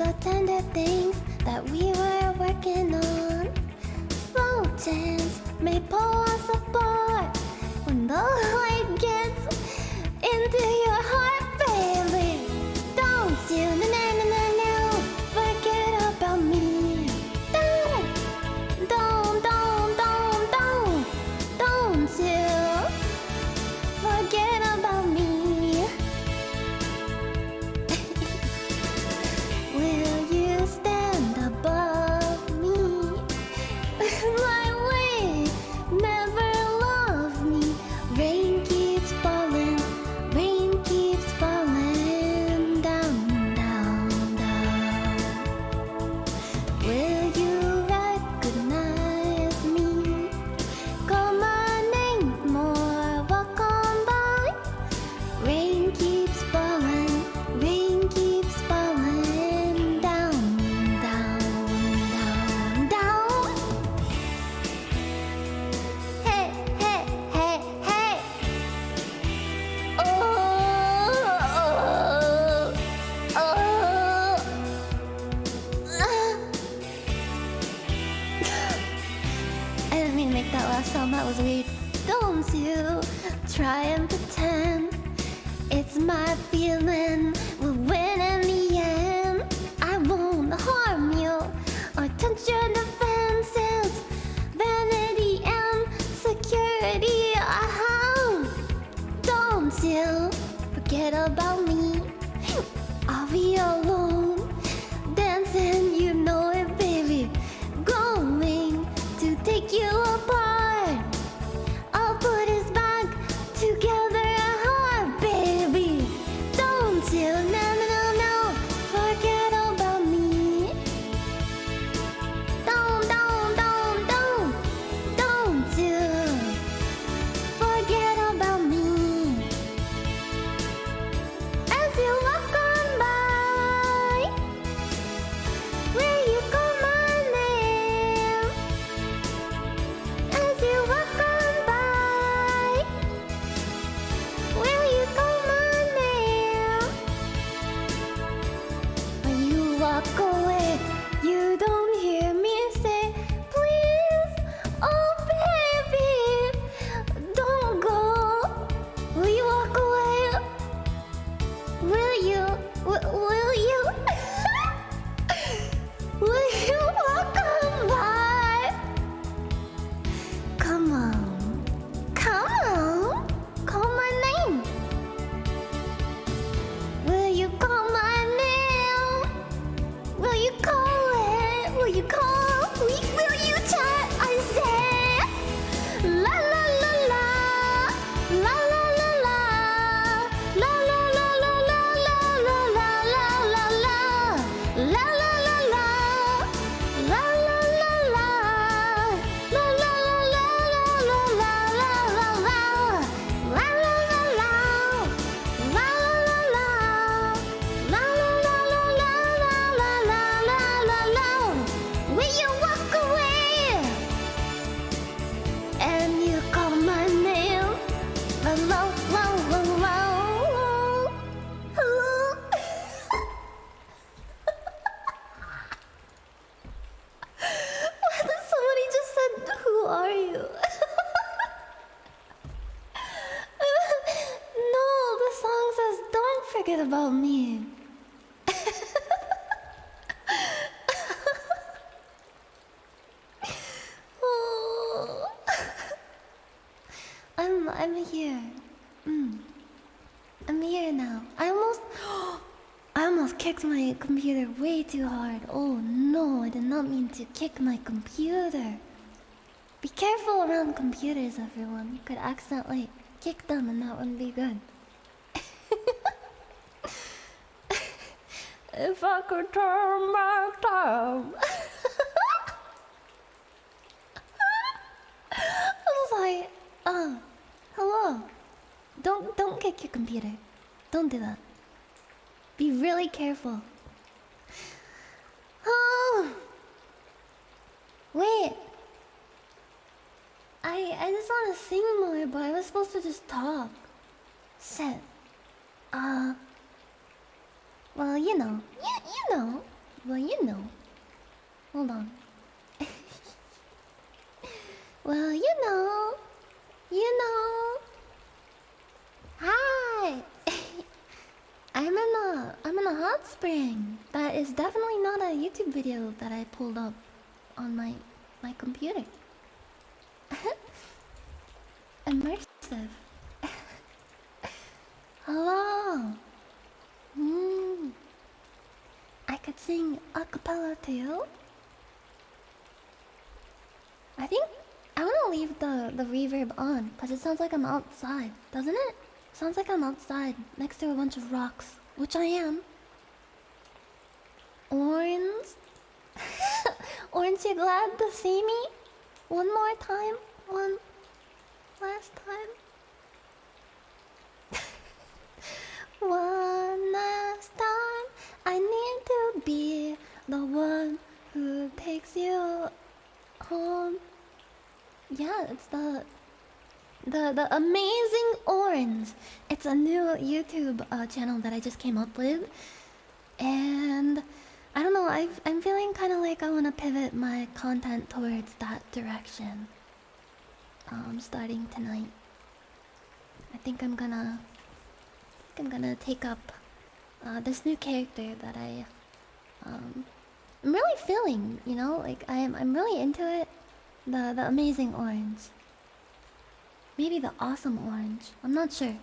the tender things that we were working on. Slow chance may pull us apart when the light gets into your heart, baby. Don't you, no, no, no, no, no, forget about me. Don't you forget about me. Will you stand above me? My way, never love me. Rain keeps falling down, down, down. Will you recognize me? Call my name more, walk on by. Rain keeps falling down, down, down, down. Hey, hey, hey, hey. Oh, oh, oh. I didn't mean to make that last sound, that was weird. Don't you try and pretend it's my feeling will win in the end. I won't harm you or touch your defenses. Vanity and security, don't you forget about me. I'll be alone, dancing, you know it, baby. Going to take you apart. I'll put us back together hard, baby. Don't you, no, no, no, no, forget about me. Don't you forget about me. As you walk on by, will you call my name? As you walk on by, will you call my name? When you walk away, you don't hear me say, please, oh baby, don't go. Will you walk away? Will you? Will you? Will you walk on by? Come on, call my name. Will you call my name? Will you call it? Will you call? Will you chat? I say, la la la la, la la la la, la la la la la la la la la la, la la la la, la la la la, la la la la la la will you walk away? And you call my name. Hello, hello, hello, hello. Somebody just said, who are you? No, the song says, don't forget about me. Oh. I'm here. I'm here now. I almost kicked my computer way too hard. Oh no, I did not mean to kick my computer. Be careful around computers, everyone. You could accidentally kick them and that wouldn't be good. If I could turn back time. I was like, hello. Don't kick your computer. Don't do that. Be really careful. Oh, wait. I just want to sing more, but I was supposed to just talk. Shit. Well, you know. Well, you know. Hold on. Well, you know. You know. Hi. I'm in a hot spring. That is definitely not a YouTube video that I pulled up on my computer. Immersive. Hello. I could sing a cappella to you. I think I want to leave the reverb on because it sounds like I'm outside, doesn't it? Sounds like I'm outside next to a bunch of rocks, which I am. Orange? Aren't you glad to see me? One more time? One last time? One last time, I need to be the one who takes you home. Yeah, it's the amazing orange. It's a new YouTube channel that I just came up with, and I don't know. I'm feeling kind of like I want to pivot my content towards that direction. Starting tonight, I think I'm gonna take up this new character that I'm really feeling. You know, like I'm really into it. The amazing orange. Maybe the awesome orange. I'm not sure.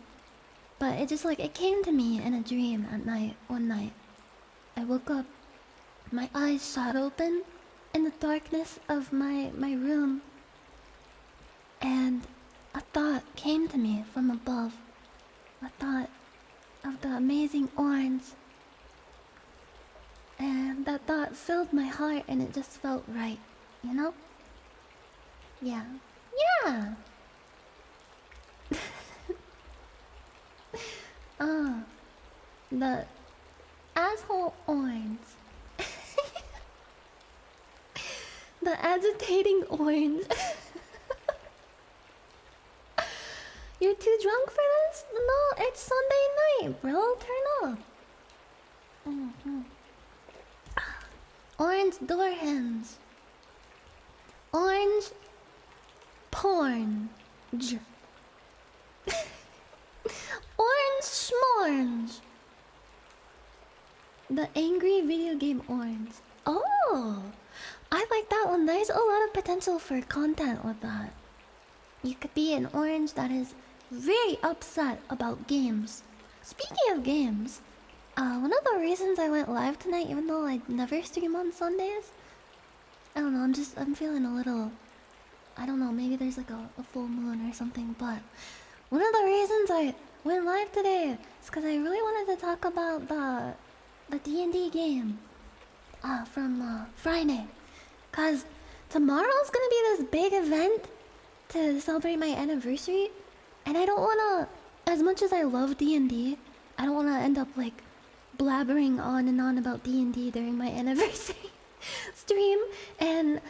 But it just like it came to me in a dream at night one night. I woke up, my eyes shot open in the darkness of my room, and a thought came to me from above. A thought of the amazing orange. And that thought filled my heart and it just felt right, you know? Yeah. Yeah! The asshole orange. The agitating orange. You're too drunk for this? No, it's Sunday night, bro. Turn up. Orange door hens. Orange porn. Orange schmorange. The angry video game orange. Oh, I like that one. There's a lot of potential for content with that. You could be an orange that is very upset about games. Speaking of games, one of the reasons I went live tonight, even though I never stream on Sundays, I don't know, I'm feeling a little, I don't know, maybe there's like a full moon or something, but one of the reasons I went live today is because I really wanted to talk about the D&D game from Friday. Because tomorrow's gonna be this big event to celebrate my anniversary, and I don't wanna, as much as I love D&D, I don't wanna end up like blabbering on and on about D&D during my anniversary stream and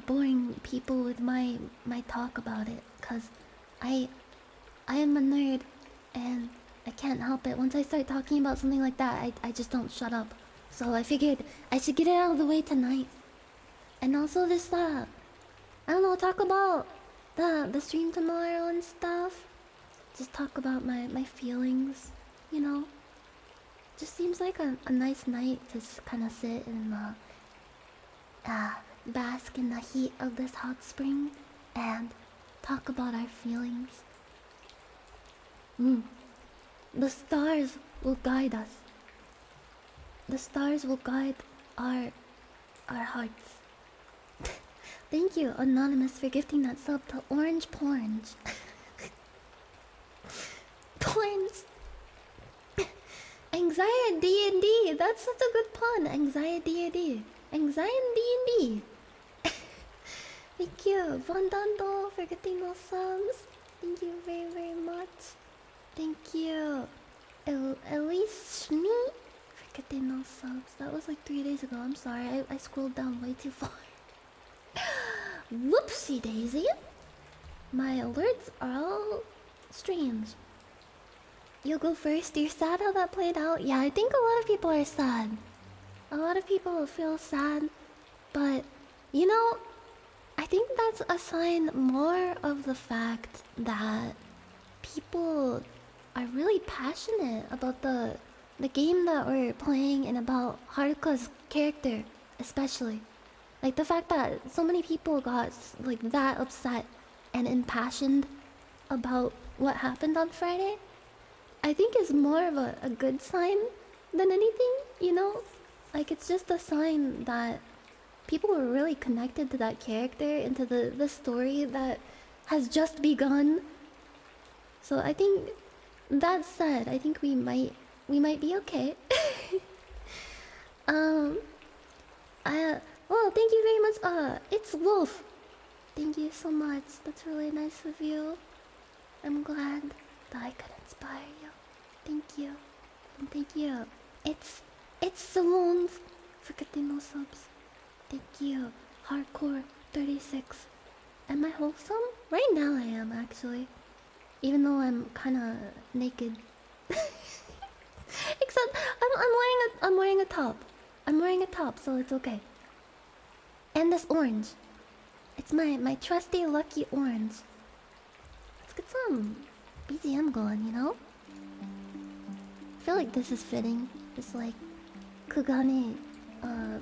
boring people with my talk about it, cause I am a nerd and I can't help it. Once I start talking about something like that, I just don't shut up. So I figured I should get it out of the way tonight. And also this I don't know, talk about the stream tomorrow and stuff. Just talk about my feelings, you know. Just seems like a nice night to kind of sit and bask in the heat of this hot spring and talk about our feelings. The stars will guide us. The stars will guide our hearts. Thank you, Anonymous, for gifting that sub to Orange Pornge. Porns. Anxiety D&D. That's such a good pun. Anxiety D&D. Anxiety D&D. Thank you, Vandando, for getting those subs. Thank you very, very much. Thank you, Elise Schnee, for getting those subs. That was like 3 days ago. I'm sorry, I scrolled down way too far. Whoopsie daisy. My alerts are all strange. You go first. You're sad how that played out? Yeah, I think a lot of people are sad. A lot of people feel sad, but you know, I think that's a sign more of the fact that people are really passionate about the game that we're playing and about Haruka's character, especially. Like the fact that so many people got like that upset and impassioned about what happened on Friday, I think is more of a good sign than anything, you know? Like it's just a sign that people were really connected to that character and to the story that has just begun. So I think that said, I think we might be okay. um well, thank you very much. It's Wolf. Thank you so much. That's really nice of you. I'm glad that I could inspire you. Thank you. And thank you. It's Saloons for getting those subs. Thank you. Hardcore 36. Am I wholesome? Right now I am actually. Even though I'm kinda naked. Except I'm wearing a top. I'm wearing a top, so it's okay. And this orange. It's my trusty lucky orange. Let's get some BGM going, you know? I feel like this is fitting. It's like Kugane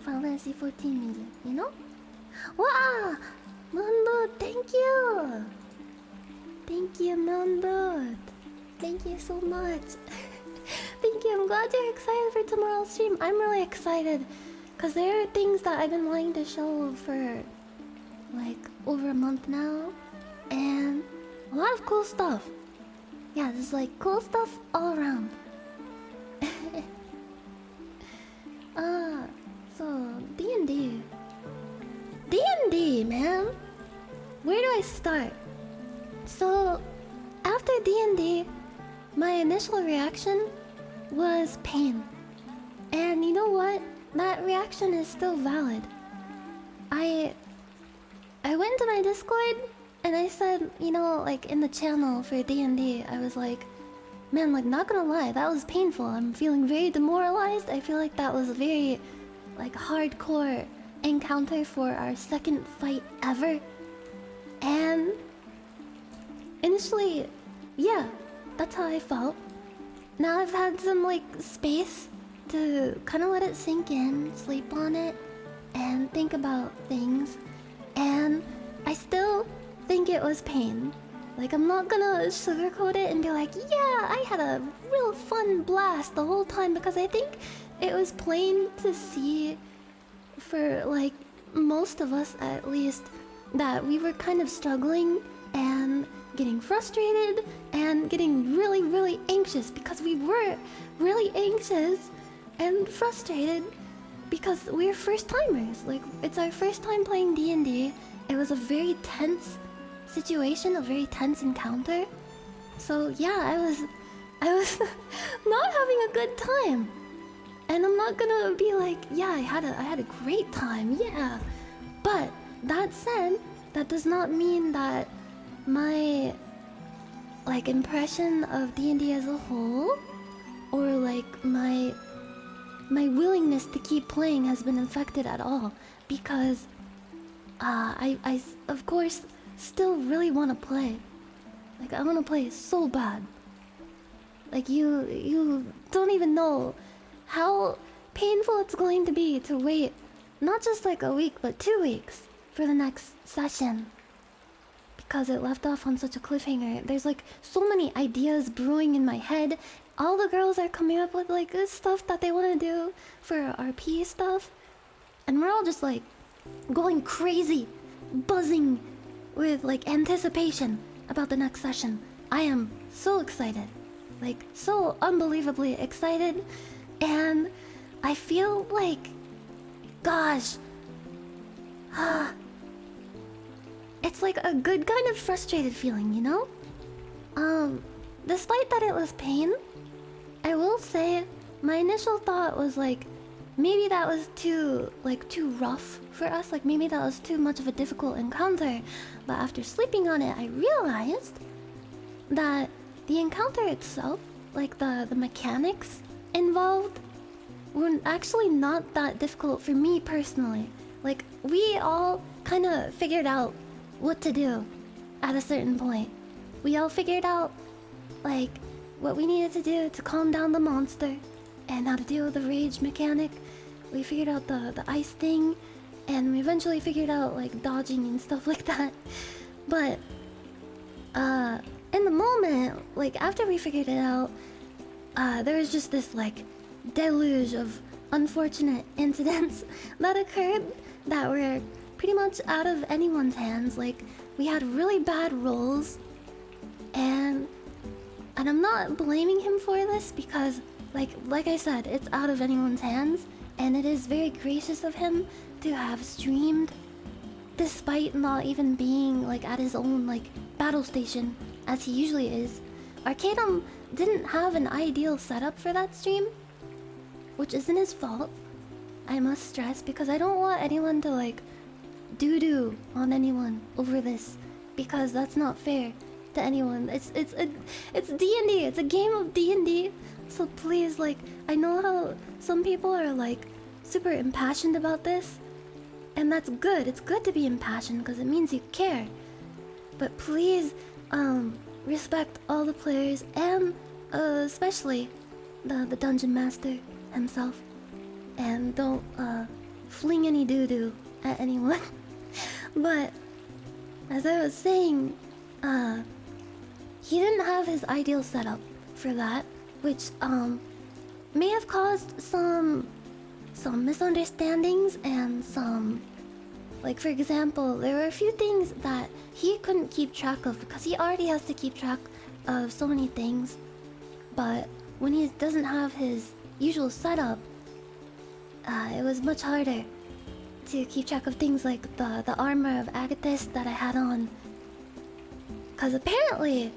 Final Fantasy 14 music, you know? Wow! Moonboot, thank you! Thank you, Moonboot. Thank you so much. Thank you, I'm glad you're excited for tomorrow's stream. I'm really excited. Because there are things that I've been wanting to show for like over a month now. And a lot of cool stuff. Yeah, there's like cool stuff all around. So D&D. D&D, man. Where do I start? So, after D&D, my initial reaction was pain. And you know what? That reaction is still valid. I went to my Discord and I said, you know, like in the channel for D&D, I was like, man, like not gonna lie, that was painful. I'm feeling very demoralized. I feel like that was a very like hardcore encounter for our second fight ever. And initially, yeah, that's how I felt. Now I've had some like space to kind of let it sink in, sleep on it, and think about things. And I still think it was pain. Like, I'm not gonna sugarcoat it and be like, yeah, I had a real fun blast the whole time, because I think it was plain to see, for like most of us at least, that we were kind of struggling and getting frustrated and getting really, really anxious, because we were really anxious and frustrated because we're first timers. Like, it's our first time playing D&D. It was a very tense situation, a very tense encounter. So yeah, I was not having a good time. And I'm not gonna be like, yeah, I had a great time, yeah. But that said, that does not mean that my like impression of D&D as a whole, or like my willingness to keep playing has been affected at all, because I of course still really want to play. Like, I want to play so bad. Like, you don't even know how painful it's going to be to wait not just like a week but 2 weeks for the next session, because it left off on such a cliffhanger. There's like so many ideas brewing in my head. All the girls are coming up with like this stuff that they want to do for RP stuff, and we're all just like going crazy, buzzing with like anticipation about the next session. I am so excited, like so unbelievably excited, and I feel like, gosh, it's like a good kind of frustrated feeling, you know? Despite that it was pain, I will say my initial thought was like, maybe that was too rough for us, like maybe that was too much of a difficult encounter. But after sleeping on it, I realized that the encounter itself, like the mechanics involved, were actually not that difficult for me personally. Like, we all kind of figured out what to do at a certain point. We all figured out, like, what we needed to do to calm down the monster and how to deal with the rage mechanic. We figured out the ice thing, and we eventually figured out, like, dodging and stuff like that. But, in the moment, like, after we figured it out, there was just this, like, deluge of unfortunate incidents that occurred that were pretty much out of anyone's hands. Like, we had really bad rolls, and I'm not blaming him for this because, like I said, it's out of anyone's hands, and it is very gracious of him to have streamed despite not even being, like, at his own, like, battle station as he usually is. ARCADUM didn't have an ideal setup for that stream, which isn't his fault, I must stress, because I don't want anyone to, like, doo-doo on anyone over this, because that's not fair to anyone. It's D&D. It's a game of D&D. So please, like, I know how some people are, like, super impassioned about this, and that's good. It's good to be impassioned because it means you care. But please, respect all the players, and especially the dungeon master himself, and don't fling any doo-doo at anyone. But as I was saying, he didn't have his ideal setup for that, which may have caused some misunderstandings and some, like, for example, there were a few things that he couldn't keep track of because he already has to keep track of so many things. But when he doesn't have his usual setup, it was much harder to keep track of things like the armor of ARCADU'S that I had on. Cause apparently,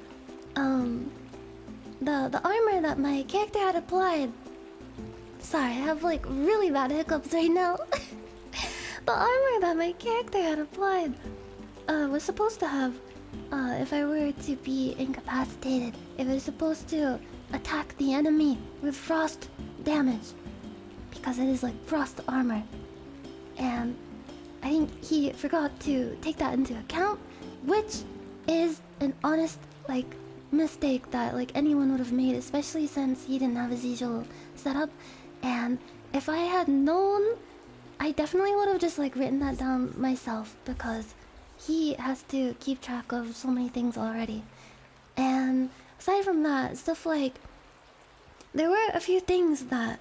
the armor that my character had applied. Sorry, I have, like, really bad hiccups right now. The armor that my character had applied was supposed to have, if I were to be incapacitated, it was supposed to attack the enemy with frost damage, because it is, like, frost armor. And I think he forgot to take that into account, which is an honest, like, mistake that, like, anyone would have made, especially since he didn't have his usual setup. And if I had known, I definitely would have just, like, written that down myself, because he has to keep track of so many things already. And aside from that, stuff like, there were a few things that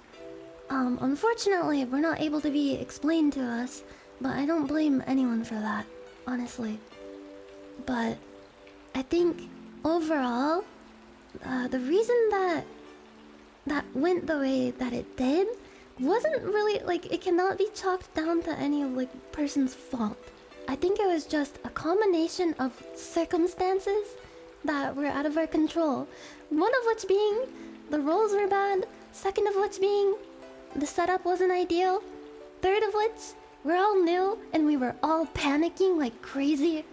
unfortunately were not able to be explained to us, but I don't blame anyone for that, honestly. But I think overall, the reason that went the way that it did wasn't really, like, it cannot be chalked down to any, like, person's fault. I think it was just a combination of circumstances that were out of our control. One of which being the rolls were bad, second of which being the setup wasn't ideal, third of which we're all new and we were all panicking like crazy.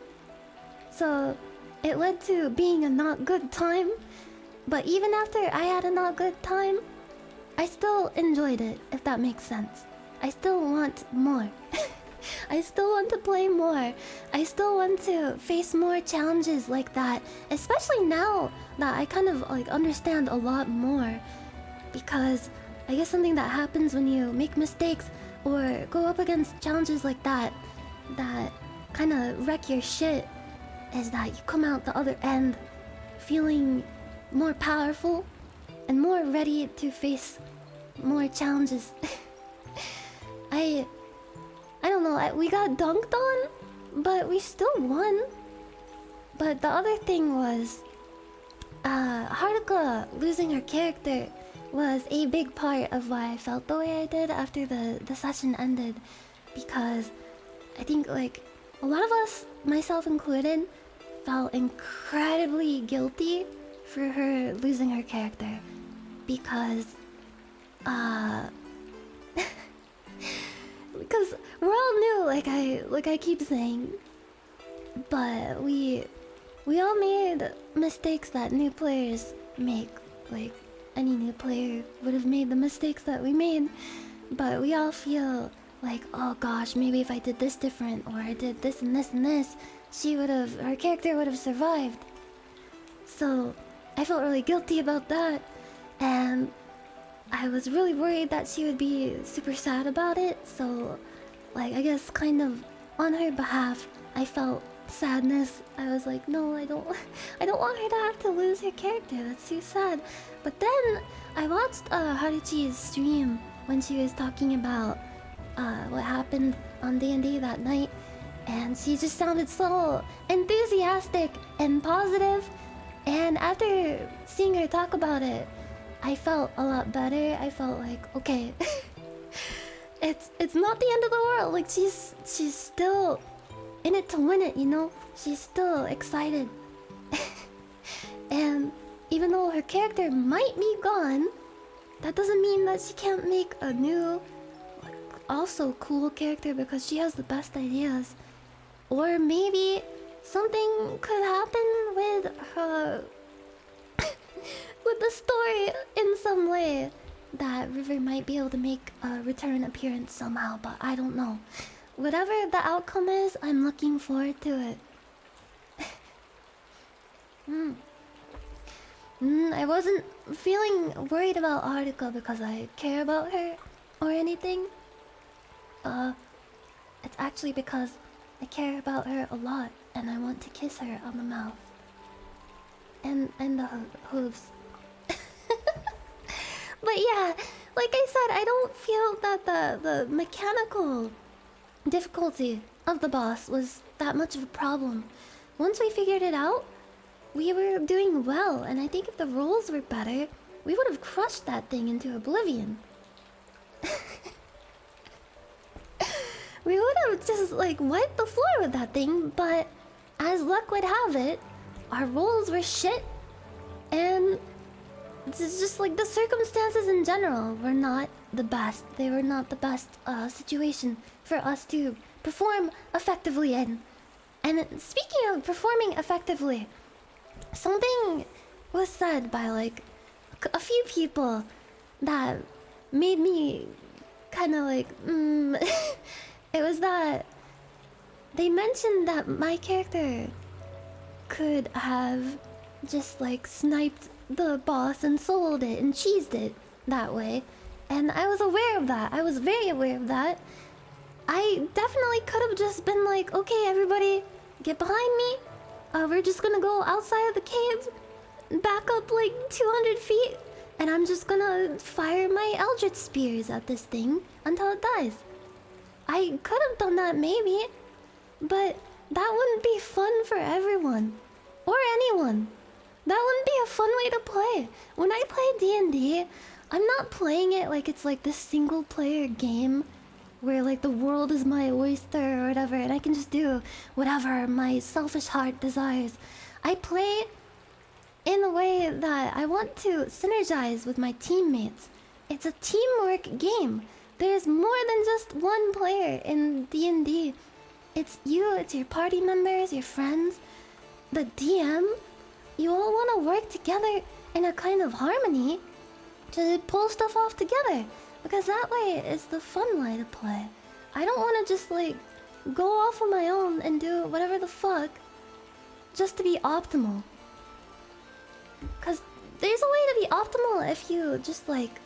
So it led to being a not good time. But even after I had a not good time, I still enjoyed it, if that makes sense. I still want more. I still want to play more. I still want to face more challenges like that, especially now that I kind of, like, understand a lot more. Because I guess something that happens when you make mistakes or go up against challenges like that kind of wreck your shit is that you come out the other end feeling more powerful and more ready to face more challenges. I don't know, we got dunked on, but we still won. But the other thing was, Haruka losing her character was a big part of why I felt the way I did after the session ended. Because I think, like, a lot of us, myself included, felt incredibly guilty for her losing her character. Because, because we're all new, like I keep saying. But we all made mistakes that new players make, like any new player would have made the mistakes that we made. But we all feel like, oh gosh, maybe if I did this different, or I did this and this and this, her character would have survived. So I felt really guilty about that, and I was really worried that she would be super sad about it. So, like, I guess kind of on her behalf, I felt sadness. I was like, no, I don't want her to have to lose her character. That's too sad. But then I watched Haruchi's stream when she was talking about what happened on D&D that night, and she just sounded so enthusiastic and positive. And after seeing her talk about it, I felt a lot better. I felt like, okay, it's not the end of the world. Like, she's still in it to win it, you know? She's still excited. And even though her character might be gone, that doesn't mean that she can't make a new, like, also cool character, because she has the best ideas. Or maybe something could happen with her with the story in some way that River might be able to make a return appearance somehow, but I don't know. Whatever the outcome is, I'm looking forward to it. I wasn't feeling worried about Haruka because I care about her or anything. It's actually because I care about her a lot, and I want to kiss her on the mouth. And the hooves. But yeah, like I said, I don't feel that the mechanical difficulty of the boss was that much of a problem. Once we figured it out, we were doing well, and I think if the rolls were better, we would have crushed that thing into oblivion. We would have just, like, wiped the floor with that thing, but as luck would have it, our rolls were shit, and it's just like the circumstances in general were not the best. They were not the best situation for us to perform effectively in. And speaking of performing effectively, something was said by, like, a few people that made me kind of like, It was that they mentioned that my character could have just, like, sniped the boss and soloed it and cheesed it that way. And I was aware of that. I was very aware of that. I definitely could have just been like, okay, everybody, get behind me. We're just gonna go outside of the cave, back up like 200 feet, and I'm just gonna fire my Eldritch Spears at this thing until it dies. I could have done that maybe, but that wouldn't be fun for everyone. Or anyone. That wouldn't be a fun way to play. When I play D&D, I'm not playing it like it's like this single player game where, like, the world is my oyster or whatever, and I can just do whatever my selfish heart desires. I play in a way that I want to synergize with my teammates. It's a teamwork game. There's more than just one player in D&D. It's you, it's your party members, your friends, the DM. You all want to work together in a kind of harmony to pull stuff off together, because that way is the fun way to play. I don't want to just, like, go off on my own and do whatever the fuck just to be optimal. Because there's a way to be optimal if you just, like,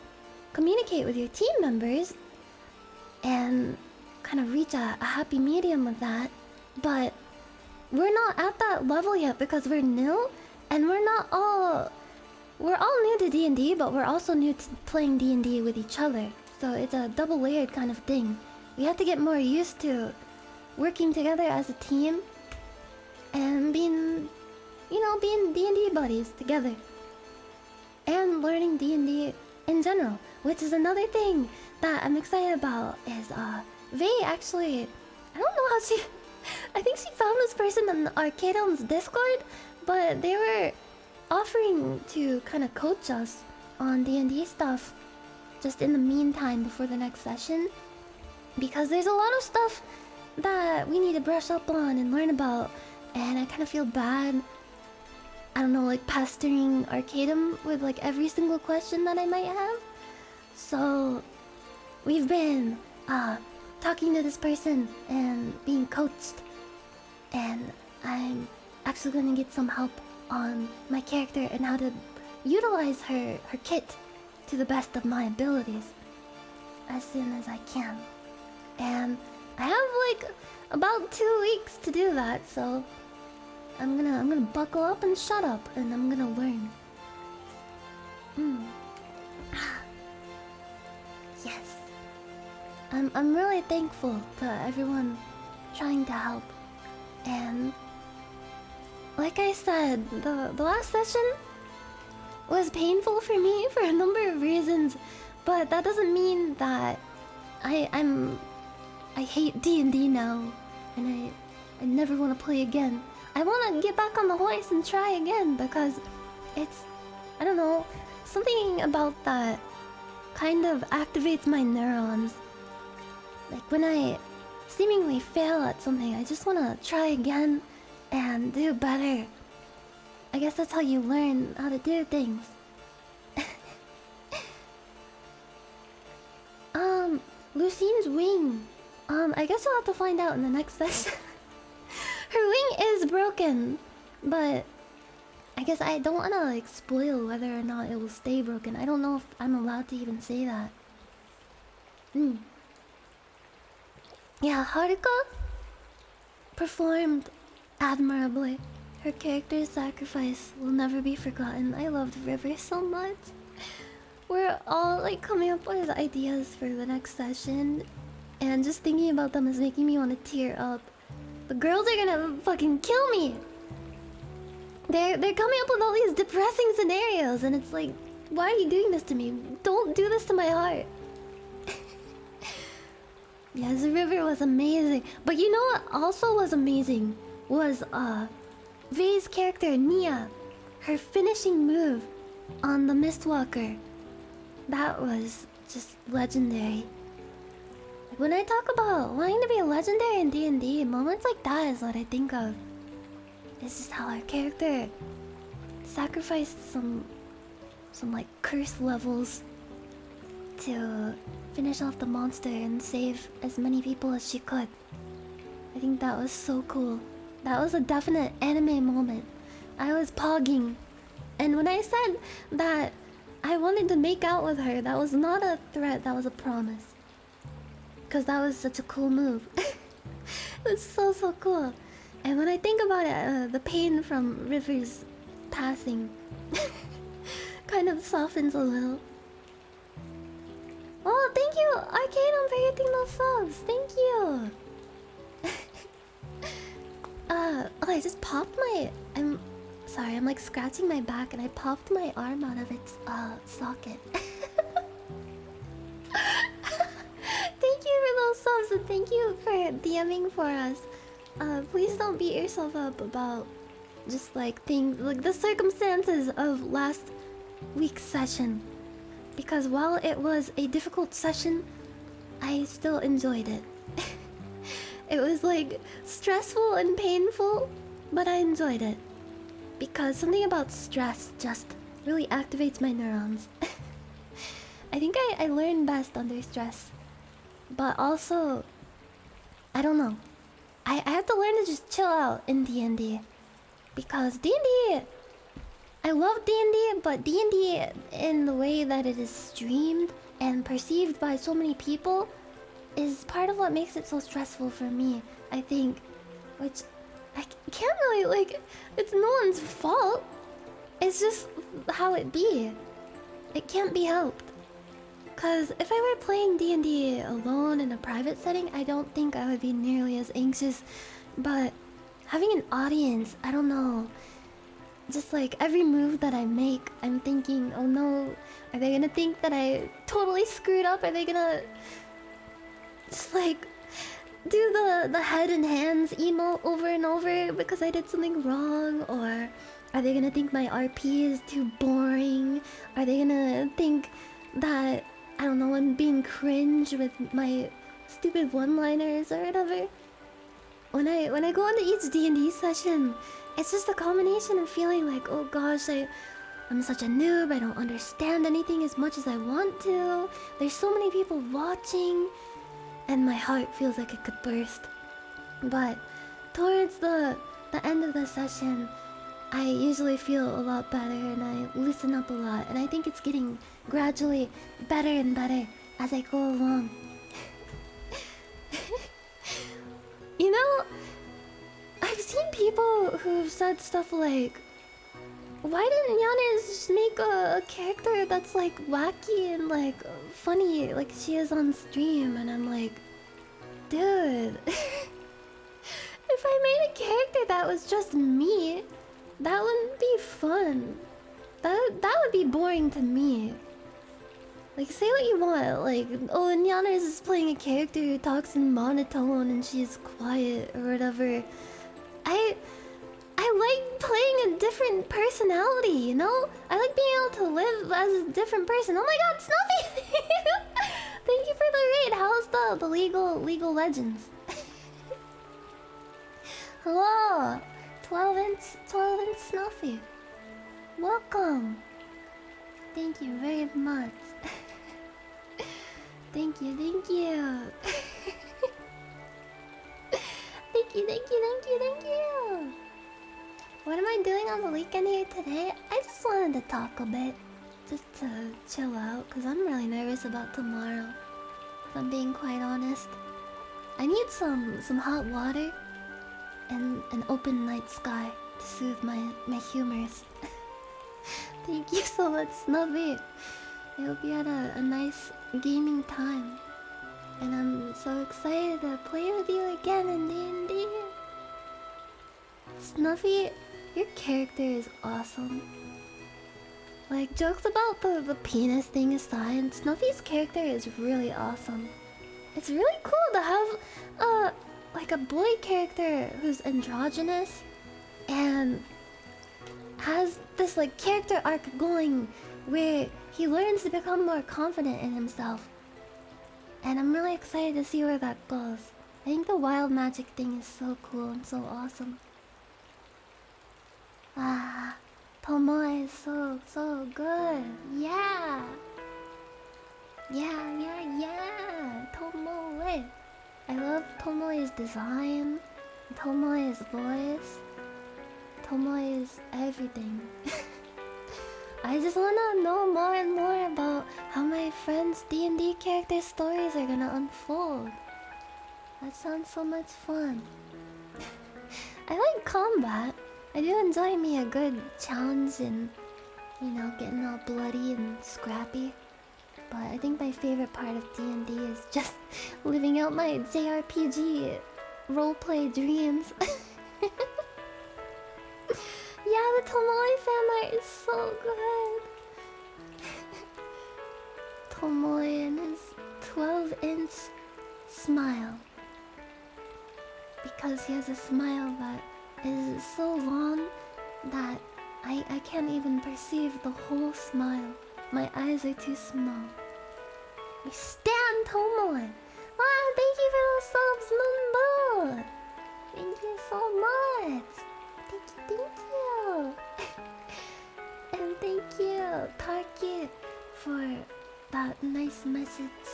communicate with your team members and kind of reach a happy medium with that. But we're not at that level yet because we're new, and we're all new to D&D, but we're also new to playing D&D with each other. So it's a double-layered kind of thing. We have to get more used to working together as a team and being D&D buddies together. And learning D&D in general, which is another thing that I'm excited about, is Vay actually, I don't know how she I think she found this person on ARCADUM'S Discord, but they were offering to kind of coach us on D&D stuff just in the meantime before the next session, because there's a lot of stuff that we need to brush up on and learn about, and I kind of feel bad I don't know, like pestering Arcadum with like every single question that I might have. So we've been talking to this person and being coached, and I'm actually gonna get some help on my character and how to utilize her kit to the best of my abilities as soon as I can. And I have like about 2 weeks to do that, so I'm gonna buckle up and shut up, and I'm gonna learn. Yes. I'm really thankful to everyone trying to help. And like I said, the last session was painful for me for a number of reasons, but that doesn't mean that I hate D&D now, and I never want to play again. I want to get back on the horse and try again, because it's, I don't know, something about that kind of activates my neurons. Like when I seemingly fail at something, I just want to try again and do better. I guess that's how you learn how to do things. Lucine's wing. I guess you'll have to find out in the next session. Her wing is broken, but I guess I don't want to like spoil whether or not it will stay broken. I don't know if I'm allowed to even say that. Yeah, Haruka performed admirably. Her character's sacrifice will never be forgotten. I loved River so much. We're all like coming up with ideas for the next session, and just thinking about them is making me want to tear up. The girls are gonna fucking kill me. They're coming up with all these depressing scenarios, and it's like, why are you doing this to me? Don't do this to my heart. Yes, River was amazing. But you know what also was amazing? Was Vei's character, Nia. Her finishing move on the Mistwalker. That was just legendary. Like, when I talk about wanting to be legendary in D&D, moments like that is what I think of. It's just how our character sacrificed some like curse levels to finish off the monster and save as many people as she could. I think that was so cool. That was a definite anime moment. I was pogging. And when I said that I wanted to make out with her, that was not a threat, that was a promise. Because that was such a cool move. It was so cool. And when I think about it, the pain from River's passing kind of softens a little. Oh, thank you, Arcadum, for getting those subs. Thank you. Oh, I just popped my... I'm sorry, I'm like scratching my back and I popped my arm out of its socket. Thank you for those subs, and thank you for DMing for us. Please don't beat yourself up about just like things, like the circumstances of last week's session. Because while it was a difficult session, I still enjoyed it. It was like stressful and painful, but I enjoyed it. Because something about stress just really activates my neurons. I think I learn best under stress. But also, I don't know. I have to learn to just chill out in D&D. Because D&D... I love D&D, but D&D in the way that it is streamed and perceived by so many people is part of what makes it so stressful for me, I think. Which I can't really, like, it's no one's fault. It's just how it be. It can't be helped. Cause if I were playing D&D alone in a private setting, I don't think I would be nearly as anxious. But having an audience, I don't know. Just like every move that I make, I'm thinking, oh no, are they gonna think that I totally screwed up? Are they gonna just like do the head and hands emote over and over because I did something wrong? Or are they gonna think my RP is too boring? Are they gonna think that, I don't know, I'm being cringe with my stupid one-liners or whatever? When I go into each D&D session, it's just a combination of feeling like, oh gosh, I'm such a noob, I don't understand anything as much as I want to. There's so many people watching, and my heart feels like it could burst. But towards the end of the session, I usually feel a lot better and I listen up a lot. And I think it's getting gradually better and better as I go along. You know, I've seen people who've said stuff like, why didn't Nyanners just make a character that's like wacky and like funny like she is on stream? And I'm like, dude, if I made a character that was just me, that wouldn't be fun. That would be boring to me. Like, say what you want, like, oh, Nyanners is playing a character who talks in monotone and she's quiet or whatever. I like playing a different personality, you know? I like being able to live as a different person. Oh my god, Snuffy! Thank you for the raid. How's the Legal Legends? Hello! 12-inch Snuffy. Welcome. Thank you very much. Thank you. Thank you, thank you. What am I doing on the weekend here today? I just wanted to talk a bit. Just to chill out, because I'm really nervous about tomorrow. If I'm being quite honest. I need some hot water and an open night sky to soothe my humors. Thank you so much, Snubby. I hope you had a nice gaming time. And I'm so excited to play with you again in D&D. Snuffy, your character is awesome. Like, jokes about the penis thing aside, Snuffy's character is really awesome. It's really cool to have like a boy character who's androgynous and has this like character arc going where he learns to become more confident in himself. And I'm really excited to see where that goes. I think the wild magic thing is so cool and so awesome. Ah, Tomoe is so good. Yeah. Tomoe. I love Tomoe's design, Tomoe's voice. Tomoe's everything. I just wanna know more and more about how my friends' D&D character stories are gonna unfold. That sounds so much fun. I like combat. I do enjoy me a good challenge and, you know, getting all bloody and scrappy. But I think my favorite part of D&D is just living out my JRPG roleplay dreams. Yeah, the Tomoe fan art is so good. Tomoe and his 12-inch smile. Because he has a smile that is so long that I can't even perceive the whole smile. My eyes are too small. We stand Tomoe! Wow, thank you for the subs, Mumbo! Thank you so much! Thank you! And thank you, Tarki, for that nice message.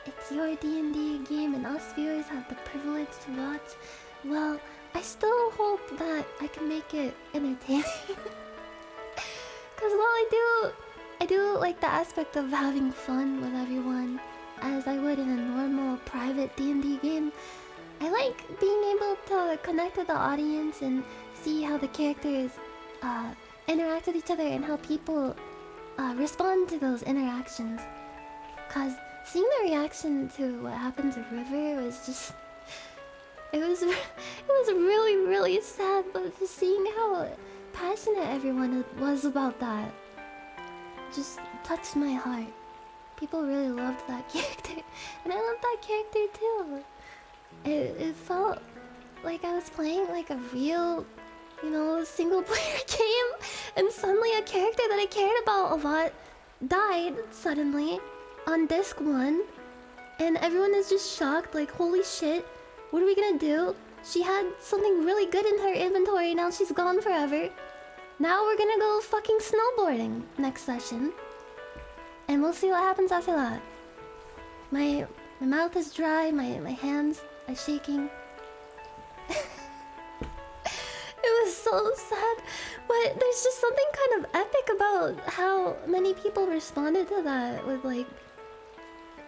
It's your D&D game and us viewers have the privilege to watch. Well, I still hope that I can make it entertaining. Cause while I do like the aspect of having fun with everyone, as I would in a normal private D&D game, I like being able to connect with the audience and see how the characters interact with each other and how people respond to those interactions. Cause seeing the reaction to what happened to River was just... It was really sad, but just seeing how passionate everyone was about that just touched my heart. People really loved that character, and I loved that character too. It felt like I was playing like a real, you know, single player game, and suddenly a character that I cared about a lot died suddenly on disc 1, and everyone is just shocked, like, holy shit, what are we gonna do? She had something really good in her inventory, now she's gone forever. Now we're gonna go fucking snowboarding next session. And we'll see what happens after that. My mouth is dry, my hands are shaking. It was so sad, but there's just something kind of epic about how many people responded to that with like,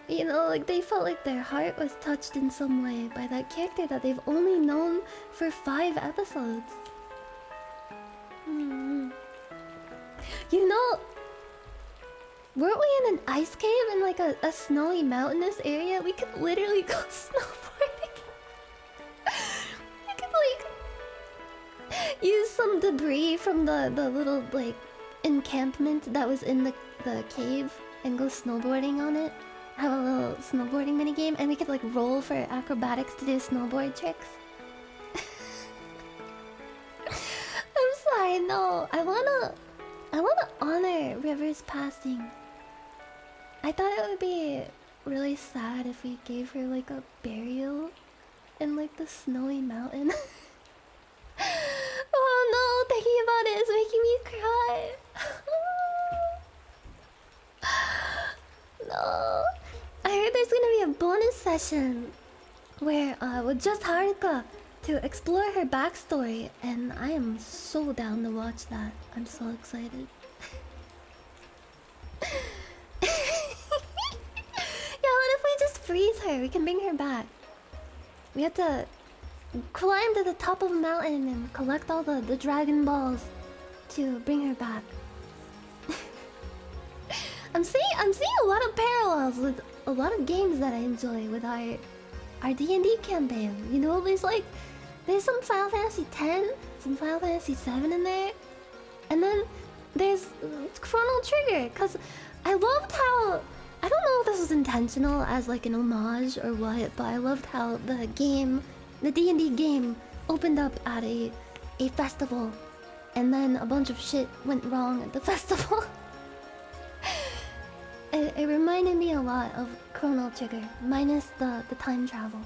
you know, like they felt like their heart was touched in some way by that character that they've only known for 5 episodes. You know, weren't we in an ice cave in like a snowy mountainous area? We could literally go snowboarding. We could like use some debris from the little like encampment that was in the cave and go snowboarding on it. Have a little snowboarding minigame, and we could like roll for acrobatics to do snowboard tricks. I'm sorry, no. I wanna honor River's passing. I thought it would be really sad if we gave her like a burial in like the snowy mountain. Oh no, thinking about it is making me cry. No. I heard there's gonna be a bonus session where with just Haruka to explore her backstory, and I am so down to watch that. I'm so excited. Yeah, what if we just freeze her? We can bring her back. We have to climb to the top of a mountain and collect all the Dragon Balls to bring her back. I'm seeing a lot of parallels with a lot of games that I enjoy with our D&D campaign. You know, there's some Final Fantasy X, some Final Fantasy VII in there, and then there's Chrono Trigger. Cause I loved how, I don't know if this was intentional as like an homage or what, but I loved how the D&D game opened up at a festival, and then a bunch of shit went wrong at the festival. It reminded me a lot of Chrono Trigger, minus the time travel.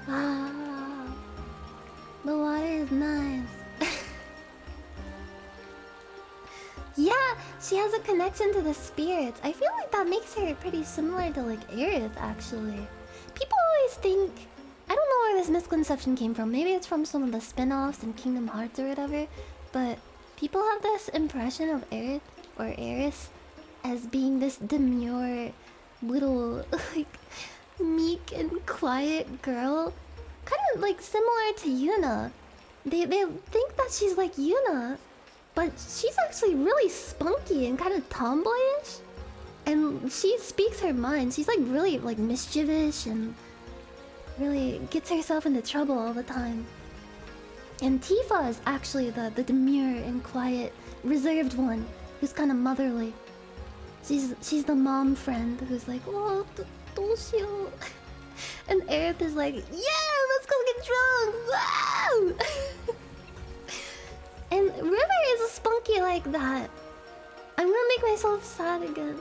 Ah, the water is nice. Yeah, she has a connection to the spirits. I feel like that makes her pretty similar to like Aerith, actually. People always think, I don't know where this misconception came from. Maybe it's from some of the spin-offs in Kingdom Hearts or whatever. But people have this impression of Aerith or Aeris as being this demure, little, like, meek and quiet girl. Kind of like similar to Yuna. They think that she's like Yuna, but she's actually really spunky and kind of tomboyish. And she speaks her mind. She's like really like mischievous and really gets herself into trouble all the time. And Tifa is actually the demure and quiet, reserved one who's kind of motherly. She's the mom friend who's like, oh, 도시요. And Aerith is like, yeah, let's go get drunk. Wow! And River is spunky like that. I'm gonna make myself sad again.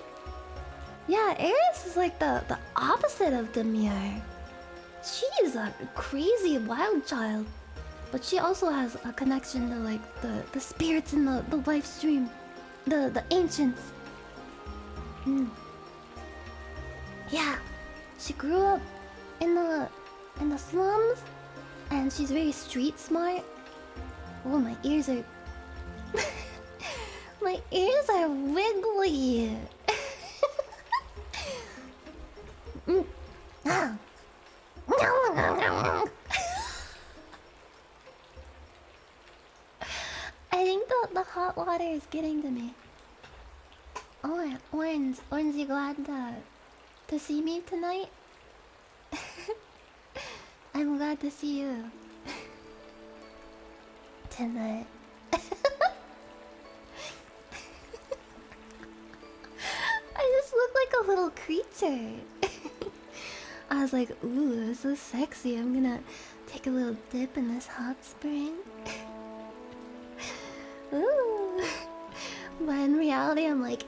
Yeah, Aerith is like the opposite of demure. She is a crazy wild child. But she also has a connection to like the spirits in the life stream. The ancients. Yeah. She grew up in the slums, and she's very street smart. Oh, my ears are my ears are wiggly. I think the hot water is getting to me. Oh, Orange, you glad to see me tonight? I'm glad to see you tonight. I just look like a little creature. I was like, ooh, this is sexy. I'm gonna take a little dip in this hot spring. Ooh. But in reality, I'm like...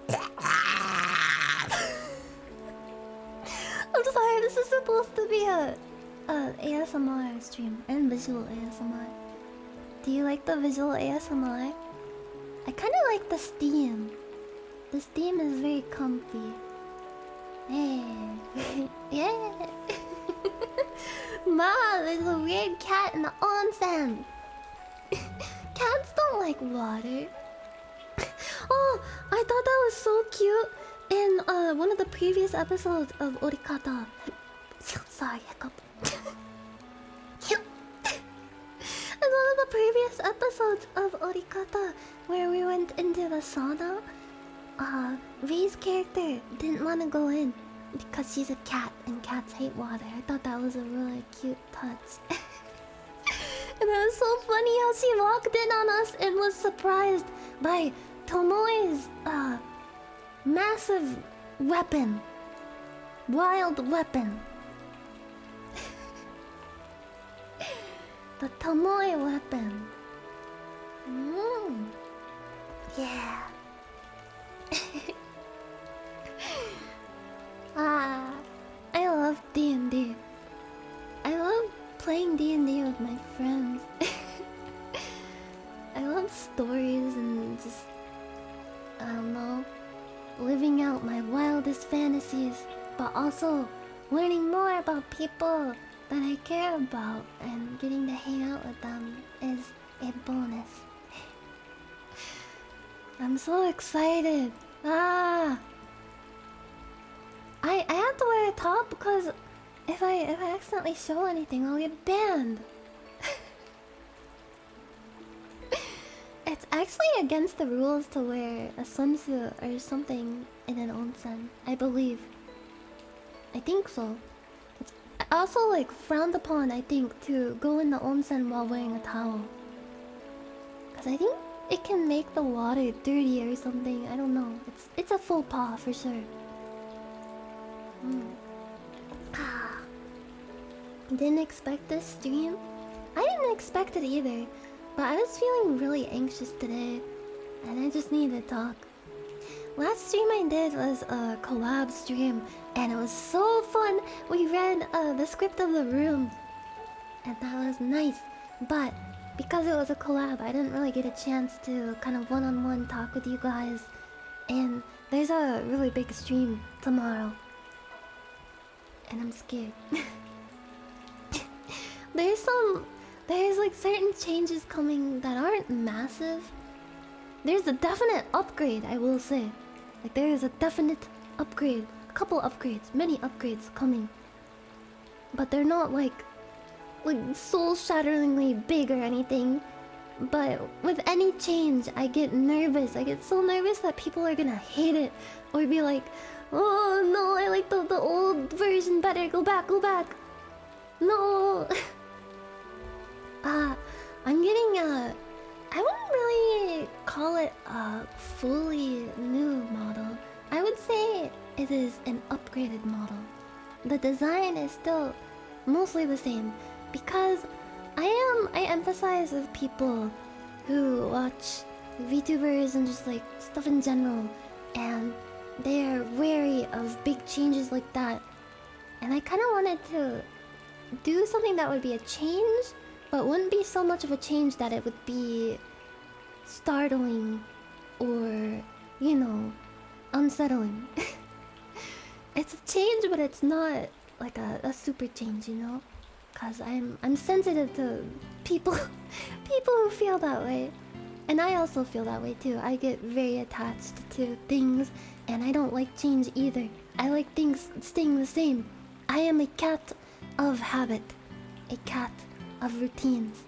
this is supposed to be a ASMR stream and visual ASMR. Do you like the visual ASMR? I kind of like the steam. The steam is very comfy. Yeah. Yeah. Ma, there's a weird cat in the onsen. Cats don't like water. Oh, I thought that was so cute in one of the previous episodes of Orikata. Sorry, hiccup. In one of the previous episodes of Orikata, where we went into the sauna, V's character didn't want to go in because she's a cat and cats hate water. I thought that was a really cute touch. And it was so funny how she walked in on us and was surprised by Tomoe's massive weapon. Wild weapon. The Tomoe weapon. Yeah. I love D&D. I love playing D&D with my friends. I love stories and just, I don't know, living out my wildest fantasies, but also learning more about people that I care about, and getting to hang out with them is a bonus. I'm so excited. I have to wear a top because if I accidentally show anything, I'll get banned. It's actually against the rules to wear a swimsuit or something in an onsen, I believe. I think so. It's also like frowned upon, I think, to go in the onsen while wearing a towel. Cause I think it can make the water dirty or something. I don't know. It's a faux pas for sure. Didn't expect this stream. I didn't expect it either, but I was feeling really anxious today, and I just needed to talk. Last stream I did was a collab stream, and it was so fun. We read the script of the room, and that was nice. But because it was a collab, I didn't really get a chance to kind of one-on-one talk with you guys. And there's a really big stream tomorrow, and I'm scared. There's like certain changes coming that aren't massive. There's a definite upgrade, I will say. Like there is a definite upgrade, a couple upgrades, many upgrades coming. But they're not like soul-shatteringly big or anything. But with any change, I get nervous. I get so nervous that people are gonna hate it or be like, "Oh no, I like the old version better. Go back, go back." No. I'm getting I wouldn't really call it a fully new model. I would say it is an upgraded model. The design is still mostly the same because I emphasize with people who watch VTubers and just like stuff in general, and they are wary of big changes like that. And I kind of wanted to do something that would be a change, but wouldn't be so much of a change that it would be startling or, you know, unsettling. It's a change, but it's not like a super change, you know? Cause I'm sensitive to people who feel that way. And I also feel that way too. I get very attached to things, and I don't like change either. I like things staying the same. I am a cat of habit. A cat of routines.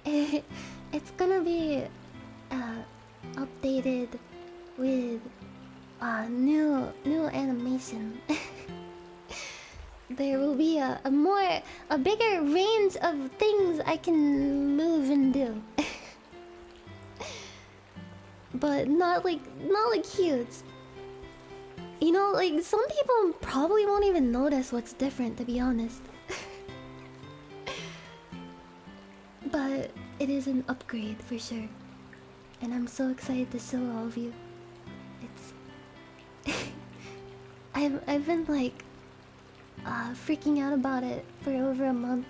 It's gonna be updated with new animation. There will be a bigger range of things I can move and do. But not like huge. You know, like some people probably won't even notice what's different, to be honest. But it is an upgrade for sure. And I'm so excited to show all of you. I've been like freaking out about it for over a month,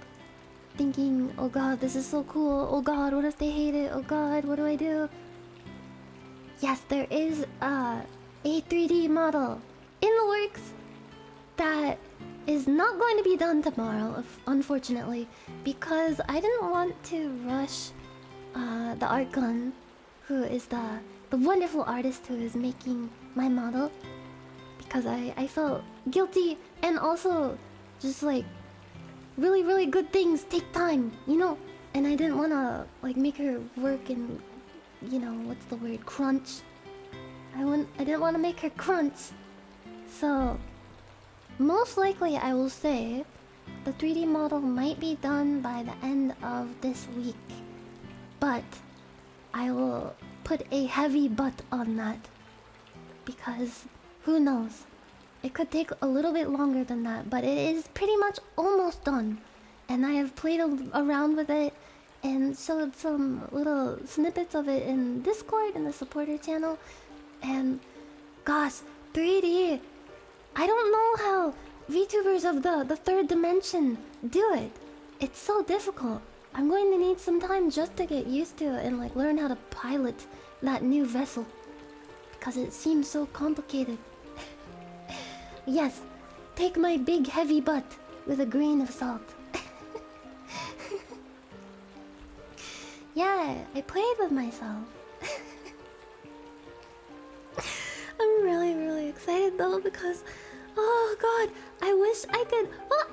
thinking, oh god, this is so cool. Oh god, what if they hate it? Oh god, what do I do? Yes, there is a 3D model in the works that is not going to be done tomorrow, unfortunately, because I didn't want to rush the art gun, who is the wonderful artist who is making my model, because I felt guilty, and also just like really good things take time, you know, and I didn't want to like make her work and, you know, what's the word, crunch. I didn't want to make her crunch. So most likely I will say the 3D model might be done by the end of this week, but I will put a heavy but on that, because who knows, it could take a little bit longer than that, but it is pretty much almost done. And I have played around with it and showed some little snippets of it in Discord in the supporter channel, and gosh, 3D, I don't know how VTubers of the third dimension do it. It's so difficult. I'm going to need some time just to get used to it and like learn how to pilot that new vessel, because it seems so complicated. Yes, take my big heavy butt with a grain of salt. Yeah, I played with myself. I'm really excited though, because oh god, I wish I could. What?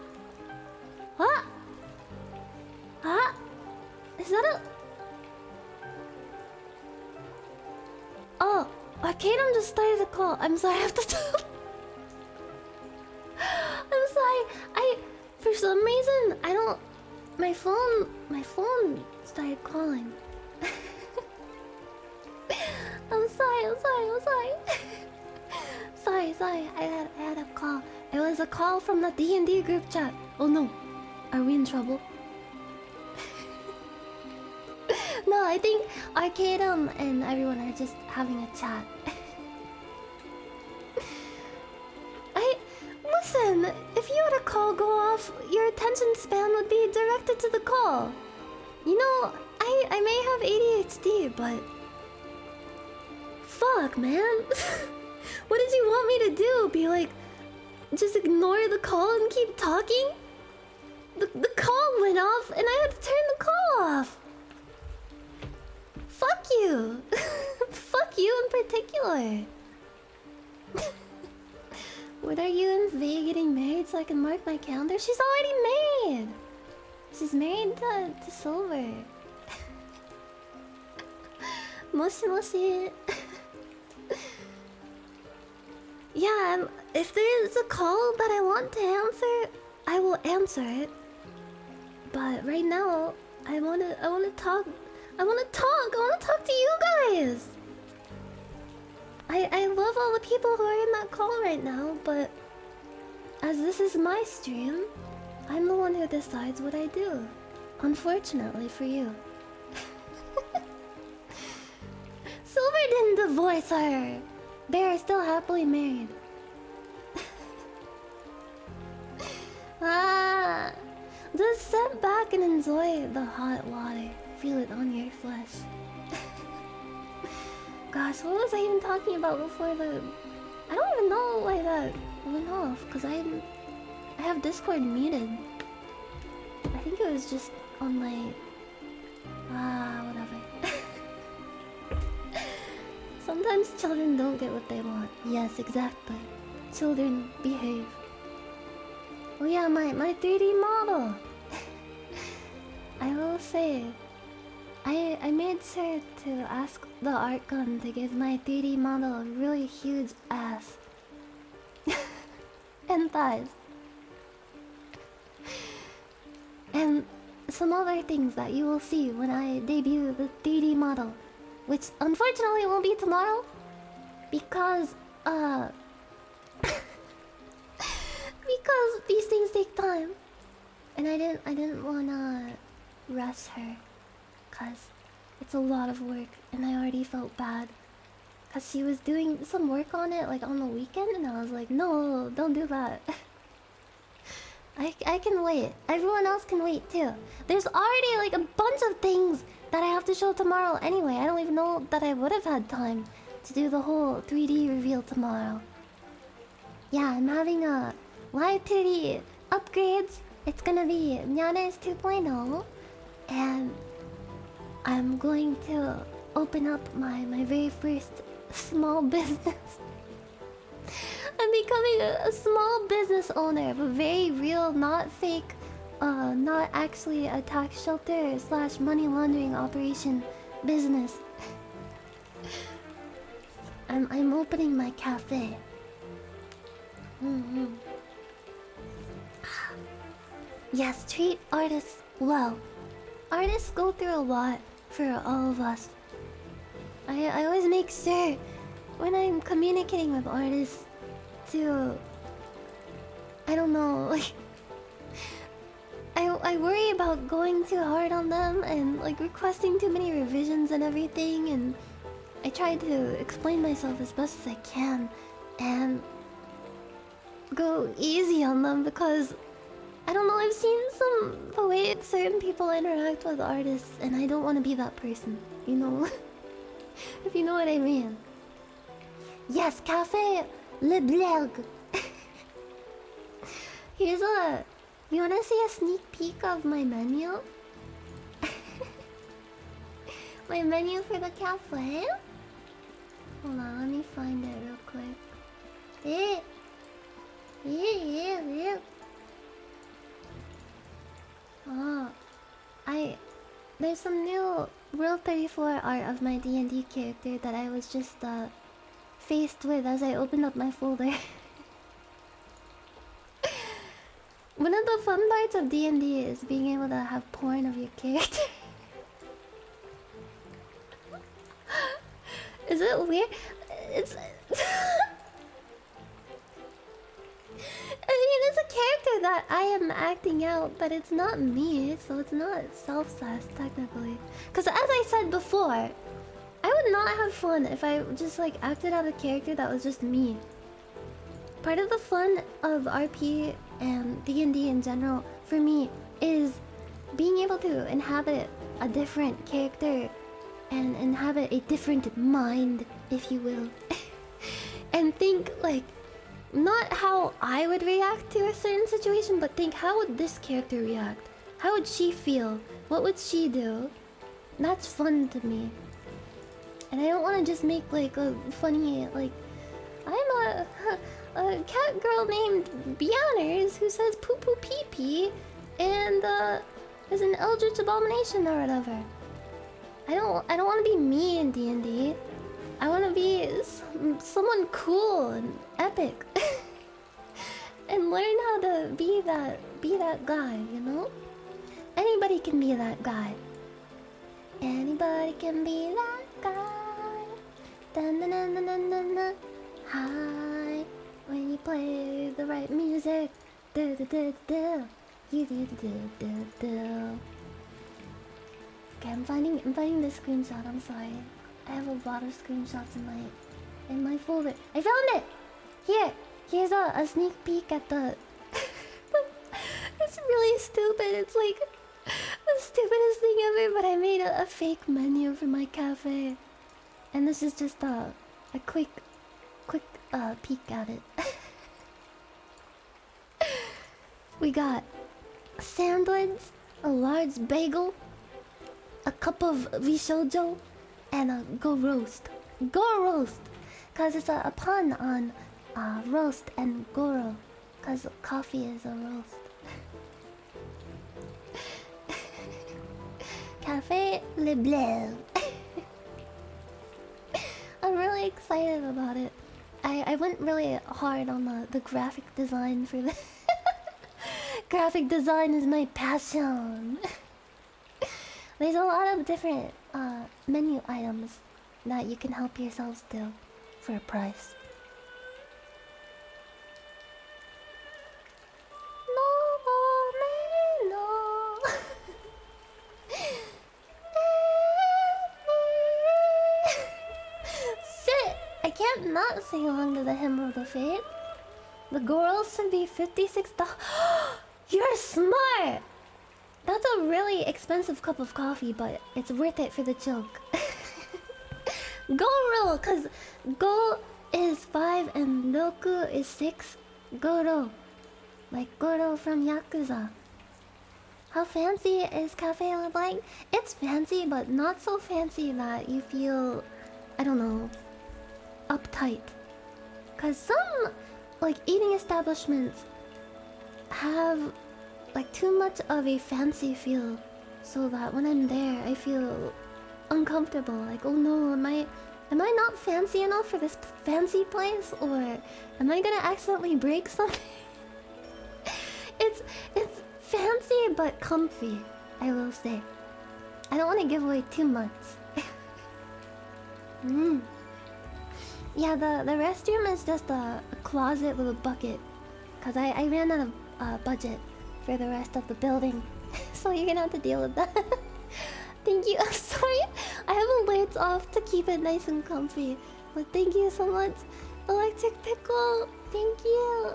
Is that a... Oh, Arcadum just started a call. I'm sorry, I have to tell. I'm sorry. For some reason, I don't... My phone started calling. I'm sorry. Sorry. I had a call. It was a call from the D&D group chat. Oh no. Are we in trouble? No, I think Arcadum and everyone are just having a chat. Listen, if you had a call go off, your attention span would be directed to the call. You know, I may have ADHD, but... Fuck, man. What did you want me to do? Be like, just ignore the call and keep talking? The call went off and I had to turn the call off. Fuck you. Fuck you in particular. When are you and Faye getting married so I can mark my calendar? She's already married. She's married to Silver. Moshi moshi. Yeah, and if there's a call that I want to answer, I will answer it. But right now, I wanna talk. I wanna talk to you guys. I love all the people who are in that call right now, but as this is my stream, I'm the one who decides what I do. Unfortunately for you. Silver didn't divorce her. They are still happily married. Just sit back and enjoy the hot water. Feel it on your flesh. Gosh, what was I even talking about before the... I don't even know why that went off, because I have Discord muted. I think it was just on my... whatever. Sometimes children don't get what they want. Yes, exactly. Children behave. Oh yeah, my 3D model. I will say, I made sure to ask the art gun to give my 3D model a really huge ass. And thighs. And some other things that you will see when I debut the 3D model. Which unfortunately won't be tomorrow. Because, because these things take time. And I didn't wanna rush her. Cause it's a lot of work and I already felt bad Because she was doing some work on it like on the weekend, and I was like, no, don't do that. I can wait. Everyone else can wait too. There's already like a bunch of things that I have to show tomorrow anyway. I don't even know that I would have had time to do the whole 3D reveal tomorrow. Yeah, I'm having a live 3D upgrades. It's gonna be Nyanners 2.0, and I'm going to open up my very first small business. I'm becoming a small business owner of a very real, not fake, not actually a tax shelter / money laundering operation business. I'm opening my cafe. Yes, treat artists well. Artists go through a lot for all of us. I always make sure when I'm communicating with artists to, I don't know, like, I worry about going too hard on them and like requesting too many revisions and everything, and I try to explain myself as best as I can and go easy on them because I don't know, I've seen the way certain people interact with artists, and I don't want to be that person, you know? If you know what I mean. Yes, Cafe Le Bleg. Here's a... You wanna see a sneak peek of my menu? My menu for the cafe? Hold on, let me find it real quick. Yeah. Oh, there's some new World 34 art of my D&D character that I was just faced with as I opened up my folder. One of the fun parts of D&D is being able to have porn of your character. Is it weird? It's... I mean, it's a character that I am acting out, but it's not me, so it's not self-sass, technically. Because as I said before, I would not have fun if I just, like, acted out a character that was just me. Part of the fun of RP and D&D in general, for me, is being able to inhabit a different character and inhabit a different mind, if you will. And think, like, not how I would react to a certain situation, but think, how would this character react? How would she feel? What would she do? That's fun to me. And I don't want to just make like a funny, like, I'm a cat girl named Nyanners who says poo poo pee pee and is an eldritch abomination or whatever. I don't want to be me in D&D. I want to be someone cool and epic. And learn how to be that guy, you know? Anybody can be that guy. Anybody can be that guy. Dun dun dun dun dun dun dun. Hi, when you play the right music. Do do do do. You do do do do do. Okay, I'm finding this screenshot. I'm sorry. I have a lot of screenshots in my folder. I found it. Here's a sneak peek at the. It's really stupid. It's like the stupidest thing ever. But I made a fake menu for my cafe, and this is just a quick peek at it. We got sandwich, a large bagel, a cup of rishojo, and a go roast. Go roast! Cause it's a pun on roast and goro. Cause coffee is a roast. Cafe Le Bleu. I'm really excited about it. I went really hard on the graphic design for this. Graphic design is my passion. There's a lot of different menu items that you can help yourselves do for a price. Sit! not sing along to the hymn of the faith. The girls should be $56. You're smart! That's a really expensive cup of coffee, but it's worth it for the joke. Go roll, cause go is 5 and roku is 6. Goro. Like Goro from Yakuza. How fancy is Cafe LeBlanc? It's fancy, but not so fancy that you feel, I don't know, uptight. Cause some, like, eating establishments have, like, too much of a fancy feel. So that when I'm there, I feel uncomfortable. Like, oh no, am I not fancy enough for this fancy place? Or am I gonna accidentally break something? It's fancy but comfy, I will say. I don't want to give away too much. Yeah, the restroom is just a closet with a bucket. Cause I ran out of budget for the rest of the building. So you're gonna have to deal with that. Thank you. I'm sorry. I have the lights off to keep it nice and comfy. But thank you so much. Electric Pickle. Thank you.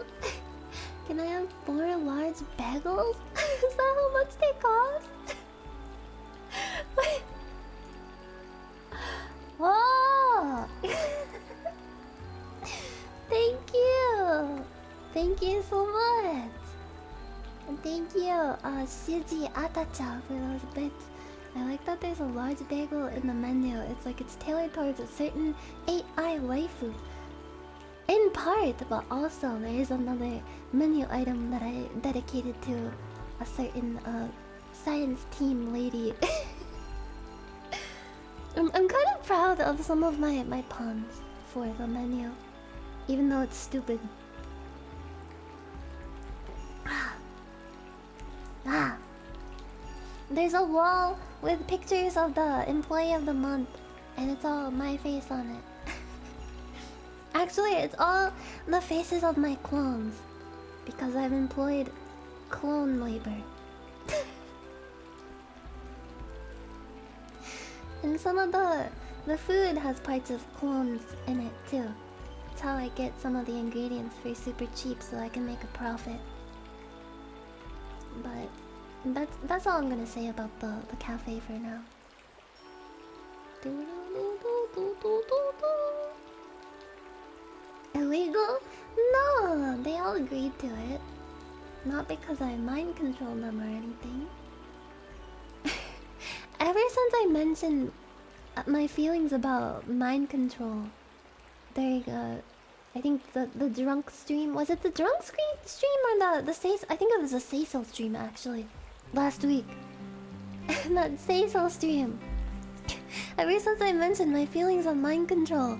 Can I have 4 large bagels? Is that how much they cost? Wait. Oh! Thank you! Thank you so much! And thank you, Shiji Atacha, for those bits. I like that there's a large bagel in the menu. It's like it's tailored towards a certain AI waifu. In part, but also there is another menu item that I dedicated to a certain science team lady. I'm kind of proud of some of my puns for the menu, even though it's stupid. There's a wall with pictures of the employee of the month, and it's all my face on it. Actually, it's all the faces of my clones, because I've employed clone labor. And some of the food has parts of clones in it too. That's how I get some of the ingredients for super cheap so I can make a profit. But that's all I'm gonna say about the cafe for now. Illegal? No, they all agreed to it. Not because I mind control them or anything. Ever since I mentioned my feelings about mind control during I think the drunk stream, was it the drunk stream or the say? I think it was a say so stream actually last week. That say so stream. Ever since I mentioned my feelings on mind control,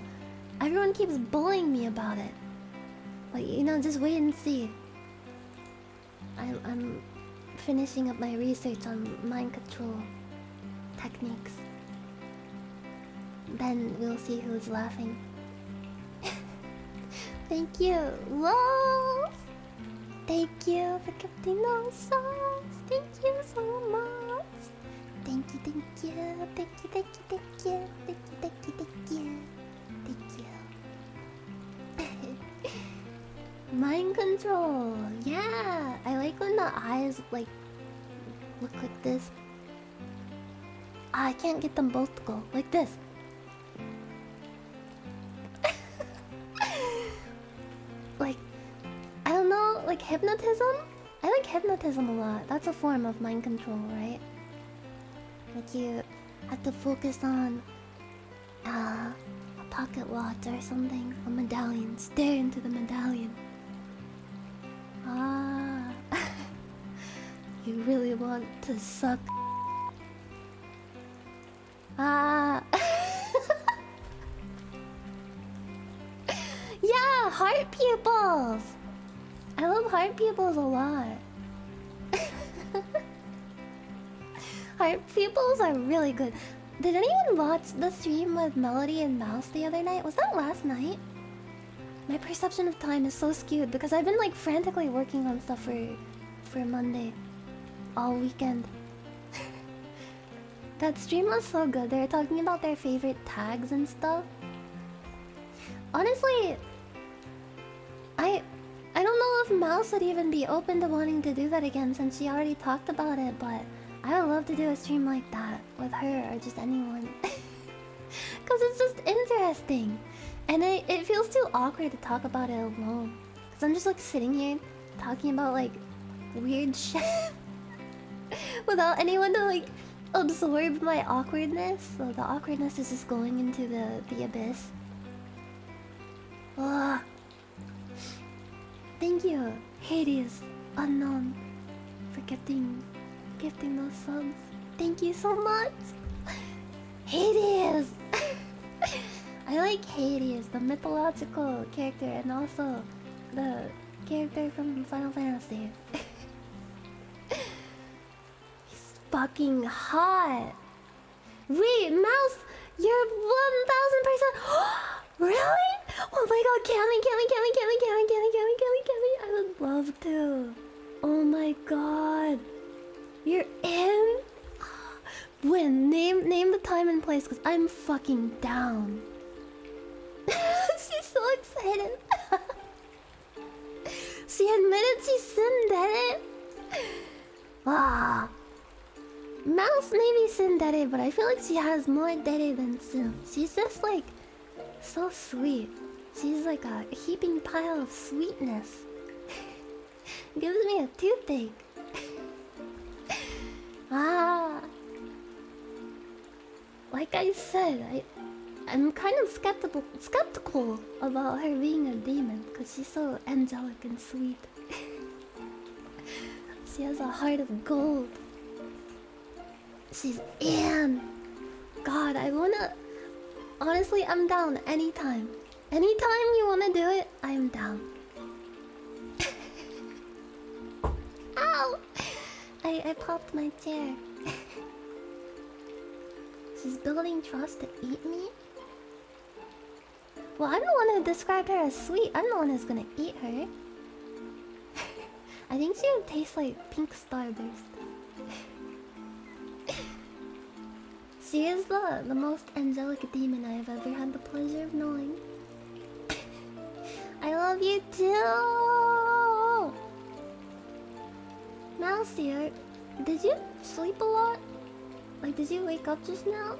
everyone keeps bullying me about it. Like, you know, just wait and see. I'm finishing up my research on mind control techniques. Then we'll see who's laughing. Thank you, Lols! Thank you for gifting those songs. Thank you so much. Thank you, thank you, thank you, thank you, thank you, thank you, thank you, thank you, thank you. Mind control, yeah. I like when the eyes like look like this. I can't get them both to go like this. Like, I don't know, like hypnotism? I like hypnotism a lot. That's a form of mind control, right? Like you have to focus on a pocket watch or something, a medallion. Stare into the medallion. Ah, you really want to suck. Ah. Yeah, heart pupils! I love heart pupils a lot. Heart pupils are really good. Did anyone watch the stream with Melody and Mouse the other night? Was that last night? My perception of time is so skewed because I've been like frantically working on stuff for Monday. All weekend. That stream was so good. They were talking about their favorite tags and stuff. Honestly, I I don't know if Mouse would even be open to wanting to do that again since she already talked about it, but I would love to do a stream like that with her or just anyone. Cause it's just interesting. And it feels too awkward to talk about it alone. Cause I'm just like sitting here talking about like weird shit without anyone to like absorb my awkwardness. So the awkwardness is just going into the abyss. Ugh. Thank you, Hades Unknown, for gifting those subs. Thank you so much, Hades. I like Hades, the mythological character, and also the character from Final Fantasy. He's fucking hot. Wait, Mouse, you're 1000%. Really? Oh my god, Cammy. I would love to. Oh my god. You're in? When? Name the time and place, because I'm fucking down. She's so excited. She admitted she tsundere. Ah. Mouse may be tsundere, but I feel like she has more dere than Sim. She's just like so sweet. She's like a heaping pile of sweetness. Gives me a toothache. Ah. Like I said, I'm kind of skeptical about her being a demon because she's so angelic and sweet. She has a heart of gold. She's in. God, I wanna. Honestly, I'm down anytime. Anytime you wanna do it, I'm down. Ow! I popped my chair. She's building trust to eat me? Well, I'm the one who described her as sweet. I'm the one who's gonna eat her. I think she would taste like pink starburst. She is the most angelic demon I have ever had the pleasure of knowing. I love you too! Mousy, did you sleep a lot? Like, did you wake up just now?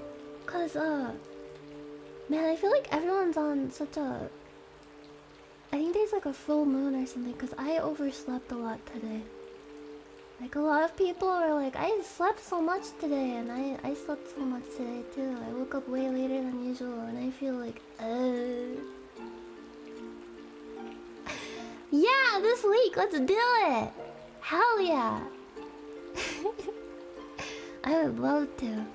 Cause, man, I feel like everyone's on such a... I think there's like a full moon or something, cause I overslept a lot today. Like, a lot of people were like, I slept so much today, and I slept so much today too. I woke up way later than usual, and I feel like, yeah, this week, let's do it! Hell yeah! I would love to.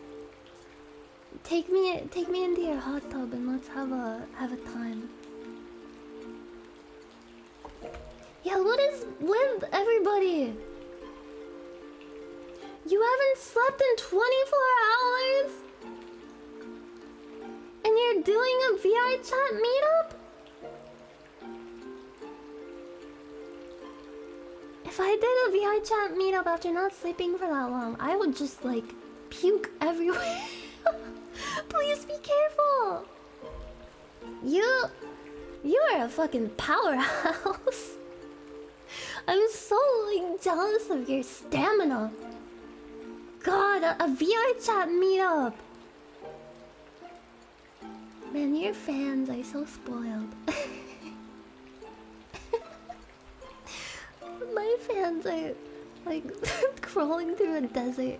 Take me into your hot tub and let's have a time. Yeah, what is with everybody? You haven't slept in 24 hours? And you're doing a VI chat meetup? If I did a VI chat meetup after not sleeping for that long, I would just like puke everywhere. Please be careful. You are a fucking powerhouse. I'm so like jealous of your stamina. God, a VR chat meetup. Man, your fans are so spoiled. My fans are like crawling through a desert.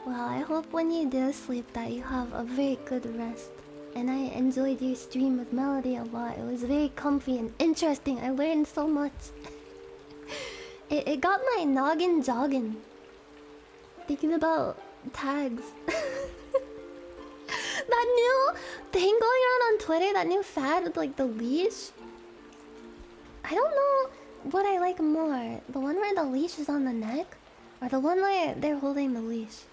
Well, I hope when you do sleep that you have a very good rest. And I enjoyed your stream with Melody a lot. It was very comfy and interesting. I learned so much. It got my noggin jogging. Thinking about tags. That new thing going around on Twitter, that new fad with like the leash. I don't know what I like more. The one where the leash is on the neck, or the one where they're holding the leash.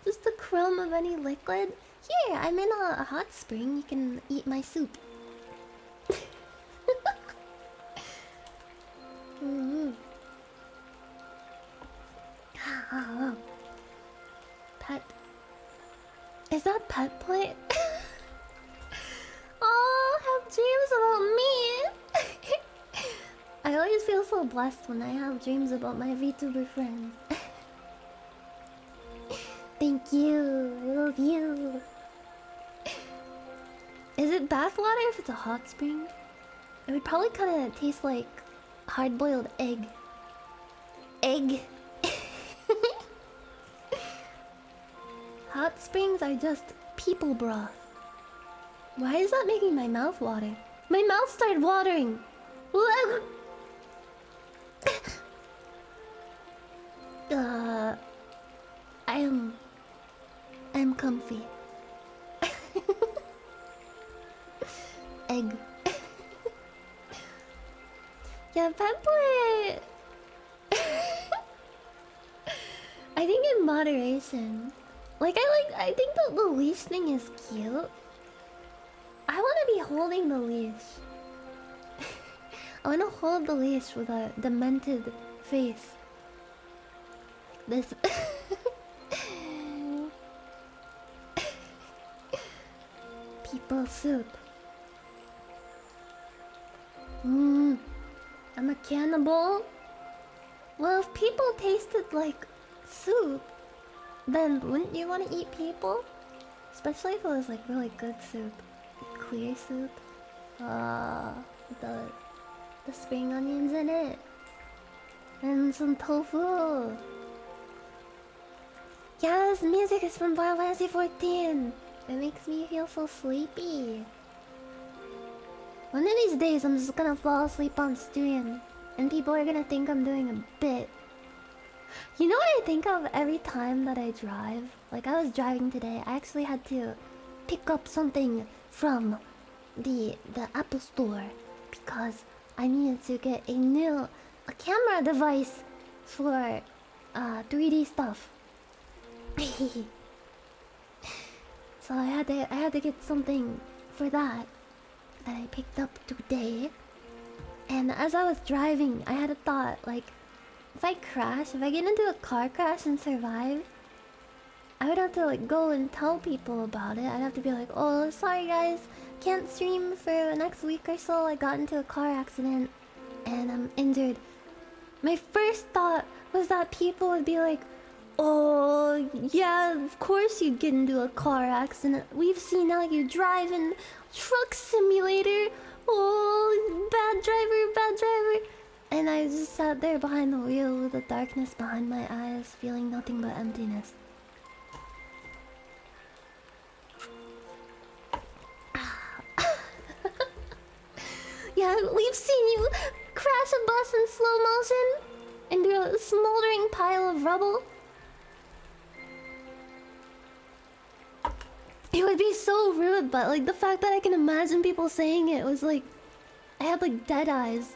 Just the crumb of any liquid. Here, I'm in a hot spring. You can eat my soup. Oh, pet. Is that pet play? Oh, have dreams about me. I always feel so blessed when I have dreams about my VTuber friends. Thank you. I love you. Is it bathwater if it's a hot spring? It would probably kind of taste like hard-boiled egg. Egg. Hot springs are just people broth. Why is that making my mouth water? My mouth started watering. I'm comfy. Egg. Yeah, pet boy. I think in moderation. I think the leash thing is cute. I want to be holding the leash. I want to hold the leash with a demented face. This. People soup. I'm a cannibal. Well, if people tasted like soup, then wouldn't you want to eat people? Especially if it was like really good soup. Clear soup. The spring onions in it. And some tofu. Yes, music is from Final Fantasy 14. It makes me feel so sleepy. One of these days I'm just gonna fall asleep on stream. And people are gonna think I'm doing a bit. You know what I think of every time that I drive? Like I was driving today, I actually had to pick up something from the Apple Store because I needed to get a camera device for 3D stuff. So I had to get something for that I picked up today. And as I was driving, I had a thought, like, if I crash, if I get into a car crash and survive, I would have to like go and tell people about it. I'd have to be like, oh, sorry guys, can't stream for the next week or so. I got into a car accident and I'm injured. My first thought was that people would be like, oh, yeah, of course you'd get into a car accident. We've seen how you drive in Truck Simulator. Oh, bad driver, bad driver. And I just sat there behind the wheel with the darkness behind my eyes, feeling nothing but emptiness. Yeah, we've seen you crash a bus in slow motion into a smoldering pile of rubble. It would be so rude, but like the fact that I can imagine people saying it was like I had like dead eyes.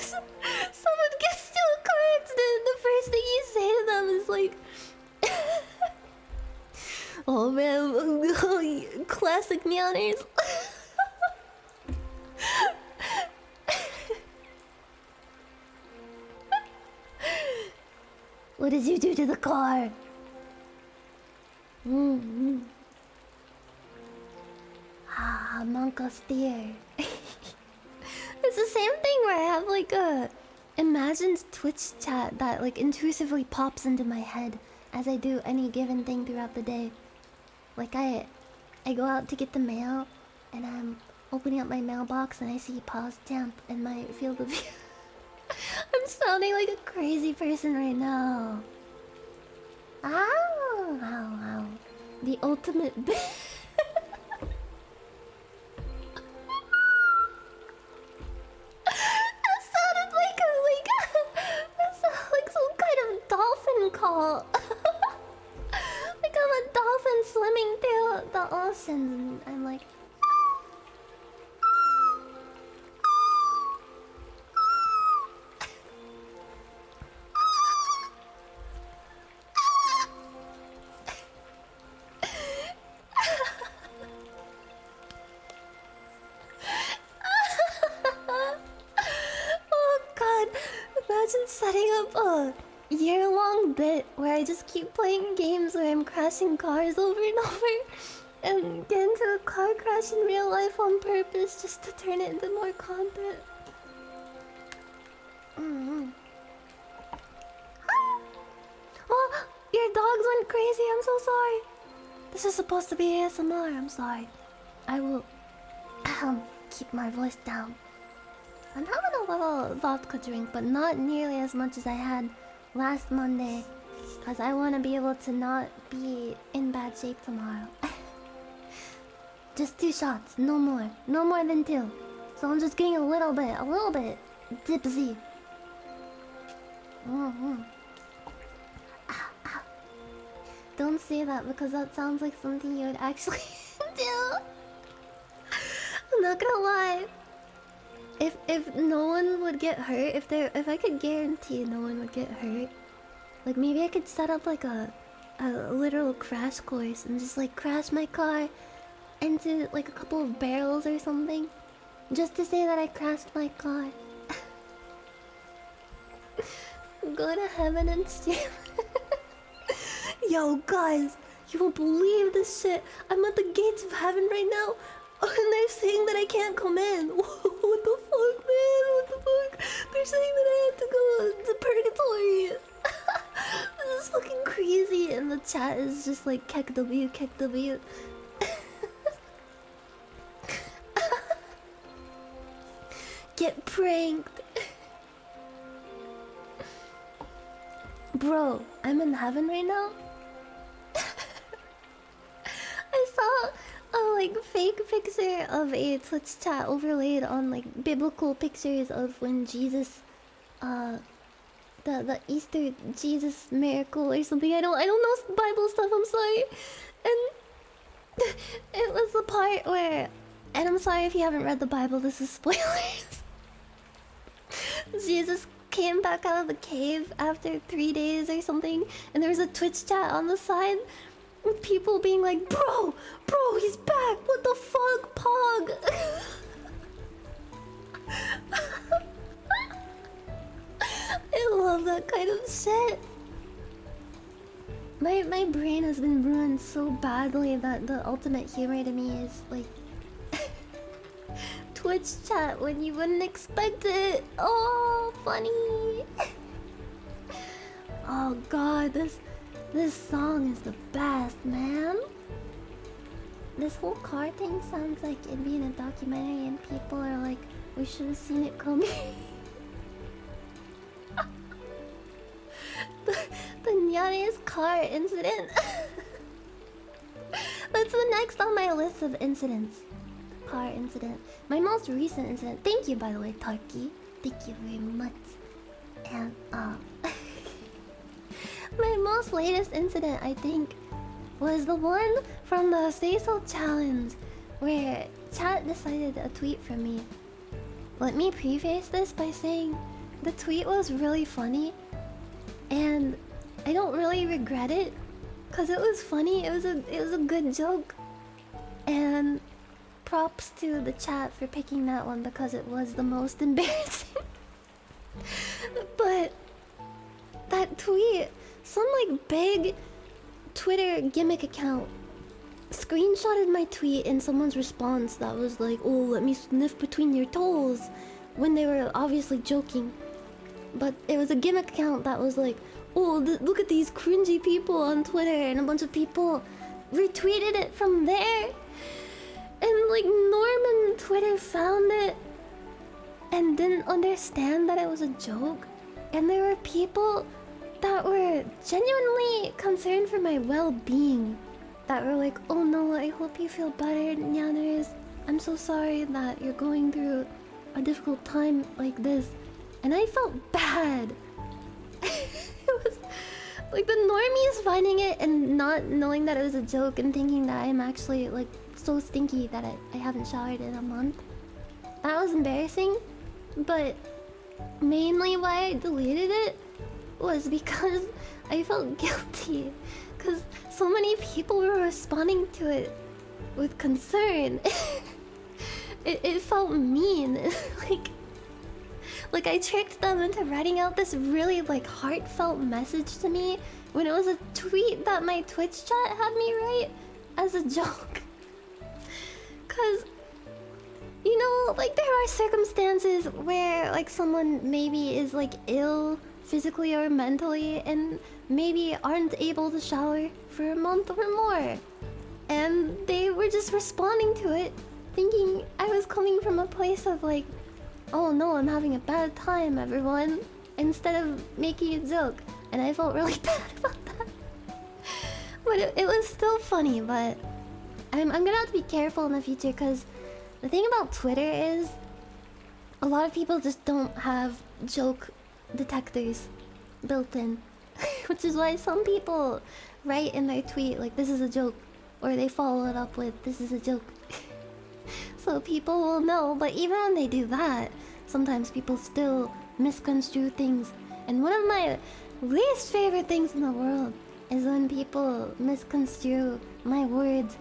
Someone gets to a car accident, the first thing you say to them is like oh man, classic Nyanners. What did you do to the car? Monk austere. It's the same thing where I have like a imagined Twitch chat that like intuitively pops into my head as I do any given thing throughout the day. Like I go out to get the mail and I'm opening up my mailbox and I see pause stamp in my field of view. I'm sounding like a crazy person right now. Ow, ow, ow. The ultimate bit. That sounded like some kind of dolphin call. Like I'm a dolphin swimming through the ocean and I'm like long bit where I just keep playing games where I'm crashing cars over and over and get into a car crash in real life on purpose just to turn it into more content. Oh, your dogs went crazy. I'm so sorry. This is supposed to be ASMR. I'm sorry. I will keep my voice down. I'm having a little vodka drink, but not nearly as much as I had last Monday, because I want to be able to not be in bad shape tomorrow. Just 2 shots, no more. No more than 2. So I'm just getting a little bit tipsy. Don't say that because that sounds like something you would actually do. I'm not gonna lie. If no one would get hurt, if I could guarantee no one would get hurt, like maybe I could set up like a literal crash course and just like crash my car into like a couple of barrels or something, just to say that I crashed my car. Go to heaven and stream. Yo, guys, you won't believe this shit. I'm at the gates of heaven right now, and they're saying that I can't come in. What the fuck, man? What the fuck? They're saying that I have to go to purgatory. This is fucking crazy, and the chat is just like kek W, kek W. Get pranked. Bro, I'm in heaven right now. I saw a like fake picture of a Twitch chat overlaid on like biblical pictures of when Jesus, the Easter Jesus miracle or something. I don't know Bible stuff. I'm sorry, and it was the part where, and I'm sorry if you haven't read the Bible. This is spoilers. Jesus came back out of the cave after 3 days or something, and there was a Twitch chat on the side with people being like, bro, he's back, what the fuck, Pog? I love that kind of shit. My brain has been ruined so badly that the ultimate humor to me is like Twitch chat when you wouldn't expect it. Oh, funny. Oh god, this song is the best, man. This whole car thing sounds like it'd be in a documentary and people are like, we should have seen it coming. the Nyanners car incident. That's the next on my list of incidents. Car incident. My most recent incident. Thank you, by the way, Tarky. Thank you very much. And my most latest incident, I think, was the one from the Say So challenge, where chat decided a tweet from me. Let me preface this by saying the tweet was really funny, and I don't really regret it, cause it was funny. It was a good joke, and props to the chat for picking that one because it was the most embarrassing. But that tweet, some like big Twitter gimmick account screenshotted my tweet in someone's response that was like, oh, let me sniff between your toes, when they were obviously joking. But it was a gimmick account that was like, oh, look at these cringy people on Twitter, and a bunch of people retweeted it from there. And like Norman Twitter found it and didn't understand that it was a joke. And there were people that were genuinely concerned for my well-being, that were like, oh no, I hope you feel better, Nyanners. I'm so sorry that you're going through a difficult time like this. And I felt bad. It was like the normies finding it and not knowing that it was a joke and thinking that I'm actually like so stinky that I haven't showered in a month. That was embarrassing, but mainly why I deleted it was because I felt guilty, because so many people were responding to it with concern. It felt mean. Like, I tricked them into writing out this really, like, heartfelt message to me when it was a tweet that my Twitch chat had me write as a joke. Cause, you know, like, there are circumstances where, like, someone maybe is, like, ill physically or mentally and maybe aren't able to shower for a month or more. And they were just responding to it, thinking I was coming from a place of, like, oh no, I'm having a bad time, everyone, instead of making a joke. And I felt really bad about that. But it was still funny, but I'm gonna have to be careful in the future, because the thing about Twitter is a lot of people just don't have joke detectors built in. Which is why some people write in their tweet like, this is a joke, or they follow it up with, this is a joke. So people will know, but even when they do that, sometimes people still misconstrue things. And one of my least favorite things in the world is when people misconstrue my words.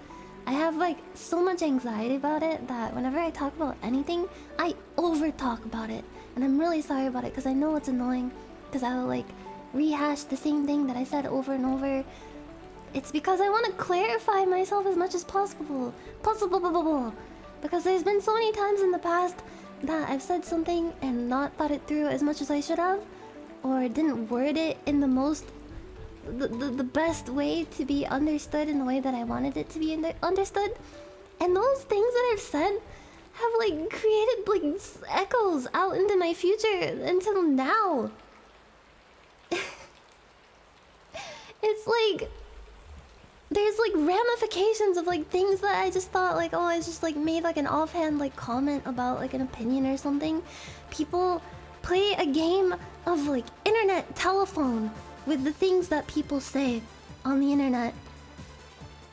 I have, like, so much anxiety about it that whenever I talk about anything, I over talk about it. And I'm really sorry about it, because I know it's annoying, because I'll, like, rehash the same thing that I said over and over. It's because I want to clarify myself as much as possible. Because there's been so many times in the past that I've said something and not thought it through as much as I should have, or didn't word it in the best way to be understood in the way that I wanted it to be understood. And those things that I've said have, like, created, like, echoes out into my future until now. It's like there's, like, ramifications of, like, things that I just thought, like, oh, I just, like, made, like, an offhand, like, comment about, like, an opinion or something. People play a game of, like, internet telephone with the things that people say on the internet.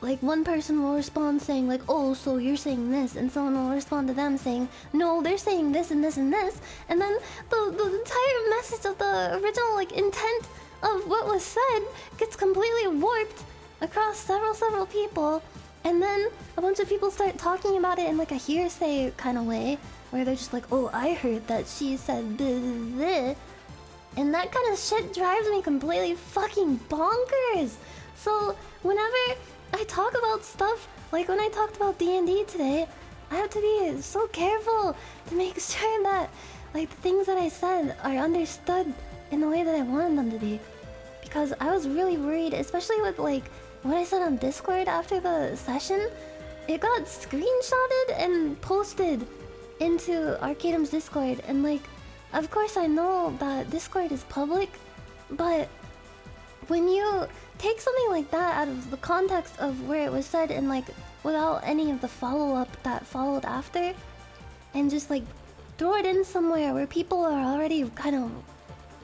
Like, one person will respond saying, like, oh, so you're saying this, and someone will respond to them saying, no, they're saying this and this and this. And then the entire message of the original, like, intent of what was said gets completely warped across several people, and then a bunch of people start talking about it in, like, a hearsay kind of way, where they're just like, oh, I heard that she said this. And that kind of shit drives me completely fucking bonkers. So whenever I talk about stuff, like when I talked about D&D today, I have to be so careful to make sure that, like, the things that I said are understood in the way that I wanted them to be. Because I was really worried, especially with, like, what I said on Discord after the session. It got screenshotted and posted into ARCADUM'S Discord, and, like, of course I know that Discord is public, but when you take something like that out of the context of where it was said, and, like, without any of the follow-up that followed after, and just, like, throw it in somewhere where people are already kind of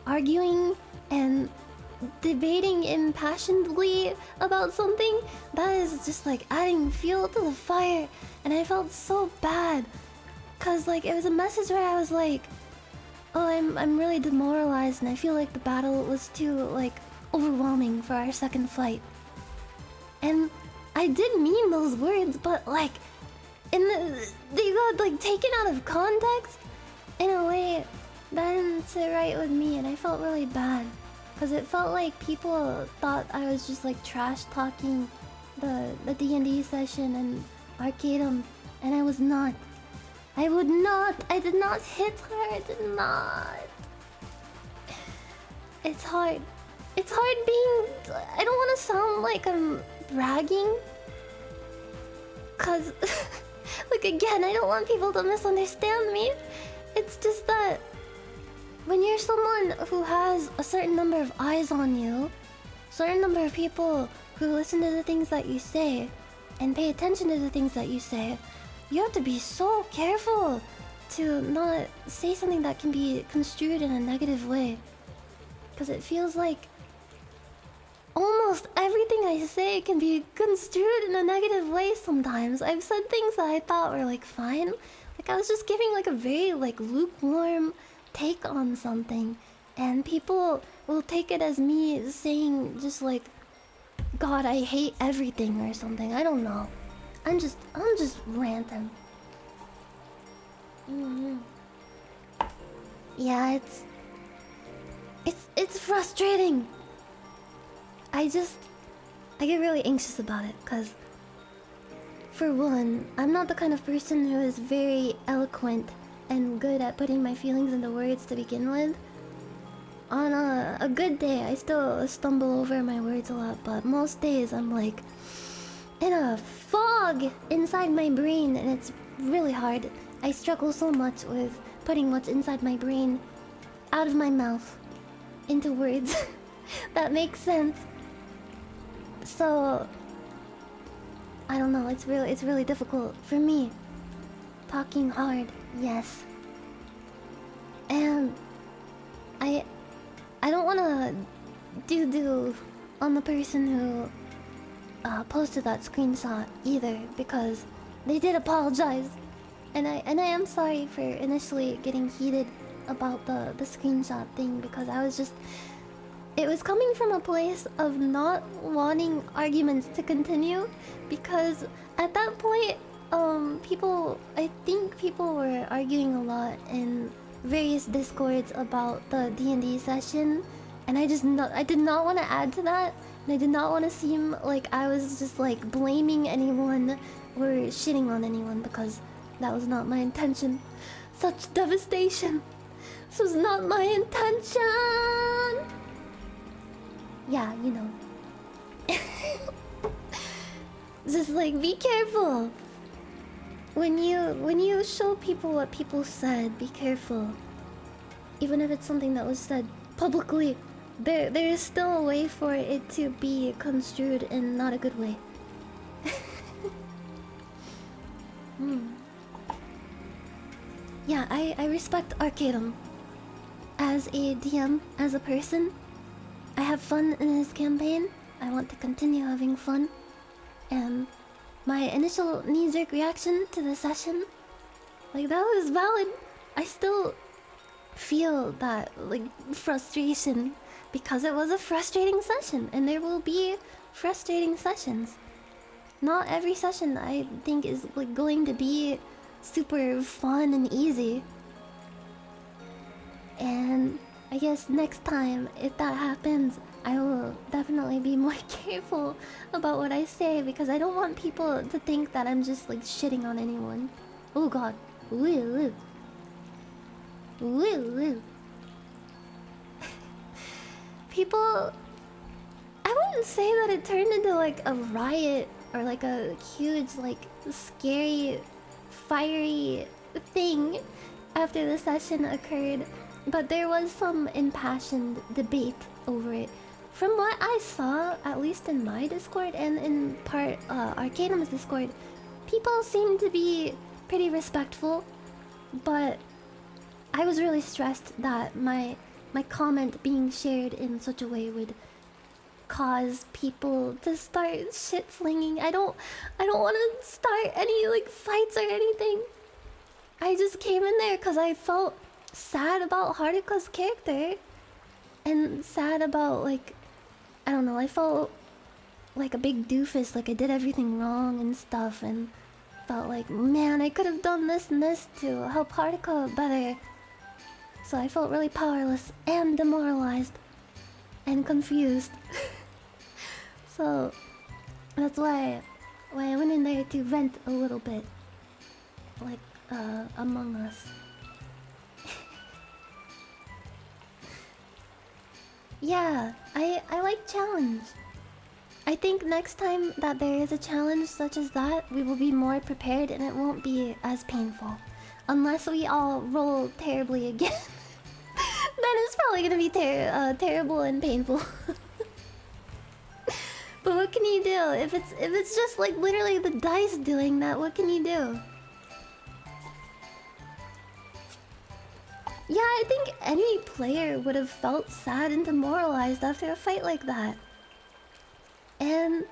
arguing and debating impassionedly about something, that is just, like, adding fuel to the fire. And I felt so bad, cause, like, it was a message where I was like, oh, I'm really demoralized, and I feel like the battle was too, like, overwhelming for our second flight. And I did mean those words, but, like, they got, like, taken out of context in a way that didn't sit right with me, and I felt really bad. Because it felt like people thought I was just, like, trash talking the D&D session and ARCADUM, and I was not. I would not. I did not hit her. I did not. It's hard. It's hard being... I don't want to sound like I'm bragging. Because, like, again, I don't want people to misunderstand me. It's just that when you're someone who has a certain number of eyes on you, certain number of people who listen to the things that you say and pay attention to the things that you say, you have to be so careful to not say something that can be construed in a negative way. Because it feels like almost everything I say can be construed in a negative way sometimes. I've said things that I thought were, like, fine. Like, I was just giving, like, a very, like, lukewarm take on something, and people will take it as me saying just, like, God, I hate everything or something. I don't know. I'm just ranting. Yeah, it's frustrating. I get really anxious about it because, for one, I'm not the kind of person who is very eloquent and good at putting my feelings into words to begin with. On a good day, I still stumble over my words a lot, but most days I'm like in a fog inside my brain, and it's really hard. I struggle so much with putting what's inside my brain out of my mouth into words that make sense. So I don't know, it's really difficult for me. Talking hard, yes. And I don't wanna do on the person who posted that screenshot either, because they did apologize. And I am sorry for initially getting heated about the screenshot thing, because I was just, it was coming from a place of not wanting arguments to continue, because at that point I think people were arguing a lot in various discords about the D&D session, and I did not want to add to that, and I did not want to seem like I was just like blaming anyone or shitting on anyone, because that was not my intention. Such devastation. This was not my intention. Yeah, you know. Just like, be careful. When you show people what people said, be careful. Even if it's something that was said publicly, there is still a way for it to be construed in not a good way. Yeah, I respect Arcadum as a DM, as a person. I have fun in his campaign. I want to continue having fun. And my initial knee-jerk reaction to the session, like, that was valid. I still feel that, like, frustration, because it was a frustrating session, and there will be frustrating sessions. Not every session, I think, is like going to be super fun and easy. And I guess next time, if that happens, I will definitely be more careful about what I say, because I don't want people to think that I'm just like shitting on anyone. Oh god. Woo. People, I wouldn't say that it turned into like a riot or like a huge, like, scary, fiery thing after the session occurred, but there was some impassioned debate over it. From what I saw, at least in my Discord and in part ARCADUM'S Discord, people seemed to be pretty respectful, but I was really stressed that my comment being shared in such a way would cause people to start shit flinging. I don't want to start any like fights or anything. I just came in there because I felt sad about Haruka's character, and sad about, like, I don't know, I felt like a big doofus, like I did everything wrong and stuff, and felt like, man, I could have done this and this to help Haruka better. So I felt really powerless and demoralized and confused. So that's why I went in there to vent a little bit, like Among Us. Yeah, I like challenge. I think next time that there is a challenge such as that, we will be more prepared and it won't be as painful. Unless we all roll terribly again. Then it's probably gonna be terrible and painful. But what can you do? If it's just like literally the dice doing that, what can you do? Yeah, I think any player would have felt sad and demoralized after a fight like that. And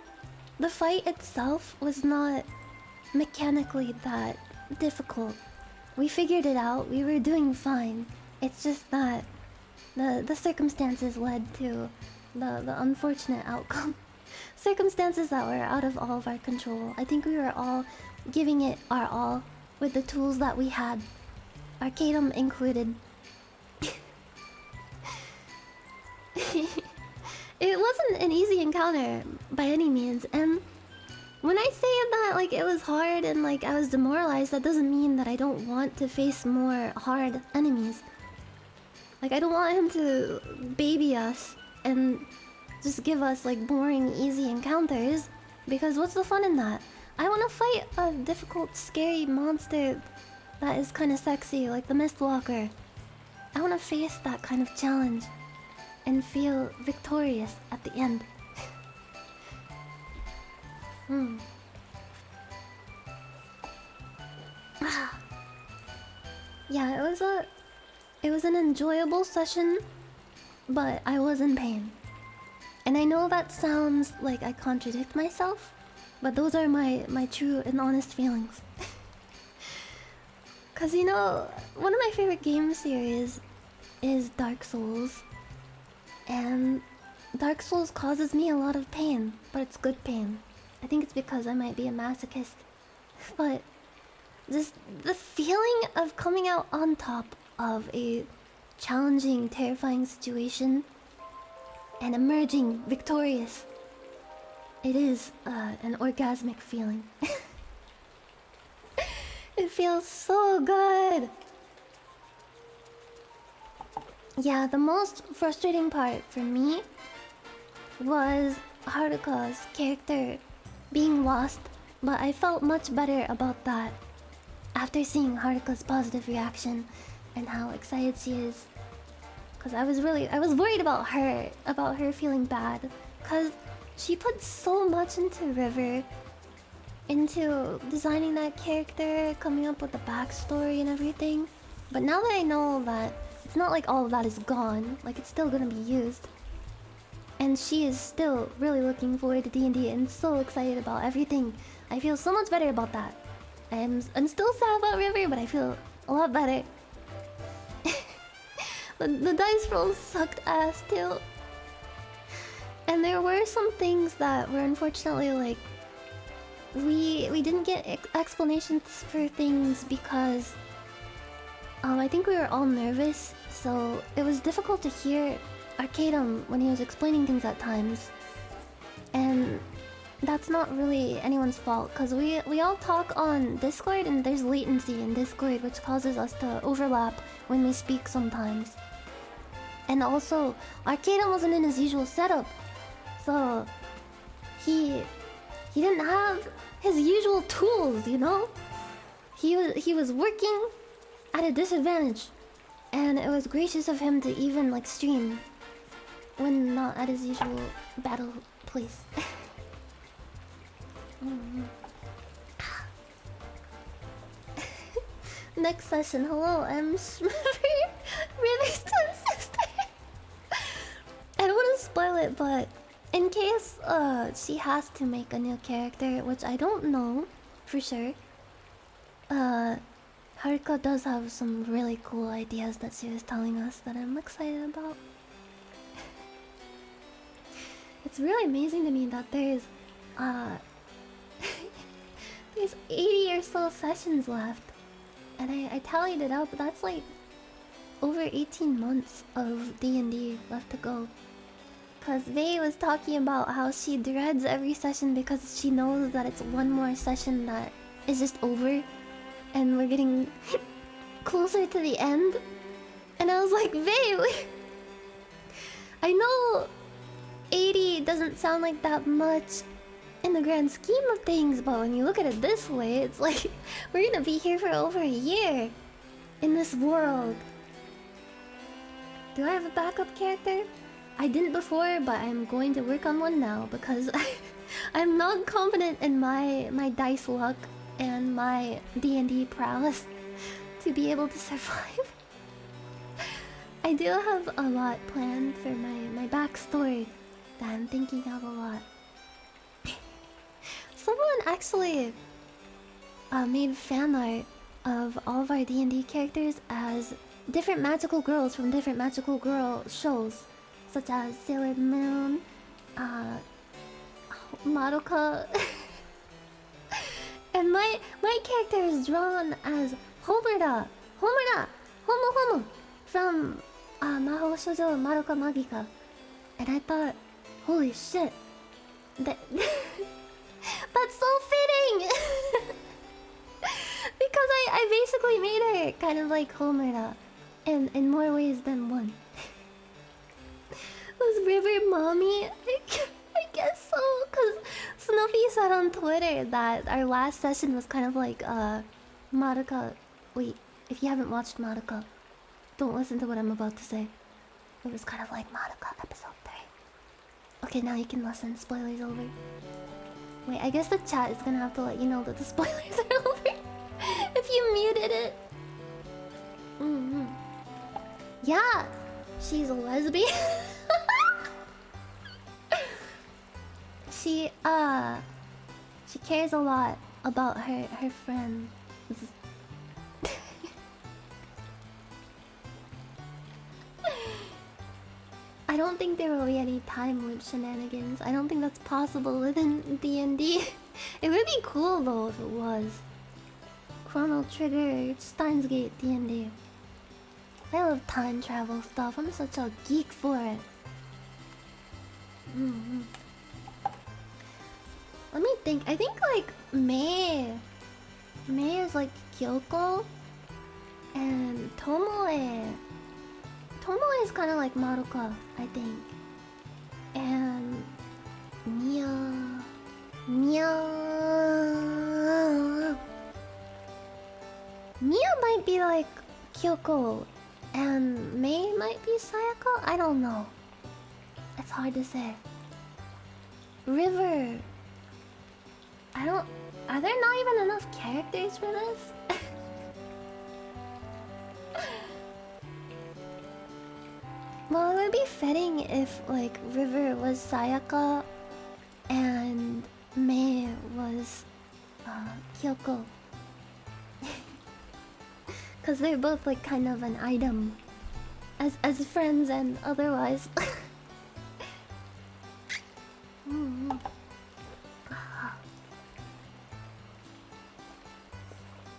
the fight itself was not mechanically that difficult. We figured it out, we were doing fine. It's just that the circumstances led to the unfortunate outcome. Circumstances that were out of all of our control. I think we were all giving it our all with the tools that we had, Arcadum included. it wasn't an easy encounter by any means, and when I say that like it was hard and like I was demoralized, that doesn't mean that I don't want to face more hard enemies. Like I don't want him to baby us and just give us like boring, easy encounters, because what's the fun in that? I want to fight a difficult, scary monster that is kind of sexy, like the Mistwalker. I want to face that kind of challenge and feel victorious at the end. Yeah, it was an enjoyable session, but I was in pain. And I know that sounds like I contradict myself, but those are my true and honest feelings. Cause you know, one of my favorite game series is Dark Souls. And Dark Souls causes me a lot of pain, but it's good pain. I think it's because I might be a masochist. But just the feeling of coming out on top of a challenging, terrifying situation and emerging victorious. It is an orgasmic feeling. It feels so good. Yeah, the most frustrating part for me was Haruka's character being lost, but I felt much better about that after seeing Haruka's positive reaction and how excited she is. Cause I was worried about her feeling bad, cause she put so much into River, into designing that character, coming up with the backstory and everything. But now that I know that it's not like all of that is gone, like it's still gonna be used, and she is still really looking forward to D&D and so excited about everything, I feel so much better about that. I'm still sad about River, but I feel a lot better. The dice rolls sucked ass too. And there were some things that were unfortunately like we didn't get explanations for things because I think we were all nervous, so it was difficult to hear ARCADUM when he was explaining things at times. And that's not really anyone's fault, because we all talk on Discord and there's latency in Discord which causes us to overlap when we speak sometimes. And also, ARCADUM wasn't in his usual setup, so he didn't have his usual tools, you know? He was working at a disadvantage, and it was gracious of him to even like stream when not at his usual battle place. Next session, hello, I'm River's twin sister. I don't want to spoil it, but in case she has to make a new character, which I don't know for sure, Haruka does have some really cool ideas that she was telling us that I'm excited about. It's really amazing to me that there's 80 or so sessions left, and I tallied it up. That's like over 18 months of D&D left to go. Cause Vei was talking about how she dreads every session because she knows that it's one more session that is just over, and we're getting closer to the end. And I was like, Vei, I know 80 doesn't sound like that much in the grand scheme of things, but when you look at it this way, it's like we're gonna be here for over a year in this world. Do I have a backup character? I didn't before, but I'm going to work on one now because I'm not confident in my dice luck and my D&D prowess to be able to survive. I do have a lot planned for my backstory that I'm thinking of a lot. Someone actually made fan art of all of our D&D characters as different magical girls from different magical girl shows, such as Sailor Moon, Madoka. And my character is drawn as Homura Homo from Mahou Shoujo Madoka Magica. And I thought Holy shit. That that's so fitting! Because I basically made her kind of like Homer in more ways than one. Was River mommy? I guess so, because Snuffy said on Twitter that our last session was kind of like Madoka. Wait, if you haven't watched Madoka, don't listen to what I'm about to say. It was kind of like Madoka episode 3. Okay, now you can listen. Spoilers over. Wait, I guess the chat is gonna have to let you know that the spoilers are over if you muted it. Yeah, she's a lesbian. She cares a lot about her friends. I don't think there will be any time loop shenanigans. I don't think that's possible within D&D. It would be cool though if it was. Chrono Trigger, Steins Gate, D&D. I love time travel stuff. I'm such a geek for it. Let me think. I think like Mei is like Kyoko, and Tomoe is kind of like Madoka, I think. And Mia might be like Kyoko, and Mei might be Sayaka. I don't know. It's hard to say. River. Are there not even enough characters for this? Well, it would be fitting if, like, River was Sayaka and Mei was Kyoko. Because they're both, like, kind of an item. As friends and otherwise.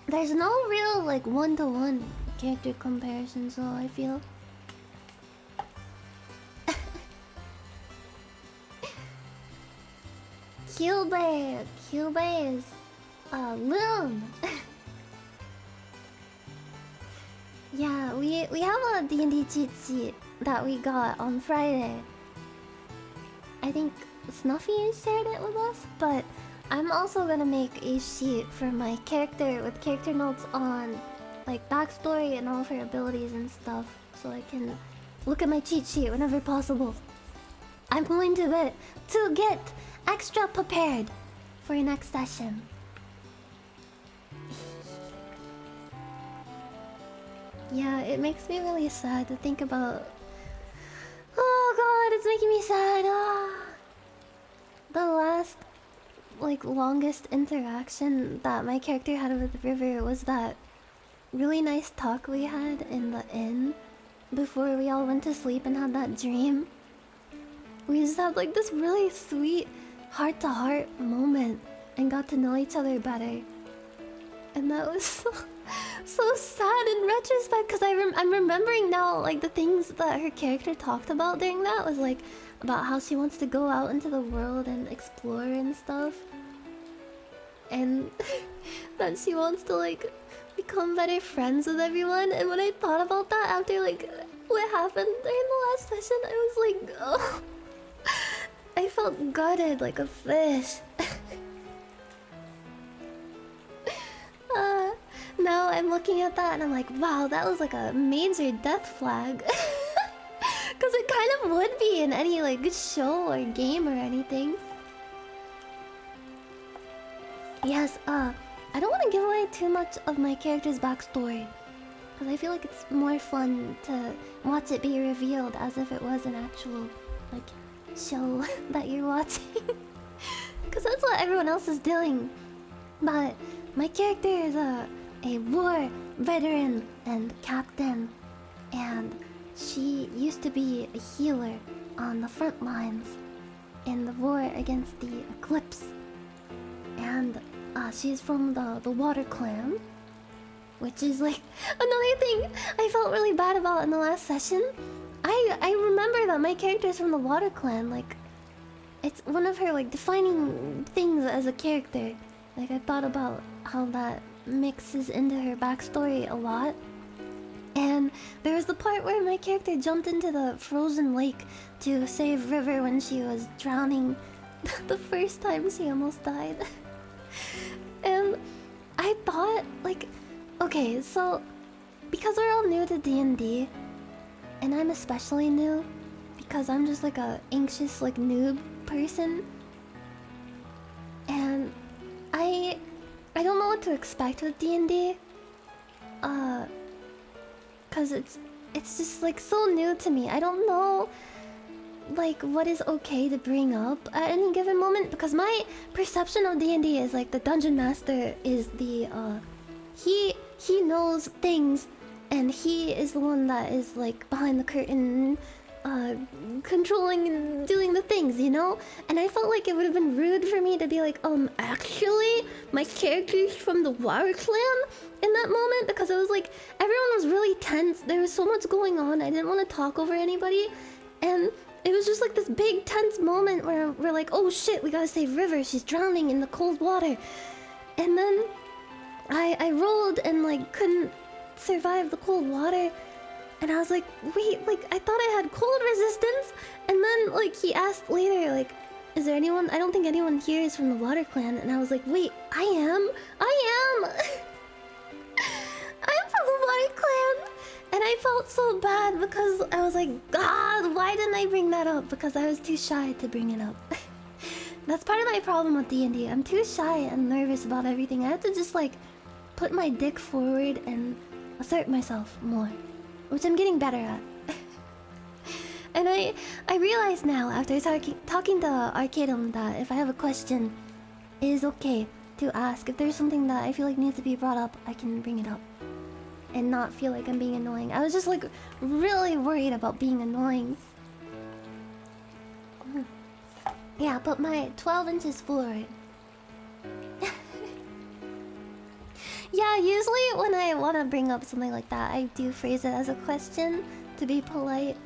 There's no real, like, one-to-one character comparisons, though, I feel. Kyubey is Loon. Yeah, we have a D&D cheat sheet that we got on Friday. I think Snuffy shared it with us, but I'm also gonna make a sheet for my character with character notes on like backstory and all of her abilities and stuff, so I can look at my cheat sheet whenever possible. I'm going to get extra prepared for your next session. Yeah, it makes me really sad to think about. Oh god, it's making me sad. The last, like, longest interaction that my character had with River was that really nice talk we had in the inn before we all went to sleep and had that dream. We just had like this really sweet heart-to-heart moment and got to know each other better. And that was so sad in retrospect, because I'm remembering now, like, the things that her character talked about during that was like about how she wants to go out into the world and explore and stuff, and that she wants to like become better friends with everyone. And when I thought about that after like what happened during the last session, I was like, oh, I felt gutted like a fish. Now I'm looking at that and I'm like, wow, that was like a major death flag. Because it kind of would be in any like show or game or anything. Yes, I don't want to give away too much of my character's backstory, because I feel like it's more fun to watch it be revealed as if it was an actual like show that you're watching. Because that's what everyone else is doing. But my character is a war veteran and captain, and she used to be a healer on the front lines in the war against the Eclipse. And she's from the Water Clan, which is like another thing I felt really bad about in the last session. I remember that my character's from the Water Clan. Like, it's one of her like defining things as a character. Like I thought about how that mixes into her backstory a lot. And there was the part where my character jumped into the frozen lake to save River when she was drowning the first time she almost died. And I thought, like, okay, so because we're all new to D&D, and I'm especially new because I'm just like a anxious like noob person, and I don't know what to expect with D&D, cause it's just like so new to me. I don't know like what is okay to bring up at any given moment, because my perception of D&D is like the dungeon master is the he knows things, and he is the one that is like behind the curtain, controlling and doing the things, you know? And I felt like it would have been rude for me to be like, actually, my character's from the Water Clan in that moment, because it was like, everyone was really tense. There was so much going on. I didn't want to talk over anybody. And it was just like this big tense moment where we're like, oh shit, we gotta save River. She's drowning in the cold water. And then I rolled and like couldn't survive the cold water. And I was like, wait, like, I thought I had cold resistance. And then, like, he asked later, like, is there anyone? I don't think anyone here is from the Water Clan. And I was like, wait, I am? I'm from the Water Clan. And I felt so bad because I was like, God, why didn't I bring that up? Because I was too shy to bring it up. That's part of my problem with D&D. I'm too shy and nervous about everything. I have to just, like, put my dick forward and assert myself more, which I'm getting better at. And I realize now, after talking to ARCADU'M's, that if I have a question, it is okay to ask. If there's something that I feel like needs to be brought up, I can bring it up and not feel like I'm being annoying. I was just like really worried about being annoying. Yeah, put my 12 inches forward. Yeah, usually when I want to bring up something like that, I do phrase it as a question to be polite.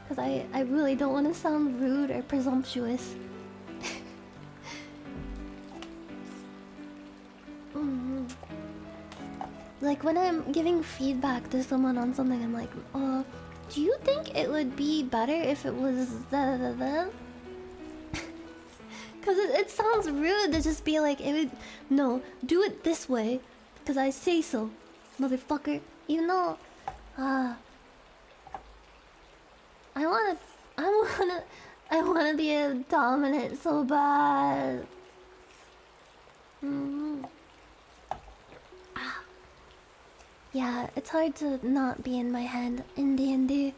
Because I really don't want to sound rude or presumptuous. Like when I'm giving feedback to someone on something, I'm like, do you think it would be better if it was da-da-da-da? Because it sounds rude to just be like, no, do it this way. Because I say so, motherfucker. Even though, I wanna be a dominant so bad. Yeah, it's hard to not be in my head in D&D.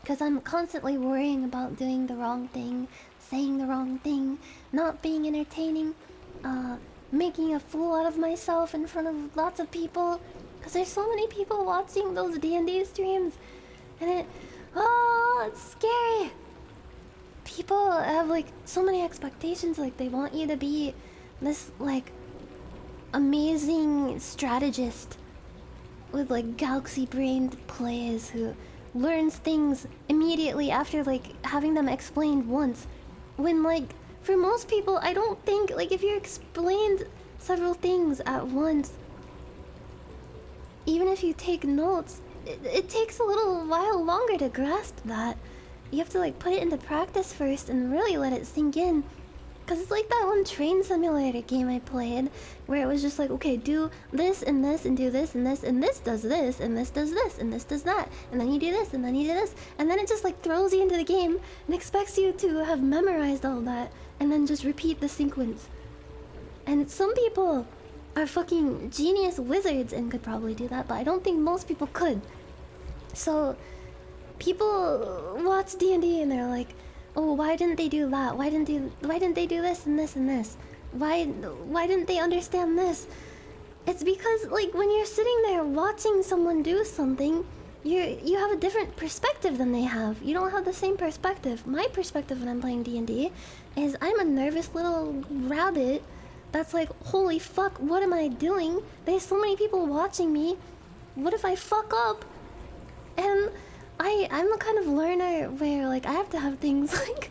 Because I'm constantly worrying about doing the wrong thing, saying the wrong thing, not being entertaining, making a fool out of myself in front of lots of people. Because there's so many people watching those D&D streams. And it's scary. People have like so many expectations. Like they want you to be this like amazing strategist with like galaxy-brained plays who learns things immediately after like having them explained once. When like for most people, I don't think like if you're explained several things at once, even if you take notes, it takes a little while longer to grasp that. You have to like put it into practice first and really let it sink in. Cause it's like that one train simulator game I played where it was just like, okay, do this and this and do this and this and this does this and this does this and this does that and then you do this and then you do this, and then it just like throws you into the game and expects you to have memorized all that and then just repeat the sequence. And some people are fucking genius wizards and could probably do that, but I don't think most people could. So people watch D&D and they're like, oh, why didn't they do that? Why didn't they do this and this and this? Why didn't they understand this? It's because like when you're sitting there watching someone do something, you have a different perspective than they have. You don't have the same perspective. My perspective when I'm playing D&D is I'm a nervous little rabbit that's like, holy fuck, what am I doing? There's so many people watching me. What if I fuck up? And I'm the kind of learner where like I have to have things like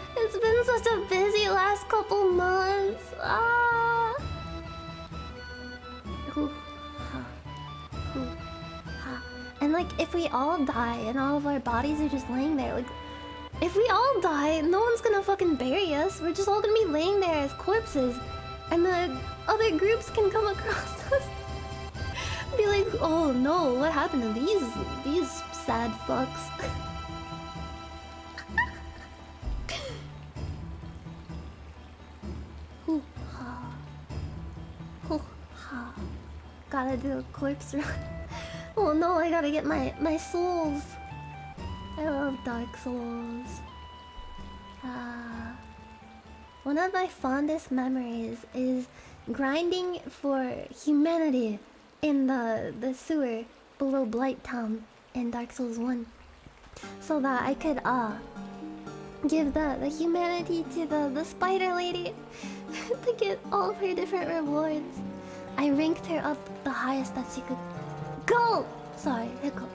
It's been such a busy last couple months. Ah. Ooh, ha, ooh, ha. And like, if we all die and all of our bodies are just laying there, like, if we all die, no one's gonna fucking bury us. We're just all gonna be laying there as corpses, and the other groups can come across us. Be like, oh no, what happened to these sad fucks? Ooh, ha. Ooh, ha. Gotta do a corpse run. Oh no, I gotta get my souls. I love Dark Souls. One of my fondest memories is grinding for humanity in the sewer below Blight Town in Dark Souls 1. So that I could give the humanity to the spider lady to get all of her different rewards. I ranked her up the highest that she could go! Sorry, hiccup.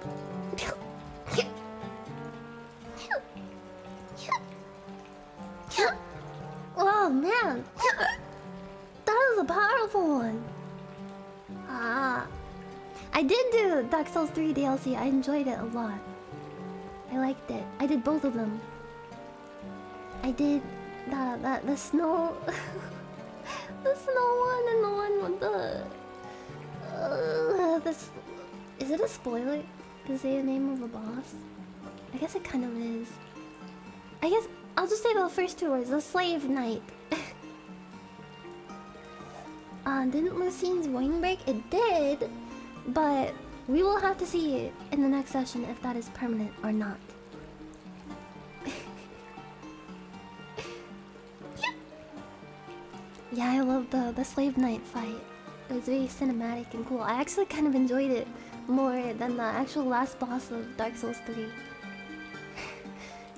Oh man! That was a powerful one! I did do Dark Souls 3 DLC. I enjoyed it a lot. I liked it. I did both of them. I did the snow... the snow one and the one with the... Is it a spoiler to say the name of the boss? I guess it kind of is. I guess I'll just say the first two words. The Slave Knight. Didn't Lucine's wing break? It did, but we will have to see in the next session if that is permanent or not. Yeah, I love the Slave Knight fight. It was very cinematic and cool. I actually kind of enjoyed it more than the actual last boss of Dark Souls 3.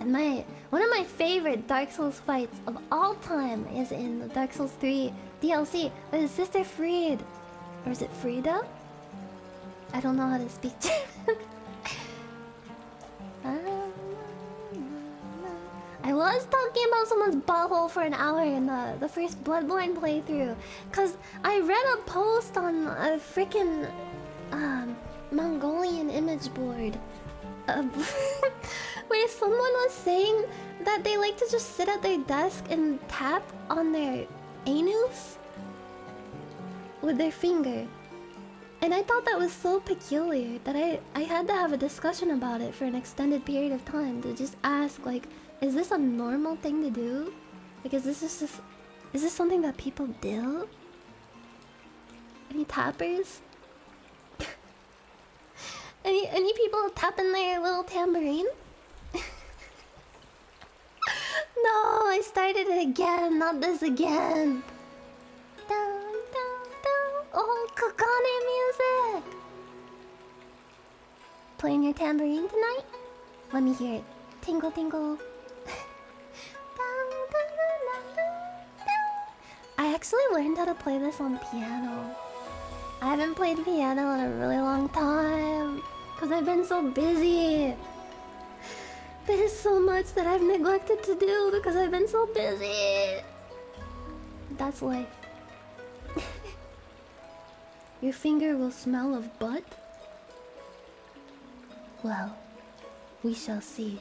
And one of my favorite Dark Souls fights of all time is in the Dark Souls 3 DLC with Sister Fried. Or is it Frida? I don't know how to speak German. I was talking about someone's butthole for an hour in the first Bloodborne playthrough. Cause I read a post on a freaking Mongolian image board. Where someone was saying that they like to just sit at their desk and tap on their anus with their finger. And I thought that was so peculiar that I had to have a discussion about it for an extended period of time to just ask, like, is this a normal thing to do? Like, is this something that people do? Any tappers? Any people tapping their little tambourine? No, I started it again, not this again. Down, down, down. Oh, Kakane music. Playing your tambourine tonight? Let me hear it. Tingle, tingle. I actually learned how to play this on piano. I haven't played piano in a really long time because I've been so busy. There's so much that I've neglected to do because I've been so busy. That's life. Your finger will smell of butt? Well, we shall see.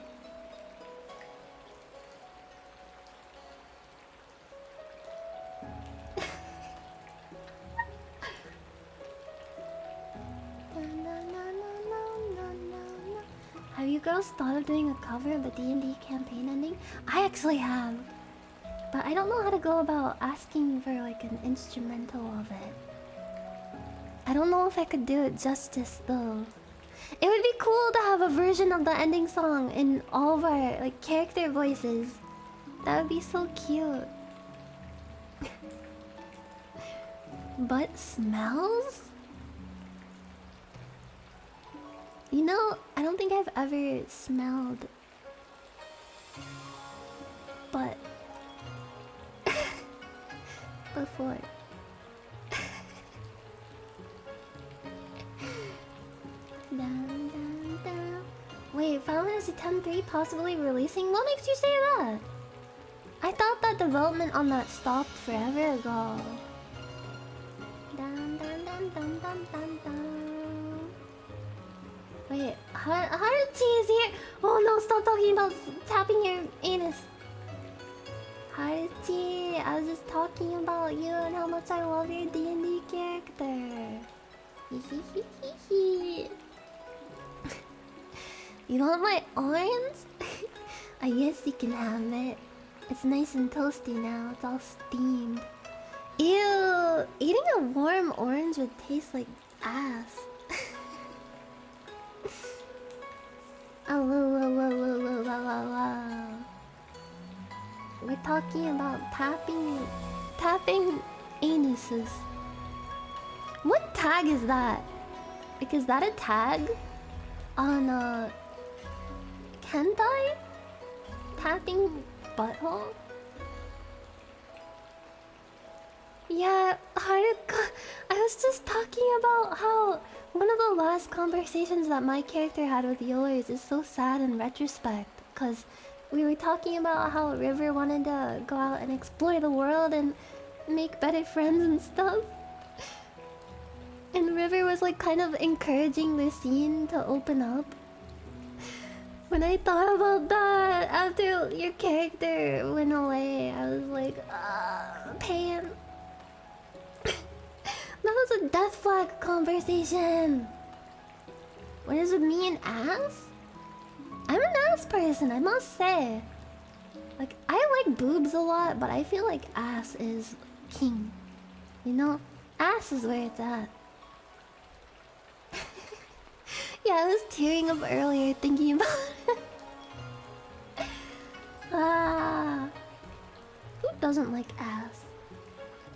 Have you girls thought of doing a cover of the D&D campaign ending? I actually have. But I don't know how to go about asking for like an instrumental of it. I don't know if I could do it justice though. It would be cool to have a version of the ending song in all of our like character voices. That would be so cute. Butt smells? You know, I don't think I've ever smelled butt before. Dun, dun, dun. Wait, Final Fantasy X-3 possibly releasing? What makes you say that? thought development on that stopped forever ago. Dun, dun, dun, dun, dun, dun, dun. Wait, Haruchi is here! Oh no, stop talking about tapping your anus. Haruchi, I was just talking about you and how much I love your D&D character. You want my orange? I guess you can have it. It's nice and toasty now, it's all steamed. Ew! Eating a warm orange would taste like ass. Oh, we're talking about tapping anuses. What tag is that? Like, is that a tag on hentai? Tapping butthole? Yeah, Haruka, I was just talking about how one of the last conversations that my character had with yours is so sad in retrospect. Because we were talking about how River wanted to go out and explore the world and make better friends and stuff. And River was like kind of encouraging the scene to open up. When I thought about that after your character went away, I was like, pain. That was a death flag conversation. What is with me and ass? I'm an ass person, I must say. Like, I like boobs a lot, but I feel like ass is king. You know? Ass is where it's at. Yeah, I was tearing up earlier thinking about it. Who doesn't like ass?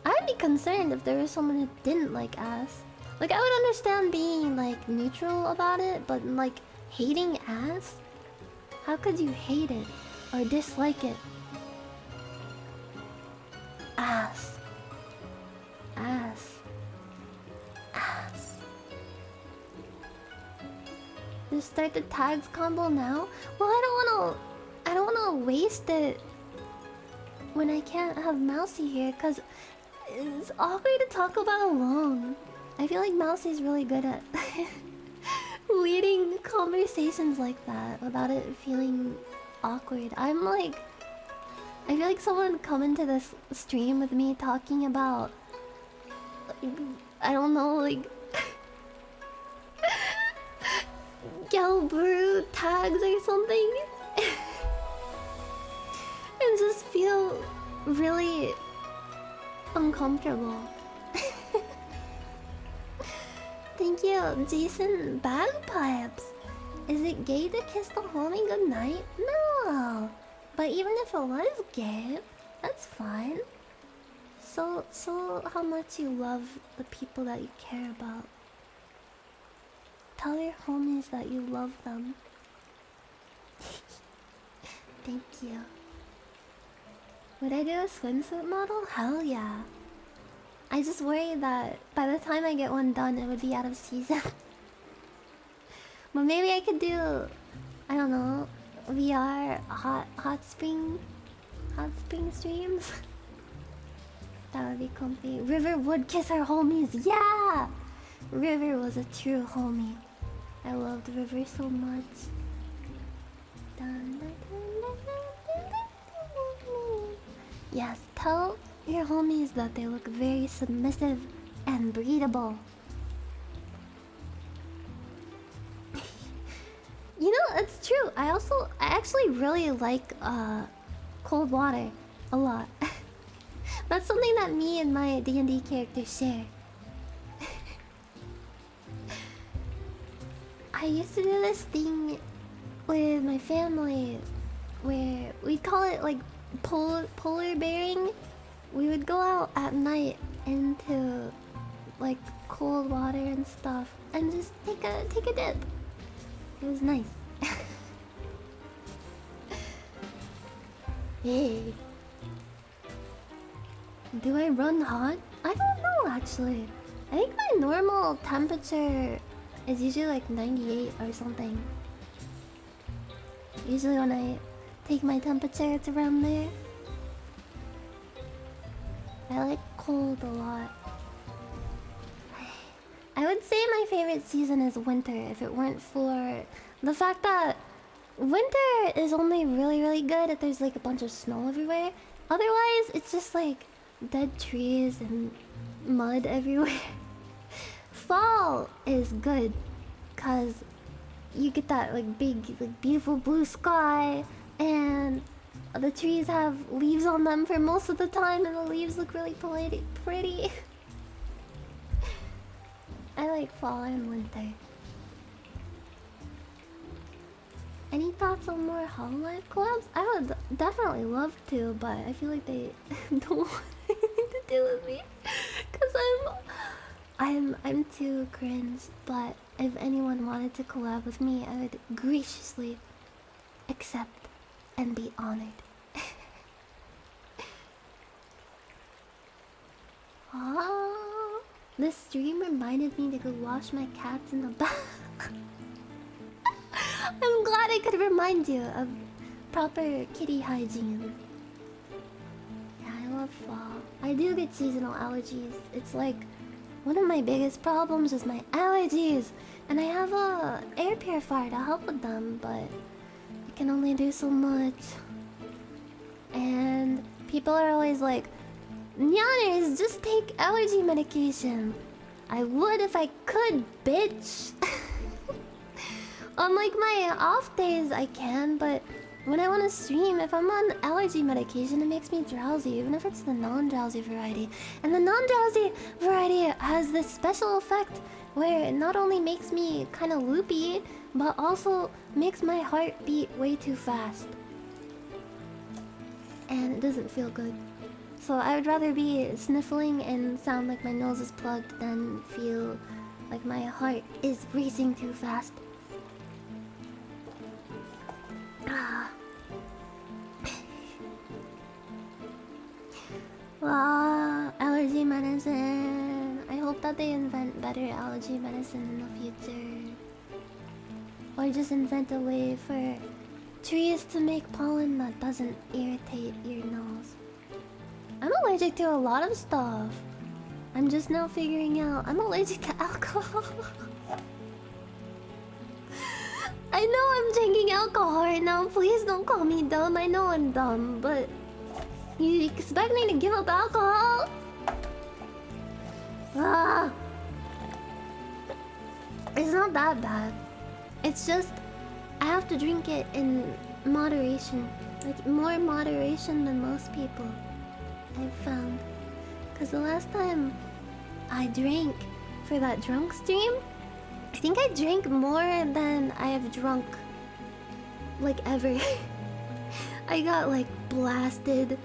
I'd be concerned if there was someone who didn't like ass. Like, I would understand being, like, neutral about it, but, like, hating ass? How could you hate it? Or dislike it? Ass. Ass. Ass. Just start the tags combo now? Well, I don't wanna waste it when I can't have Mousy here, cause it's awkward to talk about alone. I feel like Mousy's really good at leading conversations like that without it feeling awkward. I feel like someone would come into this stream with me talking about, like, I don't know, like Galbrew tags or something. And just feel really uncomfortable. Thank you, Jason Bagpipes. Is it gay to kiss the homie goodnight? No. But even if it was gay, that's fine. So how much you love the people that you care about. Tell your homies that you love them. Thank you. Would I do a swimsuit model? Hell yeah. I just worry that by the time I get one done, it would be out of season. But maybe I could do, I don't know, VR hot spring streams. That would be comfy. River would kiss her homies. Yeah! River was a true homie. I loved River so much. Yes, tell your homies that they look very submissive and breedable. You know, it's true. I actually really like cold water a lot. That's something that me and my D&D characters share. I used to do this thing with my family where we call it like polar bearing. We would go out at night into like cold water and stuff and just take a dip. It was nice. Hey. Do I run hot? I don't know actually. I think my normal temperature is usually like 98 or something. Usually when I take my temperature, it's around there. I like cold a lot. I would say my favorite season is winter if it weren't for the fact that winter is only really good if there's like a bunch of snow everywhere. Otherwise, it's just like dead trees and mud everywhere. Fall is good because you get that like big, like beautiful blue sky, and the trees have leaves on them for most of the time, and the leaves look really pretty. I like fall and winter. Any thoughts on more Hololive collabs? I would definitely love to, but I feel like they don't want anything to do with me, cause I'm too cringe. But if anyone wanted to collab with me, I would graciously accept and be honored. Oh, this stream reminded me to go wash my cats in the bath. I'm glad I could remind you of proper kitty hygiene. Yeah, I love fall. I do get seasonal allergies. It's like one of my biggest problems is my allergies. And I have a air purifier to help with them, but I can only do so much. And people are always like, Nyanners, just take allergy medication. I would if I could, bitch. On like my off days I can, but when I want to stream, if I'm on allergy medication, it makes me drowsy, even if it's the non-drowsy variety. And the non-drowsy variety has this special effect where it not only makes me kind of loopy, but also makes my heart beat way too fast. And it doesn't feel good. So I would rather be sniffling and sound like my nose is plugged than feel like my heart is racing too fast. Allergy medicine. I hope that they invent better allergy medicine in the future. Or just invent a way for trees to make pollen that doesn't irritate your nose. I'm allergic to a lot of stuff. I'm just now figuring out I'm allergic to alcohol. I know I'm drinking alcohol right now. Please don't call me dumb. I know I'm dumb, but you expect me to give up alcohol? It's not that bad. It's just I have to drink it in moderation. Like more moderation than most people, I've found. Because the last time I drank for that drunk stream, I think I drank more than I have drunk like ever. I got like blasted.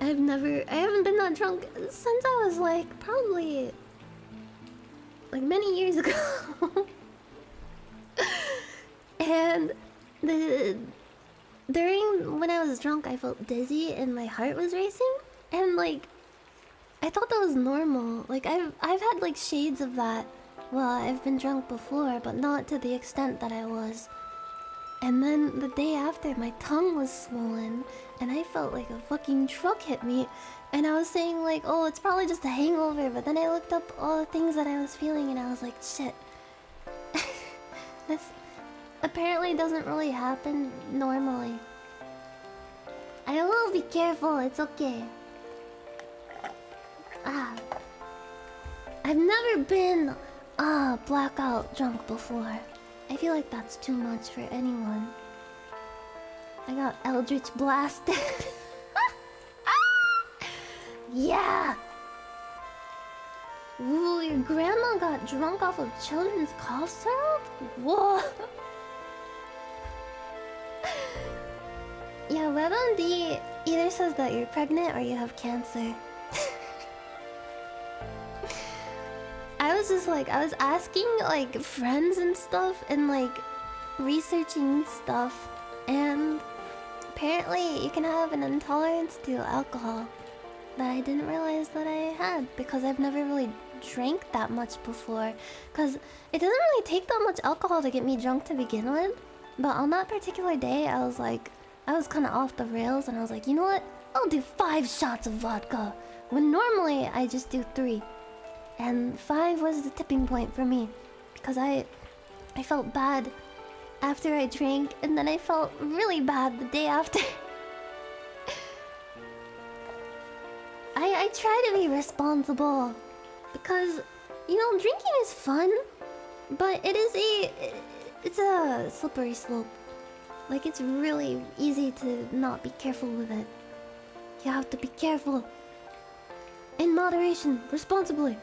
I haven't been that drunk since I was like probably like many years ago. And during when I was drunk, I felt dizzy and my heart was racing, and like I thought that was normal. Like I've had like shades of that. Well, I've been drunk before, but not to the extent that I was. And then the day after, my tongue was swollen, and I felt like a fucking truck hit me. And I was saying like, oh, it's probably just a hangover, but then I looked up all the things that I was feeling, and I was like, shit. This apparently doesn't really happen normally. I will be careful, it's okay. I've never been blackout drunk before. I feel like that's too much for anyone. I got eldritch blasted. Yeah! Ooh, your grandma got drunk off of children's cough syrup? Whoa! Yeah, WebMD either says that you're pregnant or you have cancer. I was just like, I was asking like friends and stuff and like researching stuff, and apparently you can have an intolerance to alcohol that I didn't realize that I had because I've never really drank that much before, because it doesn't really take that much alcohol to get me drunk to begin with. But on that particular day, I was kind of off the rails, and I was like, you know what? I'll do 5 shots of vodka. When normally I just do 3. And 5 was the tipping point for me. Because I felt bad after I drank, and then I felt really bad the day after. I try to be responsible. Because, you know, drinking is fun. But it's a slippery slope. Like, it's really easy to not be careful with it. You have to be careful. In moderation, responsibly.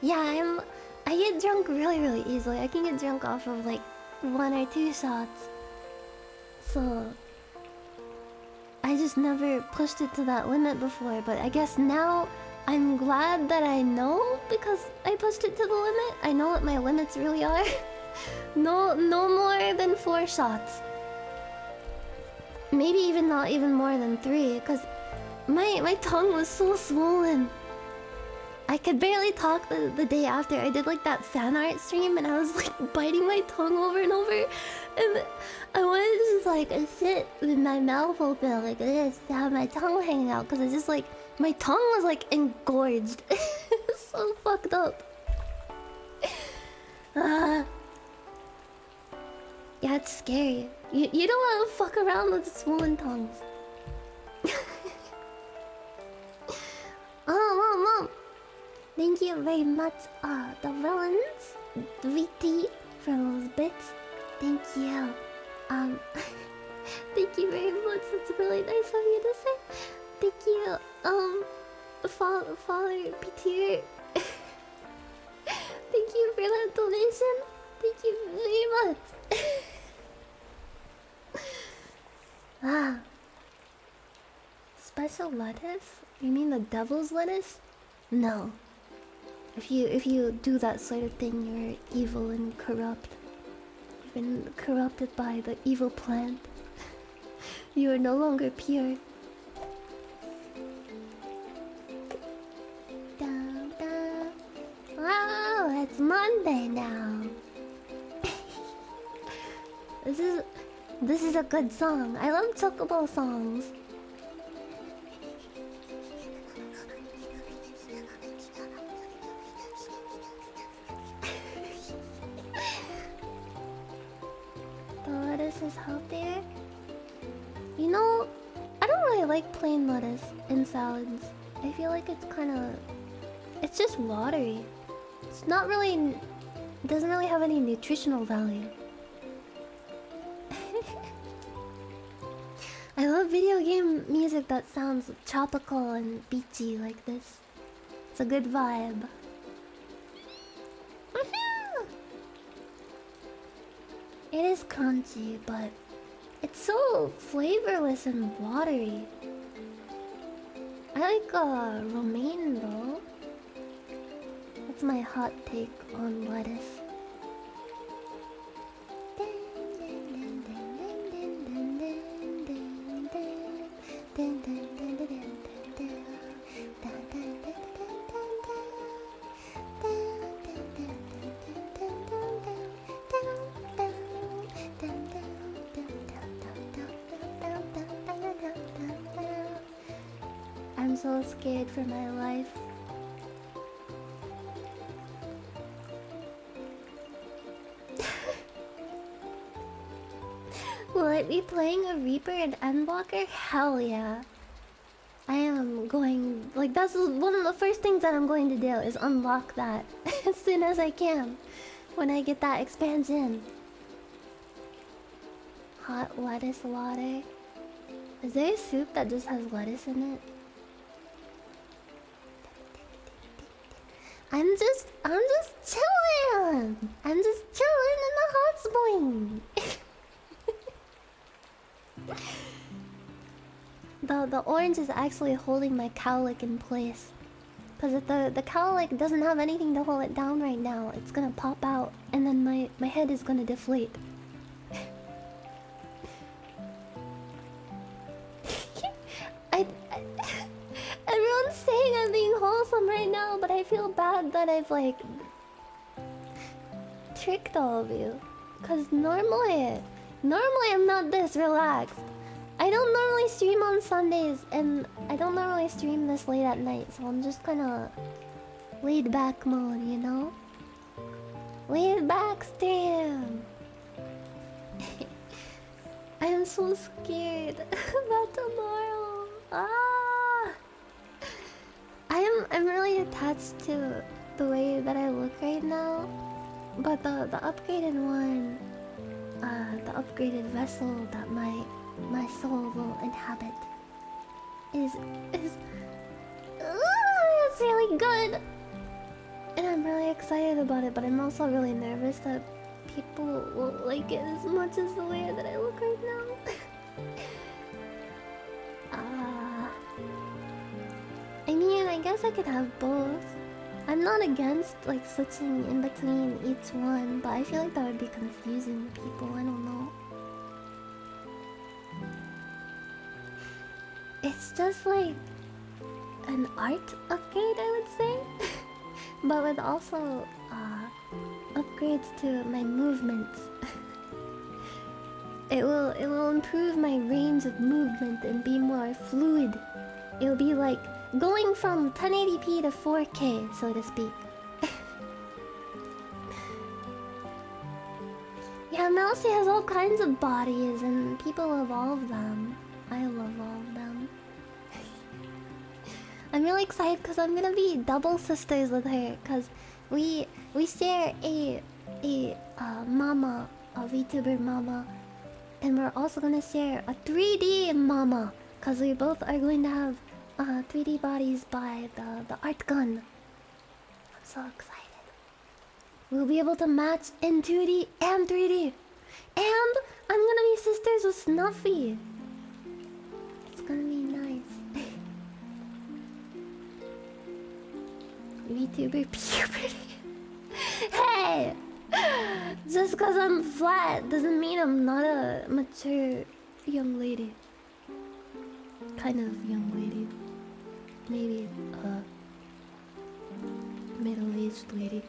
Yeah, I get drunk really easily. I can get drunk off of like 1 or 2 shots. So I just never pushed it to that limit before, but I guess now I'm glad that I know, because I pushed it to the limit. I know what my limits really are. No more than 4 shots. Maybe even not even more than 3, because my tongue was so swollen. I could barely talk the day after. I did like that fan art stream, and I was like biting my tongue over and over, and I wanted to just like sit with my mouth open like this to have my tongue hanging out, because it's just like my tongue was like engorged. So fucked up. Yeah, it's scary. You don't want to fuck around with swollen tongues. Oh, Mom. Thank you very much, the villains, VT, for those bits. Thank you. Thank you very much. That's really nice of you to say. Thank you, Father Peter. Thank you for that donation. Thank you very much. Special lettuce? You mean the devil's lettuce? No. If you do that sort of thing, you're evil and corrupt. You've been corrupted by the evil plant. You are no longer pure. Dun, dun. Wow, it's Monday now. This is a good song. I love Chocobo songs. The lettuce is healthier. You know, I don't really like plain lettuce in salads. I feel like it's kind of... It's just watery. It's not really... It doesn't really have any nutritional value. I love video game music that sounds tropical and beachy like this. It's a good vibe. It is crunchy, but it's so flavorless and watery. I like romaine though. That's my hot take on lettuce. I'm so scared for my life. Will I be playing a Reaper and Endwalker? Hell yeah. I am going... Like, that's one of the first things that I'm going to do, is unlock that as soon as I can. When I get that expansion. Hot lettuce water. Is there a soup that just has lettuce in it? I'm just chilling. I'm just chilling in the hot spring. The orange is actually holding my cowlick in place. Because if the cowlick doesn't have anything to hold it down right now, it's gonna pop out and then my head is gonna deflate. Everyone's saying I'm being wholesome right now, but I feel bad that I've like tricked all of you. Because normally Normally I'm not this relaxed. I don't normally stream on Sundays, and I don't normally stream this late at night, so I'm just kinda laid back mode, you know? Laid back stream. I am so scared about tomorrow. Ah! I'm really attached to the way that I look right now, but the upgraded one, the upgraded vessel that my soul will inhabit is it's really good, and I'm really excited about it. But I'm also really nervous that people won't like it as much as the way that I look right now. I mean, I guess I could have both. I'm not against like switching in between each one, but I feel like that would be confusing to people. I don't know. It's just like an art upgrade, I would say, but with also upgrades to my movements. It will improve my range of movement and be more fluid. It'll be like going from 1080p to 4K, so to speak. Yeah, Mousy has all kinds of bodies and people evolve them. I love all of them. I'm really excited because I'm gonna be double sisters with her, because we share a mama, a VTuber mama, and we're also gonna share a 3D mama, because we both are going to have 3D bodies by the art gun. I'm so excited. We'll be able to match in 2D and 3D. And I'm gonna be sisters with Snuffy. It's gonna be nice. VTuber puberty. Hey! Just because I'm flat doesn't mean I'm not a mature young lady. Kind of young lady. Maybe a middle-aged lady.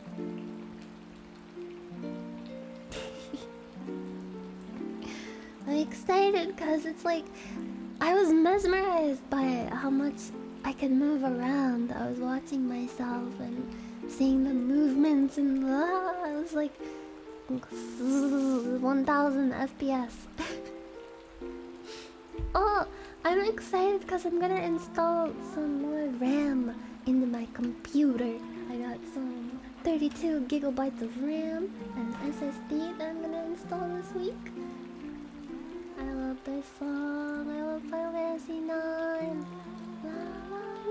I'm excited because it's like I was mesmerized by how much I can move around. I was watching myself and seeing the movements, and I was like 1000 FPS. Oh, I'm excited because I'm gonna install some more RAM into my computer. I got some 32 gigabytes of RAM and SSD that I'm gonna install this week. I love this song. I love Final Fantasy 9. La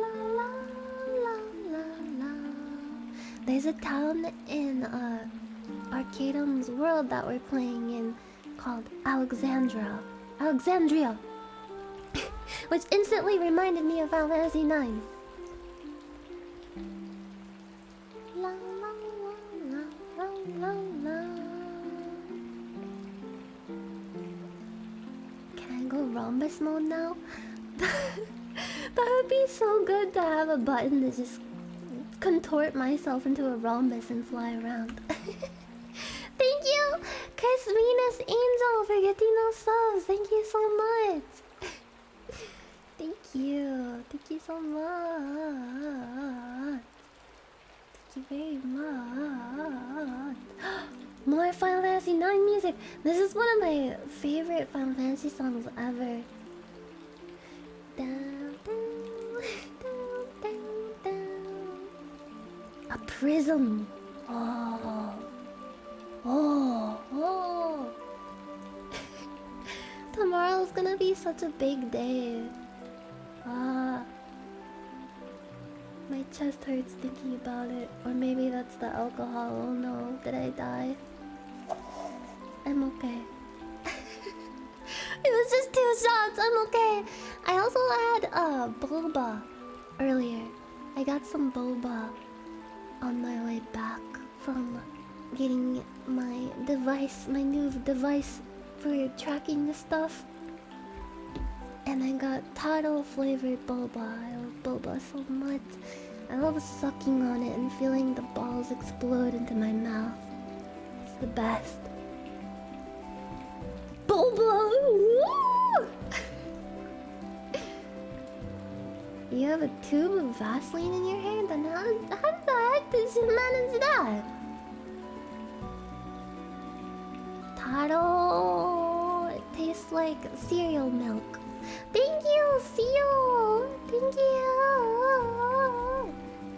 la la la la la. There's a town in ARCADUM'S world that we're playing in called Alexandria, which instantly reminded me of Final Fantasy 9. La la la la la la. Can I go rhombus mode now? That would be so good to have a button to just contort myself into a rhombus and fly around. Thank you, Chris Venus Angel, for getting those subs. Thank you so much. Thank you. Thank you so much. Thank you very much. More Final Fantasy 9 music. This is one of my favorite Final Fantasy songs ever. Down, down, down, down, down. A prism. Oh. Oh. Oh. Tomorrow's gonna be such a big day. My chest hurts thinking about it. Or maybe that's the alcohol. Oh no, did I die? I'm okay. It was just 2 shots, I'm okay. I also had boba earlier. I got some boba on my way back from getting my device, my new device for tracking the stuff. And I got taro flavored boba. I love boba so much. I love sucking on it and feeling the balls explode into my mouth. It's the best. Boba! Woo! You have a tube of Vaseline in your hair? Then how the heck did you manage that? Taro! It tastes like cereal milk. Thank you, Seal! Thank you!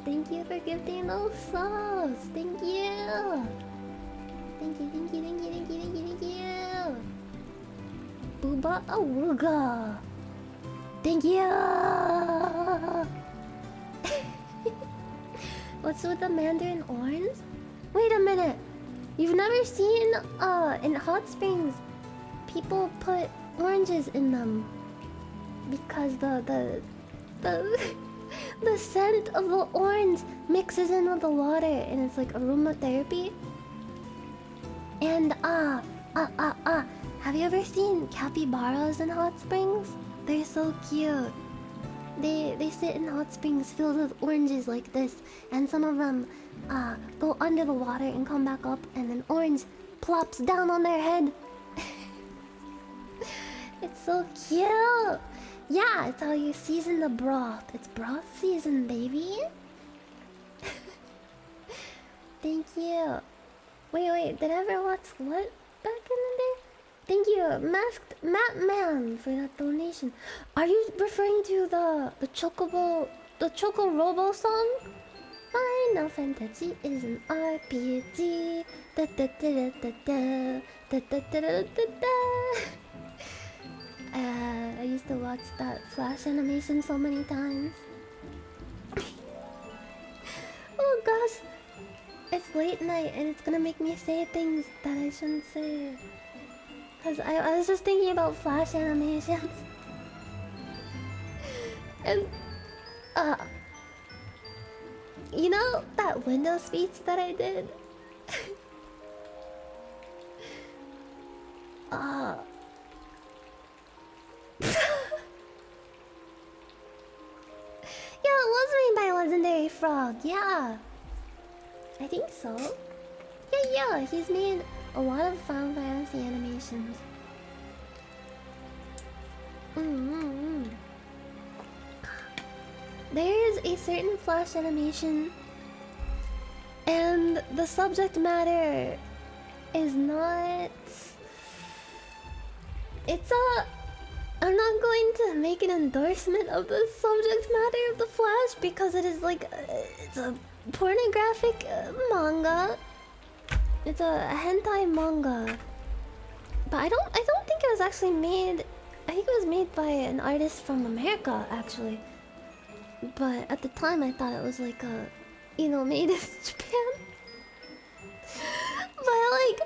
Thank you for gifting those subs! Thank you! Thank you, thank you, thank you, thank you, thank you, thank you! Booba Awooga! Thank you! What's with the mandarin orange? Wait a minute! You've never seen in Hotsprings people put oranges in them because the scent of the orange mixes in with the water and it's like aromatherapy. And have you ever seen capybaras in Hotsprings? They're so cute. They sit in hot springs filled with oranges like this, and some of them go under the water and come back up, and an orange plops down on their head. It's so cute. Yeah, it's how you season the broth. It's broth season, baby. Thank you. Wait, did I ever watch what back in the day? Thank you, Masked Man, for that donation. Are you referring to the Chocobo, the Choco Robo song? Final Fantasy is an RPG. Da da da da da da da da da da da. I used to watch that Flash animation so many times. Oh gosh, it's late night and it's gonna make me say things that I shouldn't say. Cause I was just thinking about Flash animations. And you know that window speech that I did? Yeah, it was made by Legendary Frog, yeah. I think so. Yeah, he's made a lot of Final Fantasy animations. There is a certain Flash animation, and the subject matter is not... I'm not going to make an endorsement of the subject matter of the Flash because it is like... it's a pornographic manga. It's a hentai manga. But I don't think it was actually made... I think it was made by an artist from America, actually. But at the time I thought it was like a... you know, made in Japan. But like...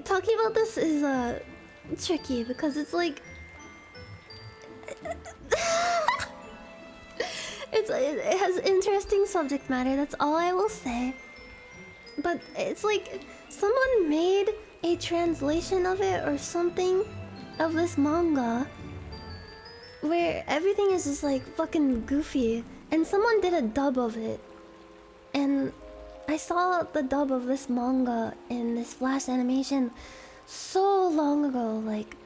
talking about this is tricky because it's like... it has interesting subject matter, that's all I will say. But it's like someone made a translation of it or something of this manga where everything is just like fucking goofy, and someone did a dub of it. And I saw the dub of this manga in this Flash animation so long ago, like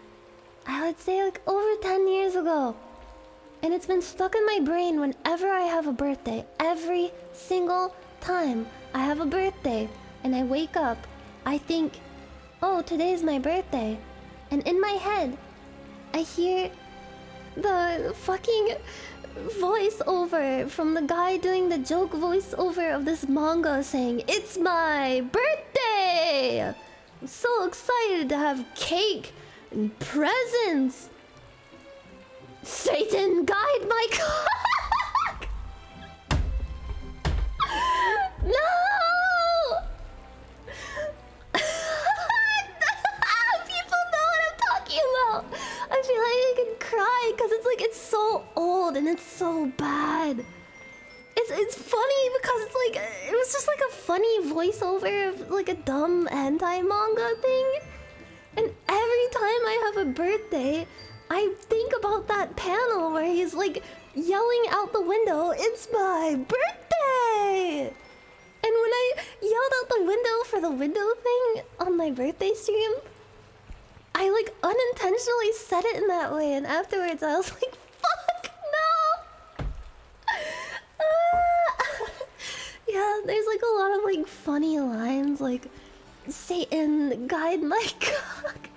I would say like over 10 years ago. And it's been stuck in my brain whenever I have a birthday. Every single time I have a birthday and I wake up, I think, oh, today's my birthday. And in my head, I hear the fucking voiceover from the guy doing the joke voiceover of this manga saying, "It's my birthday! I'm so excited to have cake and presents. Satan, guide my cock!" No! People know what I'm talking about. I feel like I can cry because it's like it's so old and it's so bad. It's funny because it's like it was just like a funny voiceover of like a dumb hentai manga thing. And every time I have a birthday, I think about that panel where he's like yelling out the window, "It's my birthday!" And when I yelled out the window for the window thing on my birthday stream, I like unintentionally said it in that way, and afterwards I was like, fuck no! Yeah, there's like a lot of like funny lines like Satan guide my cock.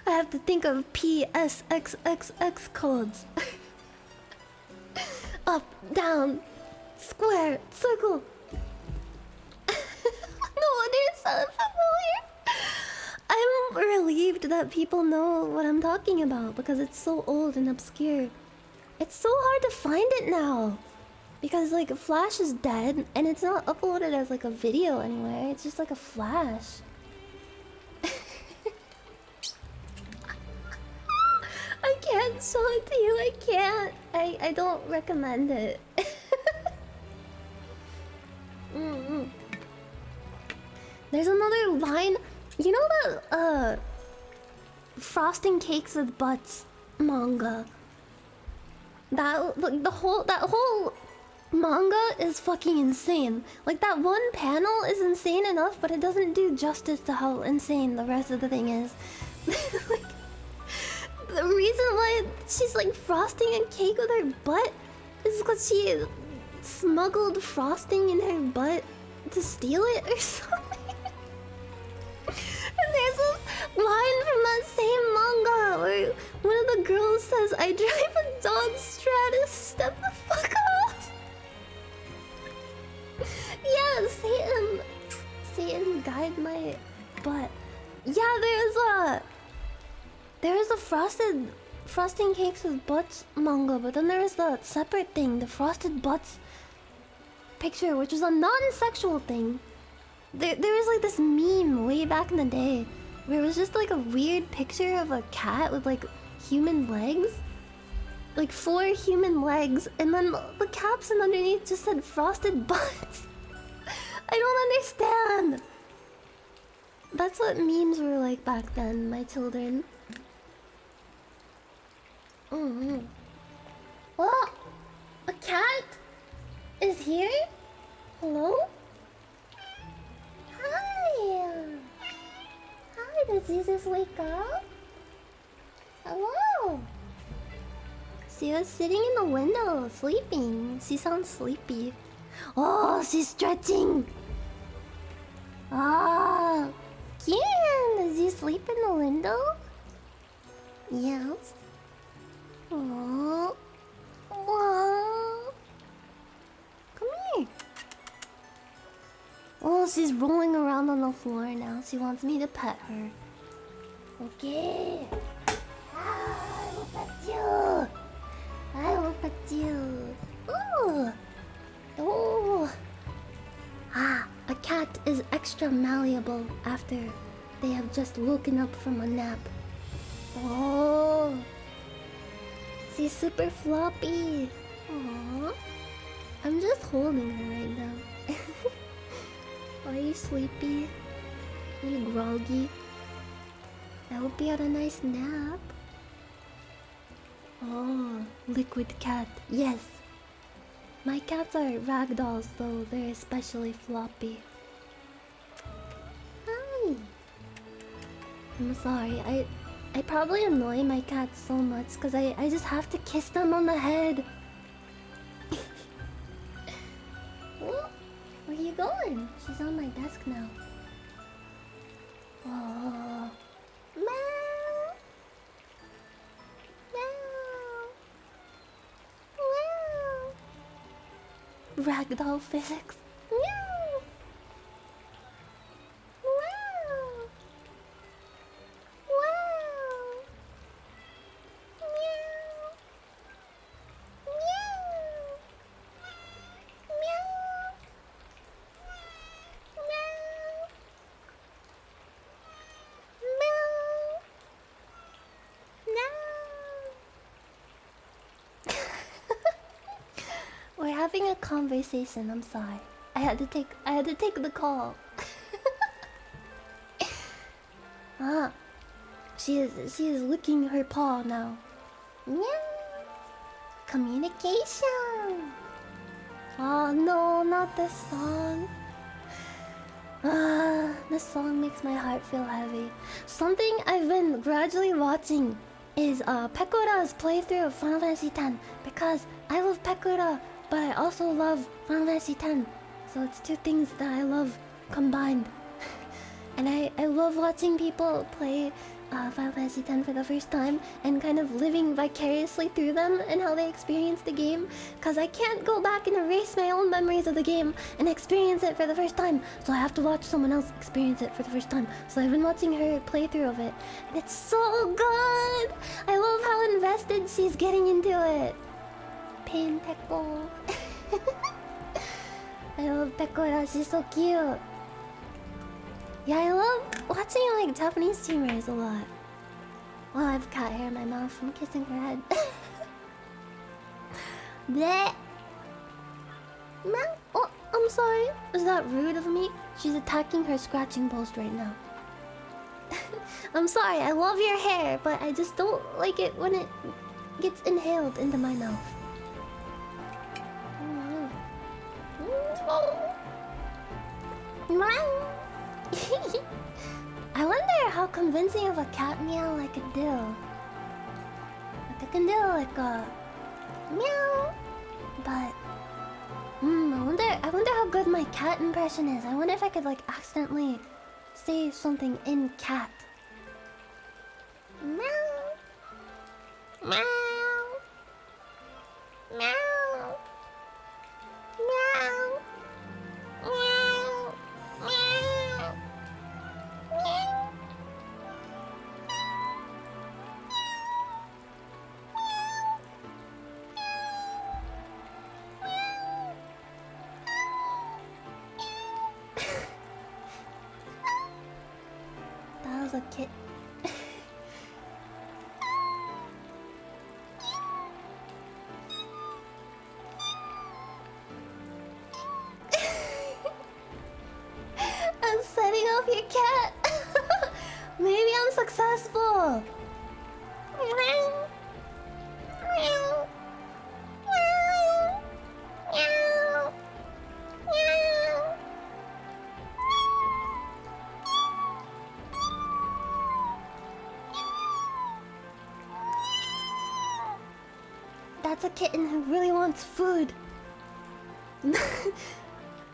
I have to think of PSXXX codes. Up, down, square, circle. No wonder it sounds familiar. I'm relieved that people know what I'm talking about because it's so old and obscure. It's so hard to find it now. Because like Flash is dead and it's not uploaded as like a video anywhere. It's just like a flash. I can't show it to you. I can't. I don't recommend it. There's another line. You know that frosting cakes with butts manga. That like, that whole manga is fucking insane. Like that one panel is insane enough, but it doesn't do justice to how insane the rest of the thing is. Like, the reason why she's like frosting a cake with her butt is because she smuggled frosting in her butt to steal it or something. And there's a line from that same manga where one of the girls says, "I drive a Dodge Stratus, step the fuck off." Yeah, Satan guide my butt. Yeah, there's a frosting cakes with butts manga, but then there's the separate thing, the frosted butts picture, which is a non-sexual thing. There was like this meme way back in the day where it was just like a weird picture of a cat with like human legs, like 4 human legs, and then the caption underneath just said frosted butts. I don't understand. That's what memes were like back then, my children. What? A cat is here? Hello? Hi! Hi, did Jesus wake up? Hello? She was sitting in the window, sleeping. She sounds sleepy. Oh, she's stretching! Ah! Kieran, does he sleep in the window? Yes. Oh. Oh. Come here. Oh, she's rolling around on the floor now. She wants me to pet her. Okay. I will pet you. I will pet you. Ooh. Oh. Ah, a cat is extra malleable after they have just woken up from a nap. Oh. She's super floppy. Aww. I'm just holding her right now. Are you sleepy? Are you groggy? I hope you had a nice nap. Oh, liquid cat. Yes. My cats are ragdolls though, they're especially floppy. Hi. I'm sorry, I probably annoy my cats so much because I just have to kiss them on the head. Oh, where are you going? She's on my desk now. Oh. Meow. Meow. Meow. Ragdoll physics. Meow. Wow. Wow. Meow. Meow. Meow. Meow. Meow. We're having a conversation. I'm sorry. I had to take the call. Ah, she is licking her paw now. Meow. Communication. Oh no, not this song. This song makes my heart feel heavy. Something I've been gradually watching is Pekura's playthrough of Final Fantasy X, because I love Pekura, but I also love Final Fantasy X. So it's two things that I love combined. And I love watching people play Final Fantasy X for the first time and kind of living vicariously through them and how they experience the game. Because I can't go back and erase my own memories of the game and experience it for the first time. So I have to watch someone else experience it for the first time. So I've been watching her playthrough of it. And it's so good! I love how invested she's getting into it. Pain Pekko. I love Pekora, she's so cute. Yeah, I love watching like Japanese streamers a lot. Well, I have cat hair in my mouth from kissing her head. Bleh. Oh, I'm sorry. Is that rude of me? She's attacking her scratching post right now. I'm sorry, I love your hair, but I just don't like it when it gets inhaled into my mouth. I wonder how convincing of a cat meow I could do. Like I can do like a meow, but I wonder how good my cat impression is. I wonder if I could like accidentally say something in cat. Meow, meow, meow, meow, meow, meow. That was a kit. I'm setting up your cat. Maybe I'm successful. That's a kitten who really wants food. No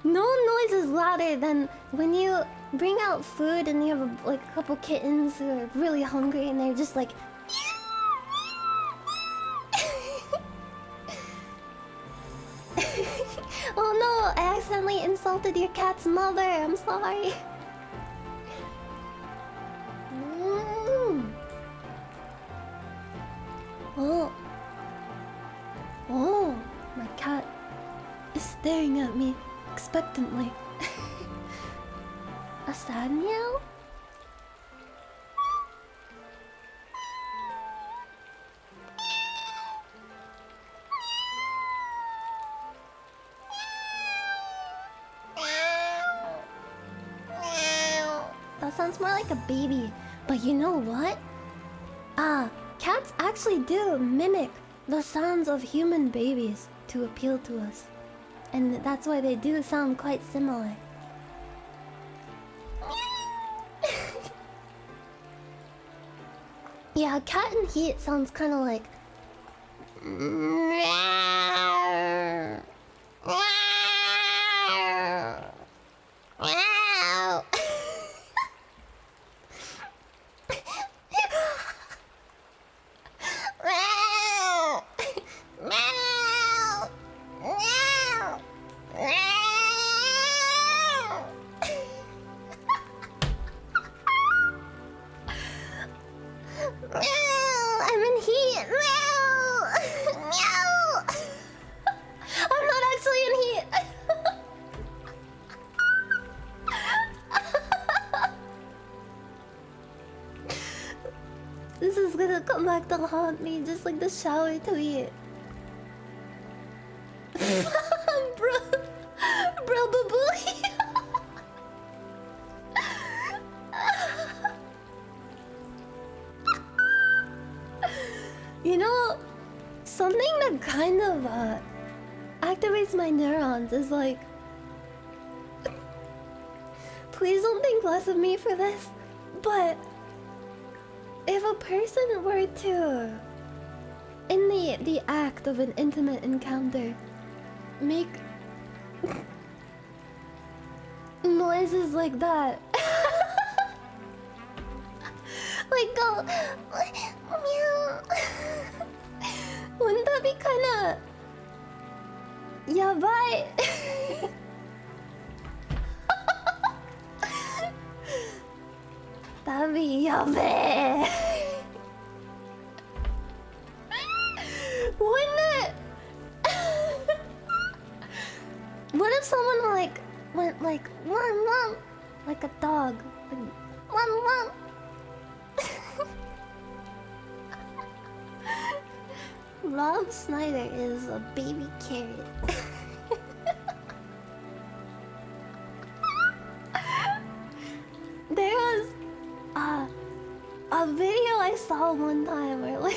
noise is louder than when you bring out food and you have like a couple kittens who are really hungry and they're just like. Oh no, I accidentally insulted your cat's mother. I'm sorry. Oh. Oh, my cat is staring at me expectantly. A sad meow? That sounds more like a baby. But you know what? Cats actually do mimic the sounds of human babies to appeal to us. And that's why they do sound quite similar. Yeah, cat in heat sounds kind of like. I'm in heat. Meow. I'm not actually in heat. This is gonna come back to haunt me, just like the shower tweet. Bro, boo-boo. You know, something that kind of activates my neurons is like, please don't think less of me for this, but if a person were to, in the act of an intimate encounter, make noises like that, like go meow, wouldn't that be kind of yabai? That'd be yabai. Wouldn't it? What if someone like went like wom wom, like a dog, like, wom wom? Rob Snyder is a baby carrot. There was a video I saw one time where like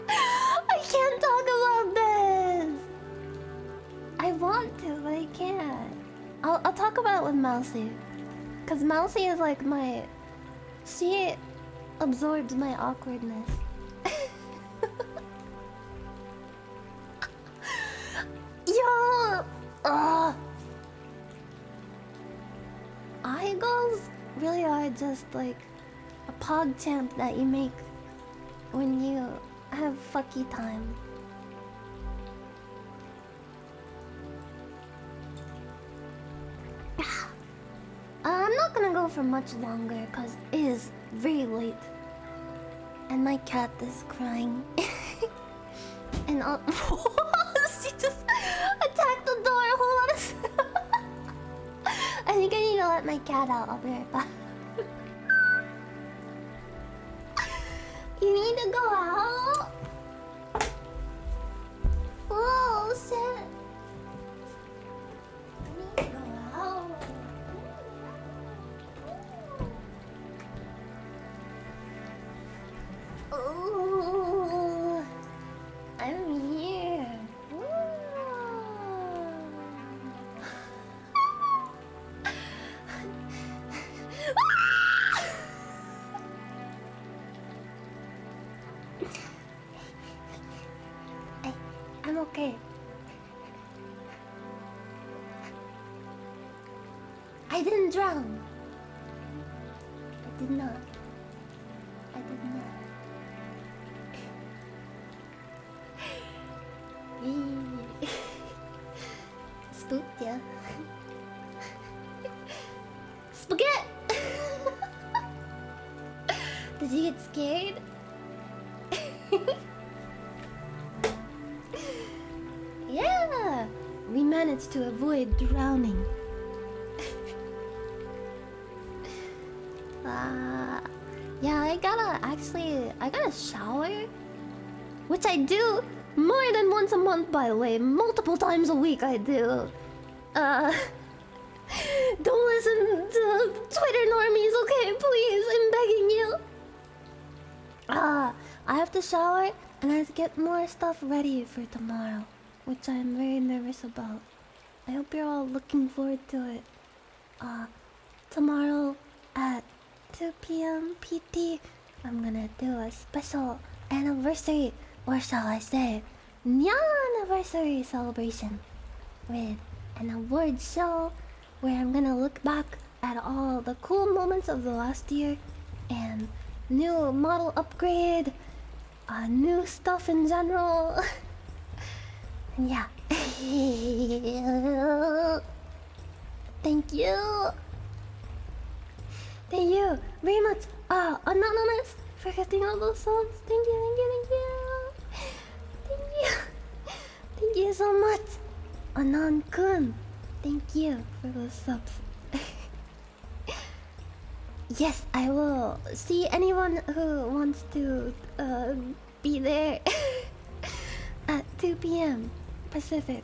I can't talk about this. I want to, but I can't. I'll talk about it with Mousy, cause Mousy is like she absorbs my awkwardness. Yo, eye goals really are just like a pog chant that you make when you have fucky time. I'm not gonna go for much longer because it is very late and my cat is crying. And I'll she just attacked the door. Hold on a second. I think I need to let my cat out. I'll be right back. You need to go out? Oh shit. I need to go out. Oh, I'm here. I'm okay. I didn't drown. I did not. I did not. Spooked ya. Spaghetti! Did you get scared? Yeah! We managed to avoid drowning. Yeah, I gotta shower. Which I do more than once a month, by the way. Multiple times a week I do. Don't listen to Twitter normies, okay? Please, I'm begging you. I have to shower and I have to get more stuff ready for tomorrow, which I'm very nervous about. I hope you're all looking forward to it. Tomorrow at 2 p.m. PT, I'm gonna do a special anniversary, or shall I say, Nyanners celebration with an award show where I'm gonna look back at all the cool moments of the last year and new model upgrade, new stuff in general. And yeah. Thank you. Thank you very much. Anonymous for getting all those subs. Thank you, thank you, thank you. Thank you. Thank you so much. Anon-kun. Thank you for those subs. Yes, I will see anyone who wants to be there at 2 p.m. Pacific,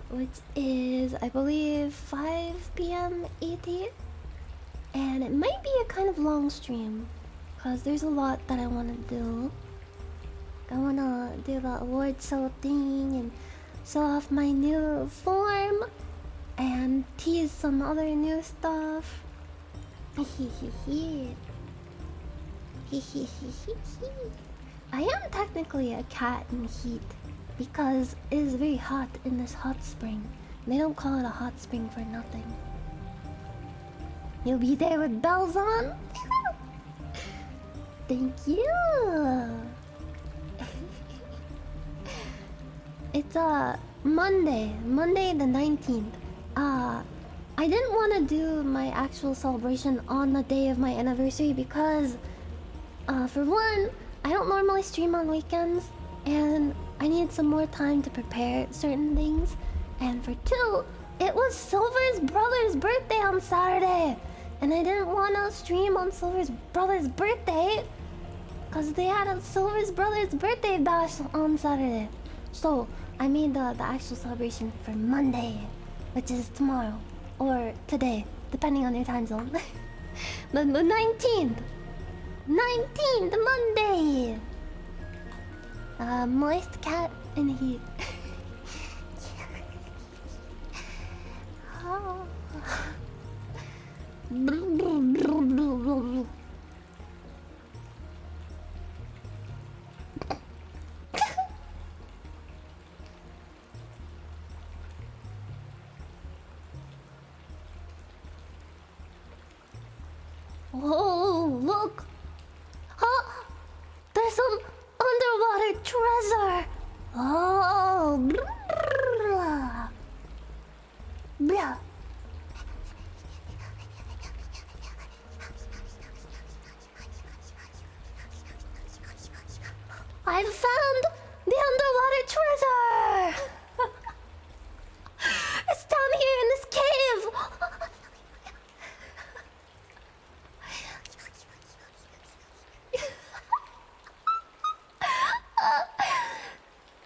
which is, I believe, 5 p.m. ET. And it might be a kind of long stream because there's a lot that I want to do. I want to do the award show thing and show off my new form and tease some other new stuff. I am technically a cat in heat because it is very hot in this hot spring. They don't call it a hot spring for nothing. You'll be there with bells on? Thank you. It's Monday the 19th. I didn't want to do my actual celebration on the day of my anniversary because for one, I don't normally stream on weekends and I need some more time to prepare certain things. And for two, it was Silver's brother's birthday on Saturday. And I didn't want to stream on Silver's brother's birthday because they had a Silver's brother's birthday bash on Saturday. So I made the actual celebration for Monday, which is tomorrow or today, depending on your time zone. the 19th. 19th, Monday. Moist cat in heat. Oh. Whoa, look! Huh? There's some underwater treasure! Oh! Blah. I found the underwater treasure! It's down here in this cave!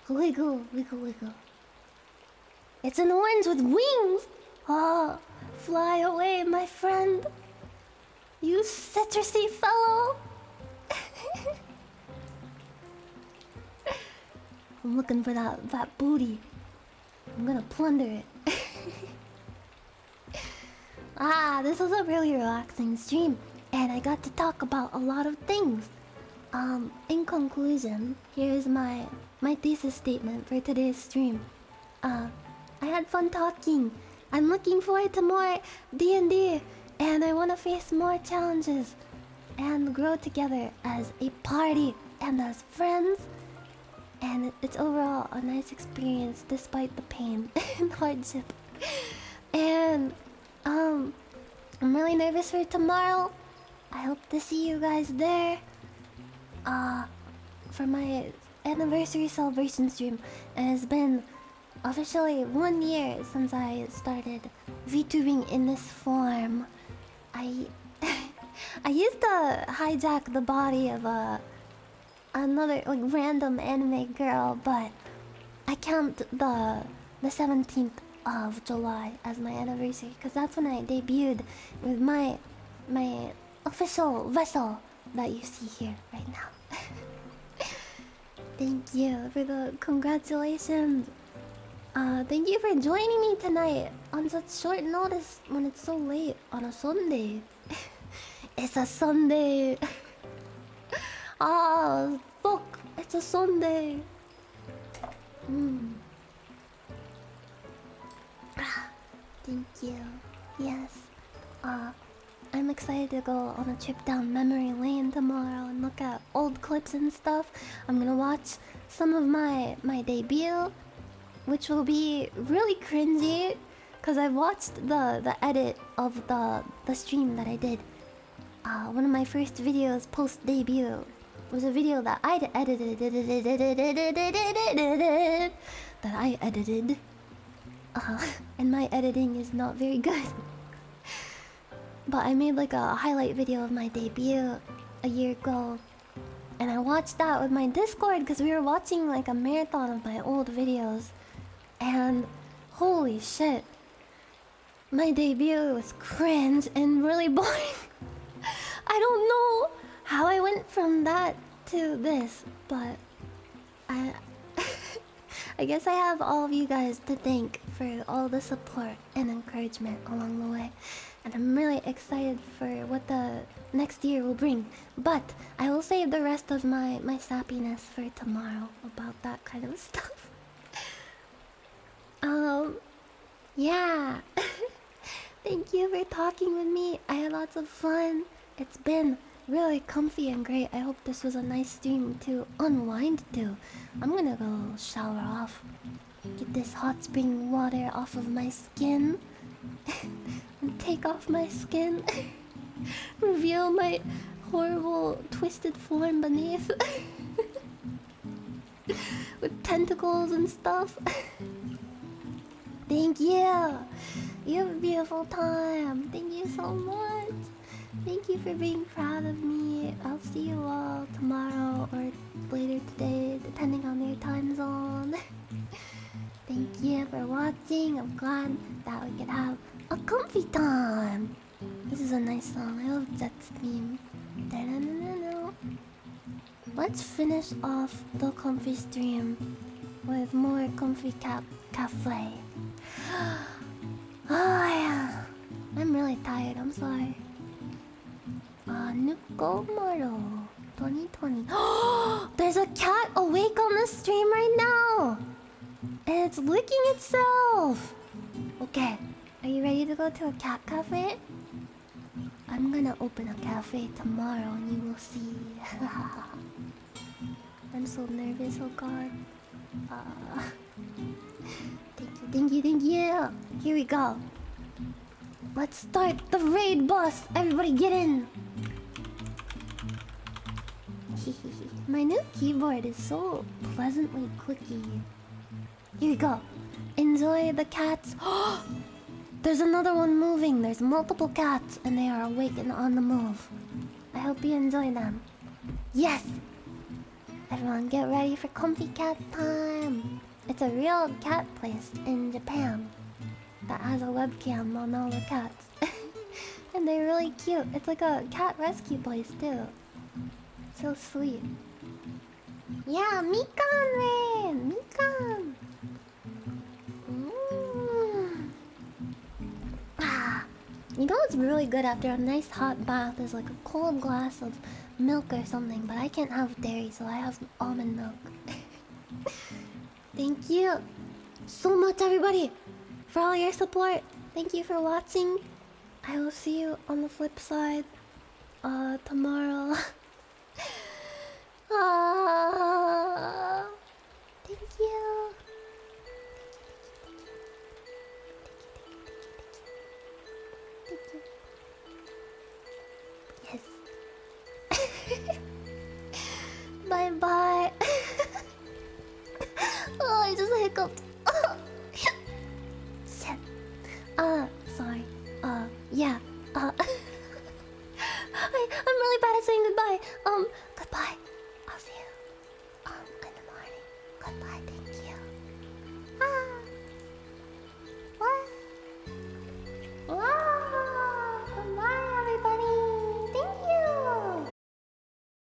Wiggle, wiggle, wiggle. It's an orange with wings! Oh, fly away, my friend. You citrusy fellow! I'm looking for that booty. I'm gonna plunder it. This was a really relaxing stream, and I got to talk about a lot of things. In conclusion, here's my thesis statement for today's stream. I had fun talking. I'm looking forward to more D&D, and I want to face more challenges and grow together as a party and as friends. And it's overall a nice experience despite the pain and hardship. And I'm really nervous for tomorrow. I hope to see you guys there. For my anniversary celebration stream. And it's been officially 1 year since I started VTubing in this form. I used to hijack the body of another like random anime girl, but I count the 17th of July as my anniversary because that's when I debuted with my official vessel that you see here right now. Thank you for the congratulations. Thank you for joining me tonight on such short notice when it's so late on a Sunday. It's a Sunday. Fuck, it's a Sunday. Thank you. Yes. I'm excited to go on a trip down memory lane tomorrow and look at old clips and stuff. I'm gonna watch some of my debut, which will be really cringy, cause I watched the edit of the stream that I did. One of my first videos post debut was a video that I edited. And my editing is not very good. But I made like a highlight video of my debut a year ago. And I watched that with my Discord because we were watching like a marathon of my old videos. And holy shit. My debut was cringe and really boring. I don't know how I went from that to this, but I guess I have all of you guys to thank for all the support and encouragement along the way. And I'm really excited for what the next year will bring. But I will save the rest of my sappiness for tomorrow about that kind of stuff. Yeah. Thank you for talking with me. I had lots of fun. It's been really comfy and great. I hope this was a nice stream to unwind to. I'm gonna go shower off. Get this hot spring water off of my skin. And take off my skin. Reveal my horrible twisted form beneath. With tentacles and stuff. Thank you. You have a beautiful time. Thank you so much. Thank you for being proud of me. I'll see you all tomorrow or later today, depending on your time zone. Thank you for watching. I'm glad that we could have a comfy time. This is a nice song. I love Jet's theme. Da-da-da-da-da. Let's finish off the comfy stream with more comfy cafe. Oh yeah. I'm really tired. I'm sorry. Nukomaro 2020. There's a cat awake on the stream right now. And it's licking itself. Okay. Are you ready to go to a cat cafe? I'm gonna open a cafe tomorrow and you will see. I'm so nervous, oh god. Thank you. Here we go. Let's start the raid boss. Everybody get in. My new keyboard is so pleasantly clicky. Here we go. Enjoy the cats. There's another one moving. There's multiple cats and they are awake and on the move. I hope you enjoy them. Yes! Everyone get ready for comfy cat time. It's a real cat place in Japan that has a webcam on all the cats. And they're really cute. It's like a cat rescue place too. So sweet. Yeah, Mikan Rain! Mikan! You know what's really good after a nice hot bath is like a cold glass of milk or something, but I can't have dairy, so I have almond milk. Thank you so much, everybody, for all your support. Thank you for watching. I will see you on the flip side tomorrow. Thank you. Yes. Bye bye. Oh, I just hiccuped. Shit. Sorry. Yeah. I'm really bad at saying goodbye. Goodbye. I'll see you. In the morning. Goodbye. Thank you. What? What?